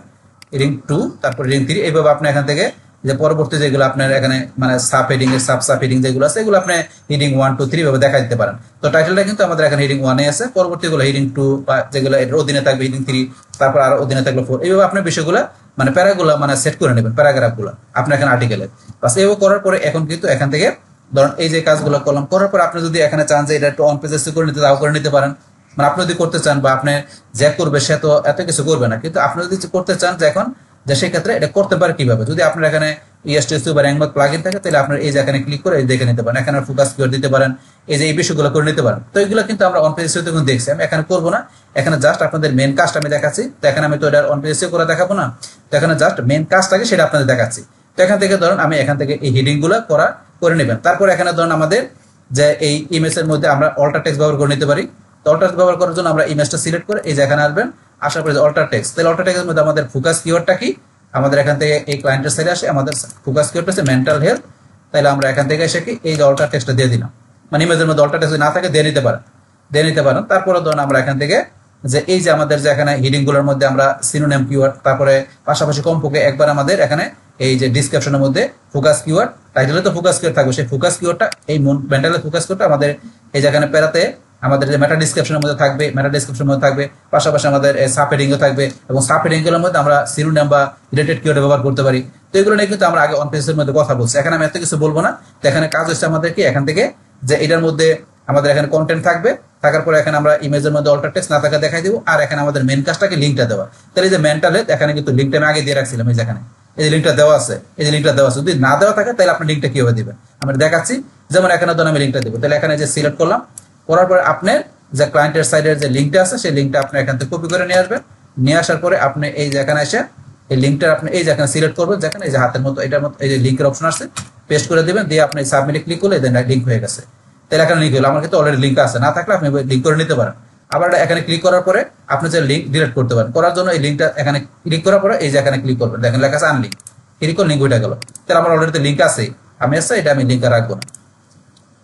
হিডিং 2 তারপর হিডিং 3 এইভাবে আপনি এখান থেকে যে পরবর্তী যেগুলো আপনার এখানে মানে সাব হেডিং এর সাব হেডিং যেগুলো আছে এগুলো আপনি হিডিং 1 2 3 ভাবে দেখাই দিতে পারেন। তো টাইটেলটা কিন্তু আমাদের এখানে হিডিং 1 এ আছে, পরবর্তীগুলো হিডিং 2 বা যেগুলো এর অধীনে থাকবে হিডিং 3, তারপর আর অধীনে থাকবে 4, এইভাবে আপনি বিষয়গুলো মানে প্যারাগুলো মানে সেট করে নেবেন, প্যারাগ্রাফগুলো আপনি এখানে আর্টিকেলের। বাস এইভাবে করার পরে এখন কিন্তু এখান থেকে ধরুন এই যে কাজগুলো করলাম, করার পর আপনি যদি এখানে চান যে এটা একটু অন পেজে করে নিতে তাও করে নিতে পারেন। মানে আপনি যদি করতে চান বা আপনি যে করবে সে তো এত কিছু করবে না, কিন্তু আপনি যদি করতে চান যে এখন যে সেই ক্ষেত্রে এটা করতে পারে কিভাবে, যদি আপনার এখানে ESTSU বা র্যাঙ্কবাক প্লাগইন থাকে তাহলে আপনার এই যে এখানে ক্লিক করে দেখে নিতে পারেন, এখানে ফোকাস কিওয়ার্ড দিতে পারেন, এই যে এই বিষয়গুলো করে নিতে পারেন। তো এগুলো কিন্তু আমরা অন পেজ এসইও তে দেখছি, আমি এখানে করবো না, এখানে জাস্ট আপনাদের মেন কাজটা আমি দেখাচ্ছি। তো এখানে আমি তো এটা অন পেজ এসইও করে দেখাবো না, তো এখানে জাস্ট মেন কাজটাকে সেটা আপনাদের দেখাচ্ছি। তো এখান থেকে ধরুন আমি এখান থেকে এই হেডিং গুলো করে নেবেন। তারপর এখানে ধরুন আমাদের যে এই ইমেজের মধ্যে আমরা অল্টার টেক্সট ব্যবহার করে নিতে পারি। তো অল্টার টেক্সট ব্যবহার করার জন্য আমরা ইমেজটা সিলেক্ট করে এই যে এখানে আসবেন, আসার পরে যে অল্টার টেক্সট, তাহলে অল্টার টেক্সটের মধ্যে আমাদের ফোকাস কিওয়ার্ডটা কি, আমাদের এখান থেকে এই ক্লায়েন্টের সাইডে আসে আমাদের ফোকাস কিওয়ার্ড হচ্ছে মেন্টাল হেলথ। তাহলে আমরা এখান থেকে এসে কি এই যে অল্টার টেক্সটটা দিয়ে দিলাম, মানে ইমেজের মধ্যে অল্টার টেক্সট না থাকে দিয়ে নিতে পারেন। তারপরে ধরুন আমরা এখান থেকে যে এই যে আমাদের যে এখানে হিডিং গুলোর মধ্যে আমরা সিনোনিম কিওয়ার্ড, তারপরে পাশাপাশি কমপক্ষে একবার আমাদের এখানে এই যে ডিসক্রিপশনের মধ্যে ফোকাস কিওয়ার্ড, টাইটেলে তো ফোকাস কিওয়ার্ড থাকবে, সেই ফোকাস কিওয়ার্ডটা এই মেন্টালের ফোকাস কিওয়ার্ডটা আমাদের এই যে এখানে প্যারাতে আমাদের যে মেটা ডিসক্রিপশনের মধ্যে থাকবে, পাশাপাশি আমাদের সাব হেডিংও থাকবে, এবং সাব হেডিং গুলোর মধ্যে আমরা সিনোনিম বা রিলেটেড কিওয়ার্ড ব্যবহার করতে পারি। তো এগুলো নিয়ে কিন্তু আমরা আগে অন পেজের মধ্যে কথা বলছি, এখানে আমি এত কিছু বলবো না। তো এখানে কাজ হচ্ছে আমাদের কি এখান থেকে যে এটার মধ্যে আমাদের এখানে কন্টেন্ট থাকবে, থাকার পরে এখানে আমরা ইমেজের মধ্যে অল্টার টেক্সট না থাকা দেখাই দিব, আর এখানে আমাদের মেন কাজটাকে লিঙ্কটা দেওয়া। তাহলে এই যে মেন্টাল হেলথ এখানে কিন্তু লিঙ্কটা আমি আগে দিয়ে রাখছিলাম, এই যে এখানে এই যে লিঙ্কটা দেওয়া আছে, যদি না দেওয়া থাকে তাহলে আপনি লিঙ্কটা কিভাবে দিবেন আমরা দেখাচ্ছি। যেমন এখানে ধরুন আমি লিঙ্কটা দেবো, তাহলে এখানে যে সিলেক্ট করলাম, করার পরে আপনার যে ক্লায়েন্টের সাইডের যে লিঙ্কটা আছে সেই লিঙ্কটা আপনি এখান থেকে কপি করে নিয়ে আসবেন। নিয়ে আসার পরে আপনি এই যে এখানে এসে এই লিঙ্কটা আপনি এই যে এখানে সিলেক্ট করবেন, যেখানে এই যে হাতের মতো এটার মতো এই যে লিঙ্কের অপশন আছে, পেস্ট করে দিবেন, দিয়ে আপনি সাবমিটে ক্লিক করলে দেন লিঙ্ক হয়ে গেছে। তাহলে এখানে লিঙ্ক হলো, আমার কিন্তু অলরেডি লিঙ্ক আছে, না থাকলে আপনি লিঙ্ক করে নিতে পারেন। আবার এখানে ক্লিক করার পরে আপনি যে লিঙ্ক ডিলিট করতে পারেন, করার জন্য এই লিঙ্কটা এখানে ক্লিক করার পরে এই যে এখানে ক্লিক করবেন, দেখেন লেখা আছে আনলিঙ্ক, ক্লিক করে লিঙ্ক উঠে গেল। তাহলে আমার অলরেডি লিঙ্ক আছে, আমি আছে এটা আমি লিঙ্কে রাখবো না।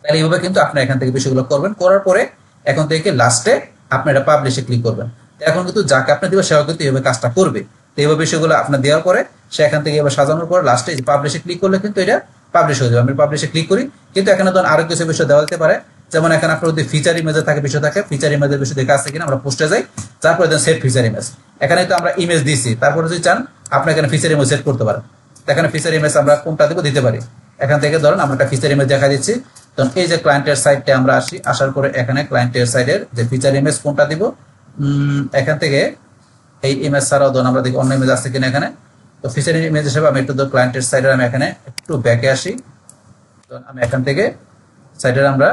তাহলে এইভাবে কিন্তু আপনি এখান থেকে বিষয়গুলো করবেন, করার পরে এখন থেকে লাস্টে আপনি এটা পাবলিশে ক্লিক করবেন। এখন কিন্তু যাকে আপনি দিবেন সেও কিন্তু এইভাবে কাজটা করবে। তো এইভাবে বিষয়গুলো আপনার দেওয়ার পরে সে এখান থেকে এবার সাজানোর পরে লাস্টে পাবলিশে ক্লিক করলে কিন্তু এটা পাবলিশ হয়ে যাবে। আমি পাবলিশে ক্লিক করি, কিন্তু এখানে ধরুন আরো কিছু বিষয় দেওয়া যেতে পারে, যেমন এখানে আপনার যদি ফিচার ইমেজে থাকে বিষয় থাকে, ফিচার ইমেজের বিষয় দেখে আসছে কিনা আমরা পোস্টে যাই, তারপরে দেন সেট ফিচার ইমেজ। এখানে তো আমরা ইমেজ দিচ্ছি, তারপরে যদি চান আপনি এখানে ফিচার ইমেজ সেট করতে পারেন। এখানে ফিচার ইমেজ আমরা কোনটা দেবো দিতে পারি। এখান থেকে ধরুন আমরা একটা ফিচার ইমেজ দেখা দিচ্ছি, তখন এই যে ক্লায়েন্টের সাইডটা আমরা আসি, আসার পরে এখানে ক্লায়েন্টের সাইডের যে ফিচার ইমেজ কোনটা দিব, এখান থেকে এই ইমেজ ছাড়াও ধরুন আমরা দেখি অন্য ইমেজ আছে কিনা এখানে। তো ফিচার ইমেজ হিসেবে আমি একটু ক্লায়েন্টের সাইডের আমি এখানে একটু ব্যাকে আসি, তো আমি এখান থেকে সাইডের আমরা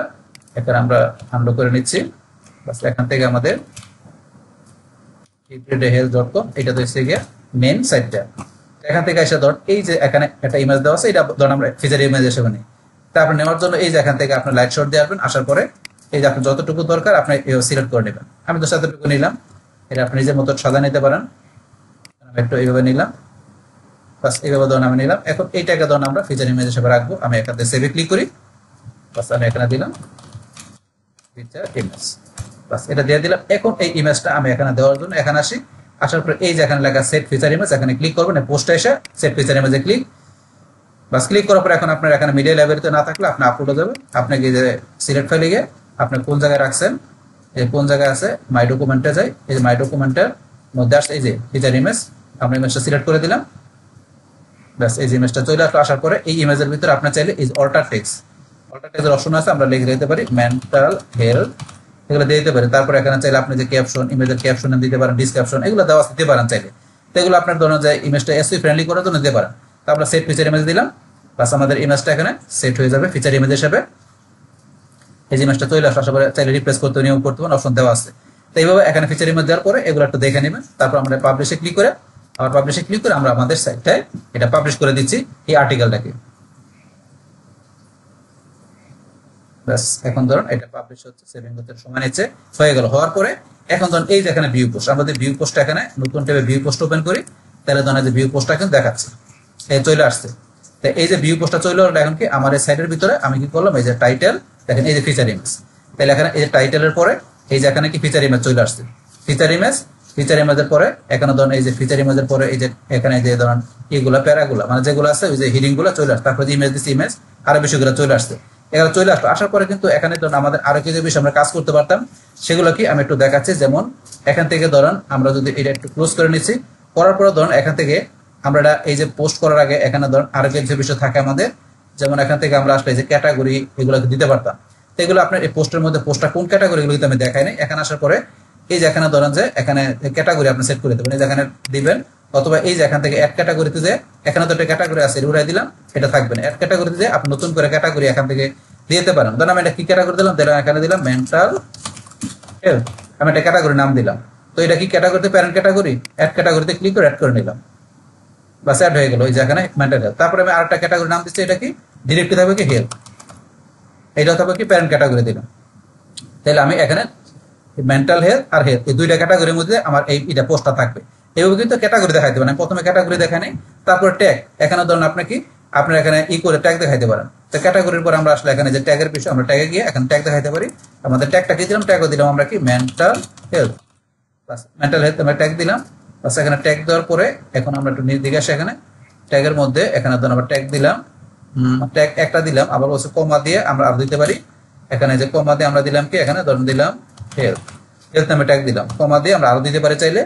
এখানে আমরা আনডু করে নিচ্ছি। বাস এখান থেকে আমাদের health.com এটা তো এসে গিয়ে মেন সাইটটা। এখান থেকে এসে ধর এই যে এখানে একটা ইমেজ দেওয়া আছে, এটা ধরুন আমরা ফিচার ইমেজ হিসেবে নিই। তারপর নেওয়ার জন্য এই যে এখান থেকে আপনার লাইট শট দিয়ে আসবেন, আসার পরে এই যে আপনার যতটুকু দরকার আপনি সিলেক্ট করে নেবেন। আমি তো এতটুকু নিলাম, এটা আপনি নিজের মতো সাজা নিতে পারেন। আমি একটু এইভাবে নিলাম, বাস এইভাবে ধরুন আমি নিলাম। এখন এইটাকে ধরুন আমরা ফিচার ইমেজ হিসেবে রাখবো। আমি এখান থেকে সেভে ক্লিক করি, বাস আমি এখানে দিলাম ফিচার ইমেজ, বাস এটা দিয়ে দিলাম। এখন এই ইমেজটা আমি এখানে দেওয়ার জন্য এখানে আসি, আসার পরে এই যে এখানে লেখা সেট ফিচার ইমেজ, এখানে ক্লিক করবেন। পোস্টে এসে সেট ফিচার ইমেজে ক্লিক, বাস ক্লিক করার পরে এখন আপনার এখানে মিডিয়া লাইব্রেরিতে না থাকলে আপনি আপলোড হয়ে যাবে। আপনাকে যে সিলেক্ট ফাইলে গিয়ে আপনি কোন জায়গায় রাখছেন, এই কোন জায়গায় আছে মাই ডকুমেন্টে যাই, এই যে মাই ডকুমেন্টের মধ্যে আসছে এই যে ফিচার ইমেজ, আমরা ইমেজটা সিলেক্ট করে দিলাম। ব্যাস এই যে ইমেজটা চলে আসলো। আসার পরে এই ইমেজের ভিতরে আপনার চাইলে এই অল্টার টেক্সট অপশন আছে, আমরা লিখে দিতে পারি মেন্টাল হেলথ, এগুলো দিয়ে দিতে পারি। তারপরে এখানে চাইলে আপনি যে ক্যাপশন, ইমেজের ক্যাপশন দিতে পারেন, ডিসক্রিপশন এগুলো দেওয়া দিতে পারেন চাইলে। তো এগুলো আপনার ধরুন যে ইমেজটা এসইও ফ্রেন্ডলি করার জন্য দিতে পারেন। তো আমরা সেট ফিচার ইমেজ দিলাম, বাস আমাদের ইমেজটা এখানে সেট হয়ে যাবে ফিচার ইমেজ হিসেবে। এই যে ইমেজটা চলে আসলে আসার পরে চাইলে রিপ্লেস করতে নিয়ম করতে পারেন, অপশন দেওয়া আছে। তো এইভাবে এখানে ফিচার ইমেজ দেওয়ার পরে এগুলো একটু দেখে নেবেন। তারপর আমরা পাবলিশে ক্লিক করে আবার পাবলিশে ক্লিক করে আমরা আমাদের সাইটটায় এটা পাবলিশ করে দিচ্ছি এই আর্টিকেলটাকে। ব্যাস এখন ধরুন এটা পাবলিশ হচ্ছে, সেভিং করতে সময় নিচ্ছে, হয়ে গেল। হওয়ার পরে এখন ধরুন এই যে এখানে ভিউ পোস্ট, আমরা যদি ভিউ পোস্টটা এখানে নতুন ট্যাবে ভিউ পোস্ট ওপেন করি, তাহলে ধরুন যে ভিউ পোস্টটা কিন্তু দেখাচ্ছে এই চলে আসছে। তো এই যে ভিউ পোস্টটা চলে আসলো, এখন কি আমার এই সাইটের ভিতরে আমি কি করলাম, এই যে টাইটেল দেখেন, এই যে ফিচার ইমেজ, তাহলে এখানে এই যে টাইটেলের পরে এই যে এখানে কি ফিচার ইমেজ চলে আসছে। ফিচার ইমেজের পরে এখানে ধরুন এই যে ফিচার ইমেজের পরে এই যে এখানে যে ধরুন এইগুলা প্যারাগুলা মানে যেগুলো আছে ওই যে হিডিং গুলা চলে আসছে, তারপরে ইমেজ দিচ্ছে ইমেজ আরো বিষয়গুলো চলে আসছে। এগুলো চলে আসলো, আসার পরে কিন্তু এখানে ধরুন আমাদের আরো কিছু বিষয় আমরা কাজ করতে পারতাম, সেগুলো কি আমি একটু দেখাচ্ছি। যেমন এখান থেকে ধরুন আমরা যদি এটা একটু ক্লোজ করে নিচ্ছি, করার পরে ধরুন এখান থেকে আমরা এই যে পোস্ট করার আগে এখানে ধরুন আরো কিছু বিষয় থাকে আমাদের, যেমন এখান থেকে আমরা আসলে এই যে ক্যাটাগরি এগুলোকে দিতে পারতাম। তো এগুলো আপনার এই পোস্টের মধ্যে পোস্টটা কোন ক্যাটাগরি এগুলো কিন্তু আমি দেখাই নাই। এখানে আসার পরে এই যে এখানে ধরেন যে এখানে ক্যাটাগরি আপনি সেট করে দেবেন, এই যে এখানে দিবেন, অথবা এই যে এখান থেকে অ্যাড ক্যাটাগরিতে যে এখানে তো একটা ক্যাটাগরি আছে উড়াই দিলাম, এটা থাকবে না। অ্যাড ক্যাটাগরিতে যে আপনি নতুন করে ক্যাটাগরি এখান থেকে দিতে পারেন। ধরেন আমি এটা কি ক্যাটাগরি দিলাম, এখানে দিলাম মেন্টাল হেলথ, আমি একটা ক্যাটাগরি নাম দিলাম। তো এটা কি ক্যাটাগরিতে প্যারেন্ট ক্যাটাগরি, অ্যাড ক্যাটাগরিতে ক্লিক করে অ্যাড করে নিলাম, বাস অ্যাড হয়ে গেল এই যে এখানে মেন্টাল হেলথ। তারপরে আমি আরেকটা ক্যাটাগরি নাম দিচ্ছি, এটা কি ডিরেক্টলি থাকবে কি হেলথ, এটা থাকবে কি প্যারেন্ট ক্যাটাগরি দিলাম। তাহলে আমি এখানে মেন্টাল হেলথ আর হেলথ এই দুইটা ক্যাটাগরির মধ্যে আমার এটা পোস্টটা থাকবে। এইভাবে কিন্তু ক্যাটাগরি দেখাইতে পারেন। প্রথমে ক্যাটাগরি দেখাই নেই, তারপরে ট্যাগ, এখানে ধরুন আপনি কি আপনার এখানে করে ট্যাগ দেখাইতে পারেন। তো ক্যাটাগরির পর আমরা আসলে এখানে যে ট্যাগের বিষয় আমরা ট্যাগে গিয়ে এখানে ট্যাগ দেখাইতে পারি। আমাদের ট্যাগটা কি দিলাম, ট্যাগও দিলাম আমরা কি মেন্টাল হেলথ, বাস মেন্টাল হেলথ আমরা ট্যাগ দিলাম। বাস এখানে ট্যাগ দেওয়ার পরে এখন আমরা একটু দিকে আসি, এখানে ট্যাগের মধ্যে এখানে ধরুন আমরা ট্যাগ দিলাম, ট্যাগ একটা দিলাম, আবার বলছে কমা দিয়ে আমরা আরো দিতে পারি। এখানে যে কমা দিয়ে আমরা দিলাম কি, এখানে ধরুন দিলাম হেলথ, হেলথ নামে ট্যাগ দিলাম, কমা দিয়ে আমরা আরো দিতে পারি চাইলে।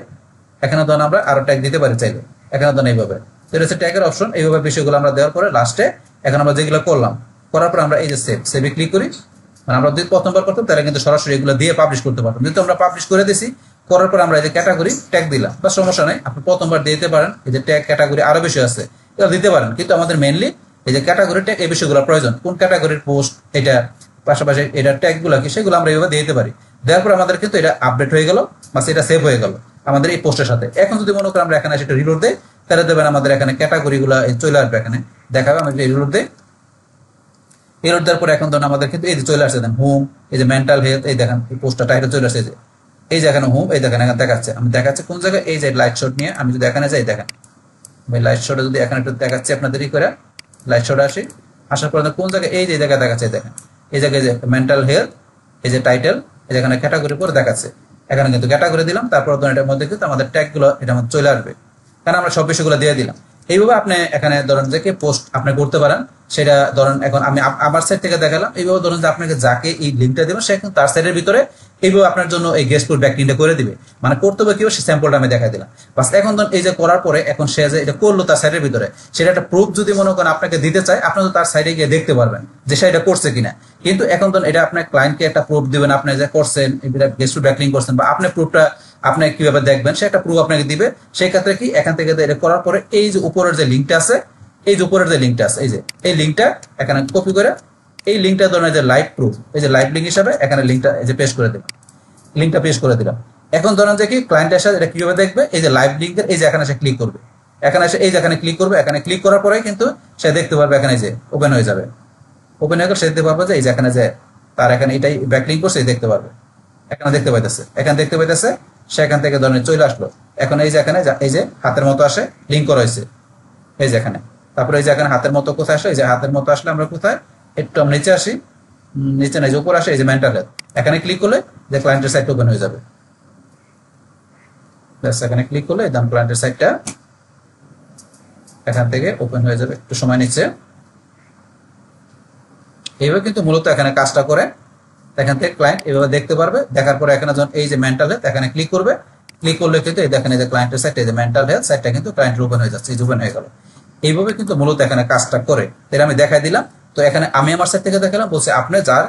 এখানে ধরুন আমরা আরো ট্যাগ দিতে পারি চাইলে, এখানে ধরুন এইভাবে। তো এটা হচ্ছে ট্যাগের অপশন। এইভাবে বিষয়গুলো আমরা দেওয়ার পরে লাস্টে এখন আমরা যেগুলো করলাম করার পর আমরা এই যে সেভে ক্লিক করি। মানে আমরা যদি প্রথমবার করতাম তাহলে কিন্তু সরাসরি এগুলো দিয়ে পাবলিশ করতে পারতাম, যেহেতু আমরা পাবলিশ করে দিছি। করার পর আমরা এই যে ক্যাটাগরি ট্যাগ দিলাম, বা সমস্যা নাই, আপনি প্রথমবার দিতে পারেন। এই যে ট্যাগ ক্যাটাগরি আরো বেশি আছে এগুলো দিতে পারেন, কিন্তু আমাদের মেইনলি এই যে ক্যাটাগরি ট্যাগ এই বিষয়গুলো প্রয়োজন, কোন ক্যাটাগরির পোস্ট এটা, পাশাপাশি এটা ট্যাগ গুলা কি সেগুলো আমরা এইভাবে দিতে পারি। দেওয়ার পর আমাদের কিন্তু এটা আপডেট হয়ে গেল, বা এটা সেভ হয়ে গেল আমাদের এই পোস্টের সাথে। এখন যদি মনে করি আমরা এখানে সেটা রিলোড দেই, তাহলে দেবেন আমাদের এখানে ক্যাটাগরি গুলা চলে আসবে, এখানে দেখাবে। আমরা রিলোড দেই, রিলোড দেওয়ার পরে এখন ধরুন আমাদের কিন্তু এই যে চলে আসছে দেন হোম, এই যে মেন্টাল হেলথ, এই দেখেন এই পোস্টটা টাইটেল চলে আসছে, এই যে এখানে হোম, এই দেখেন এখানে দেখাচ্ছে। আমি দেখাচ্ছে কোন জায়গায়, এই যে লাইট শট নিয়ে আমি যদি এখানে যাই, দেখেন আমি লাইট শটে যদি এখানে একটু দেখাচ্ছি আপনাদেরই করে লাইট শটে আসি, আসার পরে কোন জায়গায় এই যে জায়গায় দেখাচ্ছে, দেখেন এই জায়গায় যে মেন্টাল হেলথ, এই যে টাইটেল, এই যেখানে ক্যাটাগরি পরে দেখাচ্ছে, এখানে কিন্তু ক্যাটাগরি দিলাম, তারপর এটার মধ্যে কিন্তু আমাদের ট্যাগগুলো এটার মধ্যে চলে আসবে, কারণ আমরা সব বিষয়গুলো দিয়ে দিলাম। এইভাবে আপনি এখানে ধরেন যে পোস্ট আপনি করতে পারেন, সেটা ধরেন এখন আমি আমার সাইড থেকে দেখালাম। এইভাবে ধরেন যে আপনাকে যাকে এই লিঙ্কটা দেবেন সে কিন্তু তার সাইডের ভিতরে এইভাবে আপনার জন্য এই গেস্ট পোস্ট ব্যাকলিংকটা করে দিবে, মানে করতে হবে কিভাবে সেই স্যাম্পলটা আমি দেখাই দিলাম। বাস এখন ধরুন এই যে করার পরে এখন সে যে এটা করলো তার সাইডের ভিতরে, সেটা একটা প্রুফ যদি মনে করেন আপনাকে দিতে চায়, আপনি তো তার সাইডে গিয়ে দেখতে পারবেন যে সে এটা করছে কিনা। কিন্তু এখন ধরুন এটা আপনার ক্লায়েন্টকে একটা প্রুফ দিবেন, আপনি যে করছেন গেস্ট পোস্ট ব্যাকলিং করছেন, বা আপনি প্রুফটা আপনি কিভাবে দেখবেন সে একটা প্রুফ আপনাকে দিবে। সেই ক্ষেত্রে কি এখান থেকে এটা করার পরে এই যে উপরের যে লিঙ্কটা আছে, এই যে উপরের যে লিঙ্কটা আছে, এই যে এই লিঙ্কটা এখানে কপি করে এই লিঙ্কটা ধরেন যে লাইভ প্রুফ, এই যে লাইভ লিঙ্ক হিসাবে এখানে লিঙ্কটা এই যে পেস্ট করে দিলাম, লিঙ্কটা পেস্ট করে দিলাম। এখন ধরেন যে কি ক্লায়েন্টের সাথে এটা কিভাবে দেখবে, এই যে লাইভ লিঙ্কের এই যে এখানে সে ক্লিক করবে, এখানে এসে এই যে এখানে ক্লিক করবে, এখানে ক্লিক করার পরে কিন্তু সে দেখতে পারবে, এখানে যে ওপেন হয়ে যাবে, ওপেন হয়ে গেলে সে দেখতে পারবে যে এই যে এখানে যে তার এখানে এটাই ব্যাকলিঙ্ক করছে দেখতে পারবে, এখানে দেখতে পাইতেছে, এখানে দেখতে পাইতেছে। সেখান থেকে ধরেন চলে আসলো, এখন এই যে এখানে এই যে হাতের মতো আসে লিঙ্ক করা হয়েছে, এই যে এখানে, তারপরে এই যে এখানে হাতের মতো কোথায় আসে, এই যে হাতের মতো আসলে আমরা কোথায় একটু আমরা নিচে আসি, নিচে নাই যে উপর আসে, এই যে মেন্টাল হেলথ, এখানে ক্লিক করলে যে ক্লায়েন্টের সাইট ওপেন হয়ে যাবে। এখানে ক্লিক করলে একদম ক্লায়েন্টের সাইটটা এখান থেকে ওপেন হয়ে যাবে, একটু সময় নিচ্ছে। এইভাবে কিন্তু মূলত এখানে কাজটা করে, এখান থেকে ক্লায়েন্ট এইভাবে দেখতে পারবে। দেখার পরে এখানে যখন এই যে মেন্টাল হেলথ এখানে ক্লিক করবে, ক্লিক করলে কিন্তু এই দেখেন এই যে ক্লায়েন্টের সাইট, এই যে মেন্টাল হেলথ সাইটটা কিন্তু ক্লায়েন্ট ওপেন হয়ে যাচ্ছে, এই ওপেন হয়ে গেল। এইভাবে কিন্তু মূলত এখানে কাজটা করে, এটা আমি দেখাই দিলাম। তো এখানে আমি আমার সাইড থেকে দেখালাম, বলছে আপনি যার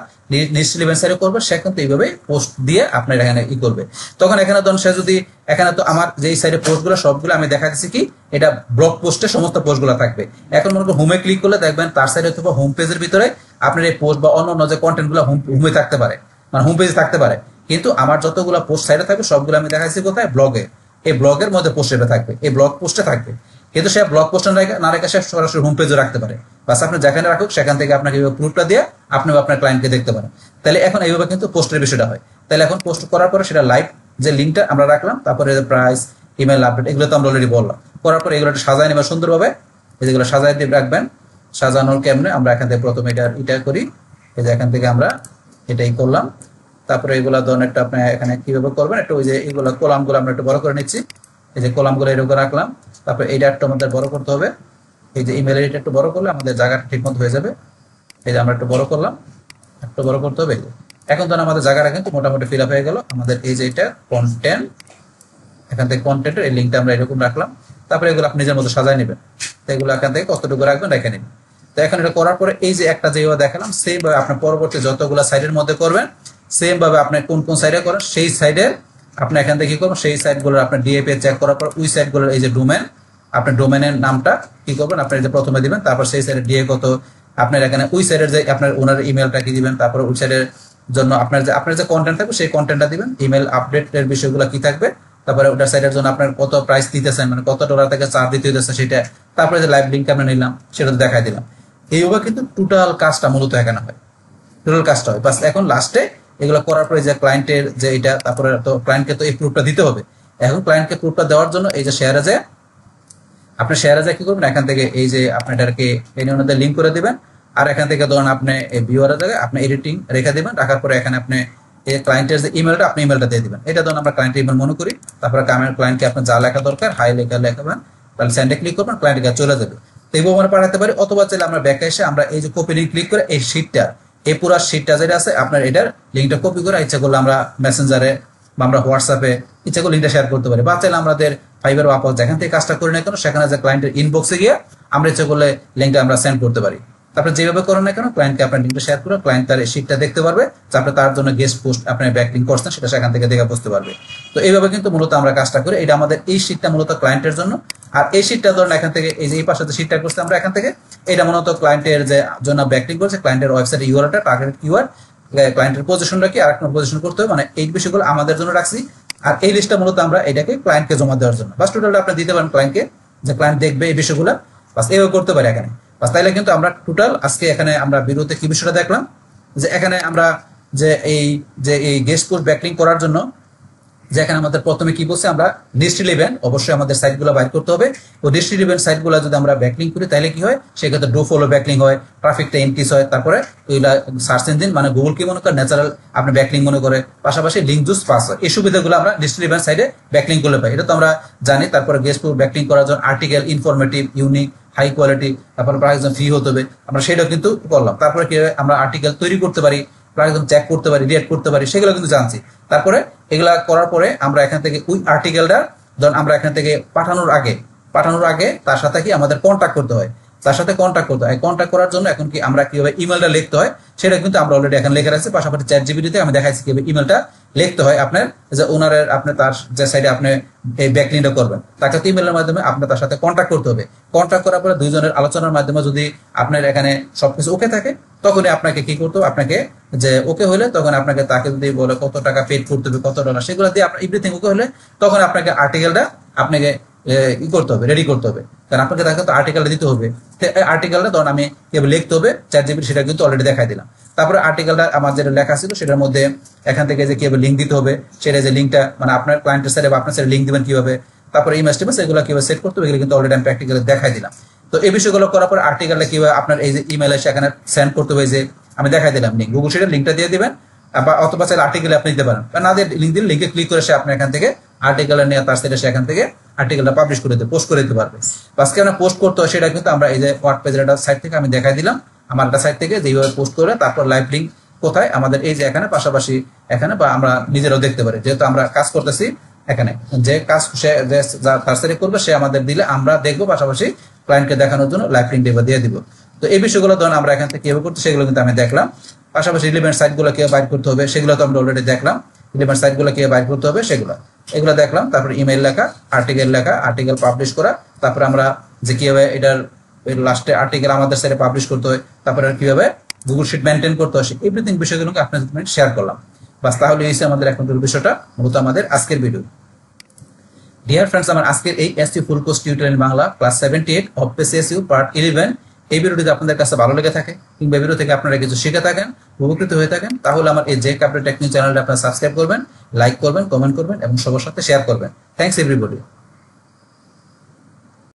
নিশ্চিত সাইডে করবে সে কিন্তু এইভাবে পোস্ট দিয়ে আপনার এখানে ই করবে। তখন এখানে ধরুন সে যদি এখানে তো আমার যে সাইডে পোস্টগুলো সবগুলো আমি দেখা দিচ্ছি কি এটা ব্লগ পোস্টে সমস্ত পোস্টগুলো থাকবে। এখন মনে করুন হোমে ক্লিক করলে দেখবেন তার সাইডে অথবা হোম পেজের ভিতরে আপনার এই পোস্ট বা অন্য যে কন্টেন্টগুলো হোমে থাকতে পারে, মানে হোম পেজে থাকতে পারে। কিন্তু আমার যতগুলো পোস্ট সাইডে থাকবে সবগুলো আমি দেখাচ্ছি কোথায়, ব্লগে। এই ব্লগের মধ্যে পোস্ট এটা থাকবে, এই ব্লগ পোস্টে থাকবে। কিন্তু সে ব্লগ পোস্টে না রেখে সে সরাসরি হোম পেজে রাখতে পারে, বাস আপনি যেখানে রাখুক সেখান থেকে আপনাকে প্রুফটা দিয়ে আপনিও আপনার ক্লায়েন্টকে দেখতে পারেন। তাহলে এখন এইভাবে কিন্তু পোস্টের বিষয়টা হয়। তাহলে এখন পোস্ট করার পরে সেটা লাইভ যে লিঙ্কটা আমরা রাখলাম, তারপরে প্রাইস, ইমেল আপডেট, এগুলো তো আমরা অলরেডি বললাম। করার পরে এগুলো সাজায় নেবেন সুন্দরভাবে, যেগুলো সাজায় দিয়ে রাখবেন। সাজানোর কেমনে আমরা এখান থেকে প্রথমে এটা করি, এই যে এখান থেকে আমরা এটাই করলাম। তারপরে এগুলো ধরুন একটা আপনি এখানে কিভাবে করবেন, একটু ওই যে এইগুলো কলামগুলো আমরা একটু বড় করে নিচ্ছি, এই যে কলামগুলো এরকম রাখলাম। তারপরে এইটা একটু আমাদের বড় করতে হবে, এই যে ইমেল আইডিটা একটু বড় করলে আমাদের জায়গাটা ঠিক মতো হয়ে যাবে। এই যে আমরা একটু বড় করলাম, একটু বড় করতে হবে। এখন ধরুন আমাদের জায়গাটা কিন্তু মোটামুটি ফিল আপ হয়ে গেল। আমাদের এই যে এটা কন্টেন্ট, এখান থেকে কন্টেন্টের এই লিঙ্কটা আমরা এরকম রাখলাম। তারপরে এগুলো আপনি নিজের মতো সাজায় নেবেন, তো এগুলো এখান থেকে কতটুকু রাখবেন রেখে নেবেন। তো এখন এটা করার পরে এই যে একটা যেভাবে দেখালাম সেম ভাবে আপনি পরবর্তী যতগুলো সাইডের মধ্যে করবেন, সেম ভাবে আপনি কোন কোন সাইডে করেন সেই সাইডের আপনি এখান থেকে কি করবেন, সেই সাইটগুলোর আপনার ডিএপি চেক করার পর ওই সাইটগুলোর এই যে ডোমেন, আপনার ডোমেনের নামটা কি করবেন, আপনি যে প্রথমে দিবেন, তারপর সেই সাইডের ডিএ কত, আপনার এখানে ওই সাইডের যে আপনার ওনার ইমেলটা কি দিবেন, তারপর ওই সাইডের জন্য আপনার যে কন্টেন্ট থাকবে সেই কন্টেন্টটা দিবেন, ইমেল আপডেটের বিষয়গুলো কি থাকবে, তারপরে ওটার সাইডের জন্য আপনার কত প্রাইস দিতেছেন, মানে কত ডলার থেকে চার্জ দিতে হইতেছে সেটা, তারপরে যে লাইভ লিঙ্ক আমরা নিলাম সেটা দেখাই দিলাম। এইভাবে কিন্তু টোটাল কাজটা মূলত এখানে হয়, টোটাল কাজটা হয়। বাস এখন লাস্টে এগুলো করার পরে যে ক্লায়েন্টের যে এটা, তারপরে তো ক্লায়েন্টকে তো এই প্রুফটা দিতে হবে। এখন ক্লায়েন্টকে প্রুফটা দেওয়ার জন্য এই যে শেয়ারে যায়, আপনি শেয়ারে যায় কি করবেন, এখান থেকে এই যে আপনি এটাকে এই ওনাদের লিঙ্ক করে দিবেন। আর এখান থেকে ধরুন আপনি এই ভিউয়ারের জায়গায় আপনি এডিটিং রেখে দিবেন, রাখার পরে এখানে আপনি এই ক্লায়েন্টের যে ইমেলটা আপনি ইমেলটা দিয়ে দিবেন। এটা ধরুন আমরা ক্লায়েন্টের ইমেল মনে করি, তারপরে ক্লায়েন্টকে আপনার যা লেখা দরকার হাই লেখাবেন, তাহলে সেন্ডে ক্লিক করবেন, ক্লায়েন্টের কাছে চলে যাবে। তো এইভাবে আমরা পাঠাতে পারি। অথবা চাইলে আমরা ব্যাকে এসে আমরা এই যে কপি লিঙ্ক ক্লিক করে এই শিটটা, এই পুরো শিটটা যেটা আছে আপনার এটার লিঙ্কটা কপি করে ইচ্ছা করলে আমরা মেসেঞ্জারে বা আমরা হোয়াটসঅ্যাপে ইচ্ছা করলে লিঙ্কটা শেয়ার করতে পারি, বা চাইলে আমাদের ফাইবার বা আপল যেখান থেকে কাজটা করি না কেন সেখানে যে ক্লায়েন্টের ইনবক্সে গিয়ে আমরা ইচ্ছা করলে লিঙ্কটা আমরা সেন্ড করতে পারি। তারপরে যেভাবে করেন না কেন ক্লায়েন্টকে আপনার লিঙ্কটা শেয়ার করে ক্লায়েন্ট তার এই শিটটা দেখতে পারবে, তারপরে তার জন্য গেস্ট পোস্ট আপনার ব্যাকলিঙ্ক করছেন সেটা সেখান থেকে দেখে বুঝতে পারবে। তো এইভাবে কিন্তু মূলত আমরা কাজটা করি। এটা আমাদের এই শিটটা মূলত ক্লায়েন্টের জন্য। আর এই শিটটা ধরেন এখান থেকে এই যে এই পাশে যে শিটটা করছে আমরা এখান থেকে, এটা মূলত ক্লায়েন্টের যে জন্য ব্যাকলিঙ্ক করছে, ক্লায়েন্টের ওয়েবসাইটে ইউআরএলটা, টার্গেট কিওয়ার্ড, ক্লায়েন্টের পজিশনটা কি আরেকটা পজিশন করতে হবে, মানে এই বিষয়গুলো আমাদের জন্য রাখছি। আর এই লিস্টটা মূলত আমরা এটাকে ক্লায়েন্টকে জমা দেওয়ার জন্য, বাস টোটালটা আপনি দিতে পারেন ক্লায়েন্টকে, যে ক্লায়েন্ট দেখবে এই বিষয়গুলো, বাস এভাবে করতে পারি এখানে। বাস তাইলে কিন্তু আমরা টোটাল আজকে এখানে আমরা বিরুদ্ধে কি বিষয়টা দেখলাম, যে এখানে আমরা যে এই গেস্ট পোস্ট ব্যাকলিঙ্ক করার জন্য যেখানে আমাদের প্রথমে কি বলছে আমরা নিচ রিলেভেন্ট অবশ্যই আমাদের সাইটগুলো বাইর করতে হবে। ও নিচ রিলেভেন্ট সাইটগুলো যদি আমরা ব্যাকলিং করি তাহলে কি হয়, সেক্ষেত্রে ডো ফলো ব্যাকলিং হয়, ট্রাফিকটা ইনক্রিজ হয়, তারপরে ওইগুলা সার্চ ইঞ্জিন মানে গুগল কি মনে করে ন্যাচারাল আপনি ব্যাকলিং মনে করে, পাশাপাশি লিঙ্ক জুস পাস হয়। এই সুবিধাগুলো আমরা নিচ রিলেভেন্ট সাইডে ব্যাকলিং করলে পাই, এটা তো আমরা জানি। তারপরে গেস্ট ব্যাকলিং করার জন্য article informative, unique, high quality, তারপরে প্রায় একজন ফ্রি হতে হবে, আমরা সেটাও কিন্তু করলাম। তারপরে কি আমরা আর্টিকেল তৈরি করতে পারি, একদম চেক করতে পারি, রিয়েক্ট করতে পারি, সেগুলো কিন্তু জানছি। তারপরে এগুলা করার পরে আমরা এখান থেকে ওই আর্টিকেলটা ধরুন আমরা এখান থেকে পাঠানোর আগে তার সাথে কি আমাদের কন্ট্যাক্ট করতে হয়, তার সাথে কন্ট্যাক্ট করতে হয়। কন্ট্যাক্ট করার জন্য এখন কি আমরা কিভাবে ইমেলটা লিখতে হয় সেটা কিন্তু আমরা অলরেডি এখন লেখা রাখছি। পাশাপাশি চ্যাট জিপিটিতে আমি দেখাইছি কিভাবে ইমেলটা লিখতে হয়। আপনার যে ওনারের আপনি তার যে সাইডে আপনি এই ব্যাকলিংটা করবেন তাকে ইমেলের মাধ্যমে আপনি তার সাথে কন্ট্যাক্ট করতে হবে। কন্ট্যাক্ট করার পরে দুইজনের আলোচনার মাধ্যমে যদি আপনার এখানে সবকিছু ওকে থাকে তখনই আপনাকে কি করতে হবে, আপনাকে যে ওকে হলে তখন আপনাকে তাকে যদি বলে কত টাকা পেড করতে হবে, কত ডলার, সেগুলো দিয়ে আপনার এভরিথিং ওকে হলে তখন আপনাকে আর্টিকেলটা আপনাকে ই করতে হবে, রেডি করতে হবে। কারণ আপনাকে তাকে তো আর্টিকেলটা দিতে হবে। আর্টিকেলটা ধরুন আমি কেবল লিখতে হবে, চ্যাট জিপিটি সেটা কিন্তু অলরেডি দেখাই দিলাম। তারপরে আর্টিকেলটা আমার যেটা লেখা ছিল সেটার মধ্যে এখান থেকে যে কেবল লিঙ্ক দিতে হবে, সেটা যে লিঙ্কটা মানে আপনার ক্লায়েন্টের সাইডে বা আপনার সাইডে লিঙ্ক দিবেন কিভাবে, তারপরে ইমেজ টিমেজ এগুলো কিভাবে সেট করতে হবে, এগুলো কিন্তু অলরেডি আমি প্র্যাকটিক্যালি দেখাই দিলাম। তো এই বিষয়গুলো করার পর আর্টিকেলটা কিভাবে আপনার এই যে ইমেলে সেখানে সেন্ড করতে হবে, যে আমি দেখাই দিলাম লিঙ্ক, গুগল শিটের লিঙ্কটা দিয়ে দিবেন, বা অথবা চাইলে আর্টিকেলে আপনি দিতে পারেন। না দিয়ে লিঙ্ক দিলে লিঙ্কে ক্লিক করে সে আপনার এখান থেকে আর্টিকেলটা নিয়ে তার সাইডে সেখান থেকে আর্টিকেলটা পাবলিশ করে দিতে, পোস্ট করে দিতে পারবে। আজকে আমরা পোস্ট করতে হয় সেটা কিন্তু আমরা এই যে ওয়ার্ড পেজের একটা সাইট থেকে আমি দেখাই দিলাম, আমার একটা সাইট থেকে যেভাবে পোস্ট করে তারপর লাইভ লিঙ্ক কোথায় আমাদের এই যে এখানে পাশাপাশি এখানে, বা আমরা নিজেরাও দেখতে পারি যেহেতু আমরা কাজ করতেছি এখানে, যে কাজ সে তার সাইডে করবে সে আমাদের দিলে আমরা দেখবো, পাশাপাশি ক্লায়েন্টকে দেখানোর জন্য লাইভ লিঙ্ক দিয়ে দিব। তো এই বিষয়গুলো ধরুন আমরা এখান থেকে কিভাবে করতে সেগুলো কিন্তু আমি দেখলাম। পাশাপাশি রিলেভেন্ট সাইটগুলো কিভাবে বাইর করতে হবে সেগুলো তো আমরা অলরেডি দেখলাম। রিলেভেন্ট সাইটগুলো কিভাবে বাইর করতে হবে এগুলো দেখলাম। তারপরে ইমেল লেখা, আর্টিকেল পাবলিশ করা, তারপরে আমরা যে কিভাবে এটার লাস্টে আর্টিকেল আমাদের সাইটে পাবলিশ করতে হয়, তারপরে কিভাবে গুগল শিট মেনটেন করতে হয়, এভরিথিং বিষয়গুলোকে আপনার সাথে শেয়ার করলাম। বাস তাহলে এই আমাদের এখন বিষয়টা মূলত আমাদের আজকের ভিডিও। ডিয়ার ফ্রেন্ডস, আমার আজকের এই SEO full course tutorial Bangla class 78 of SEO part 11 এই ভিডিওটি আপনাদের কাছে ভালো লেগে থাকে কিংবা ভিডিও থেকে আপনারা কিছু শিখে থাকেন, উপকৃত হয়ে থাকেন, তাহলে আমার এই জেক আপডেট টেকনিক চ্যানেলটা আপনারা সাবস্ক্রাইব করবেন, লাইক করবেন, কমেন্ট করবেন এবং সবার সাথে শেয়ার করবেন। Thanks everybody.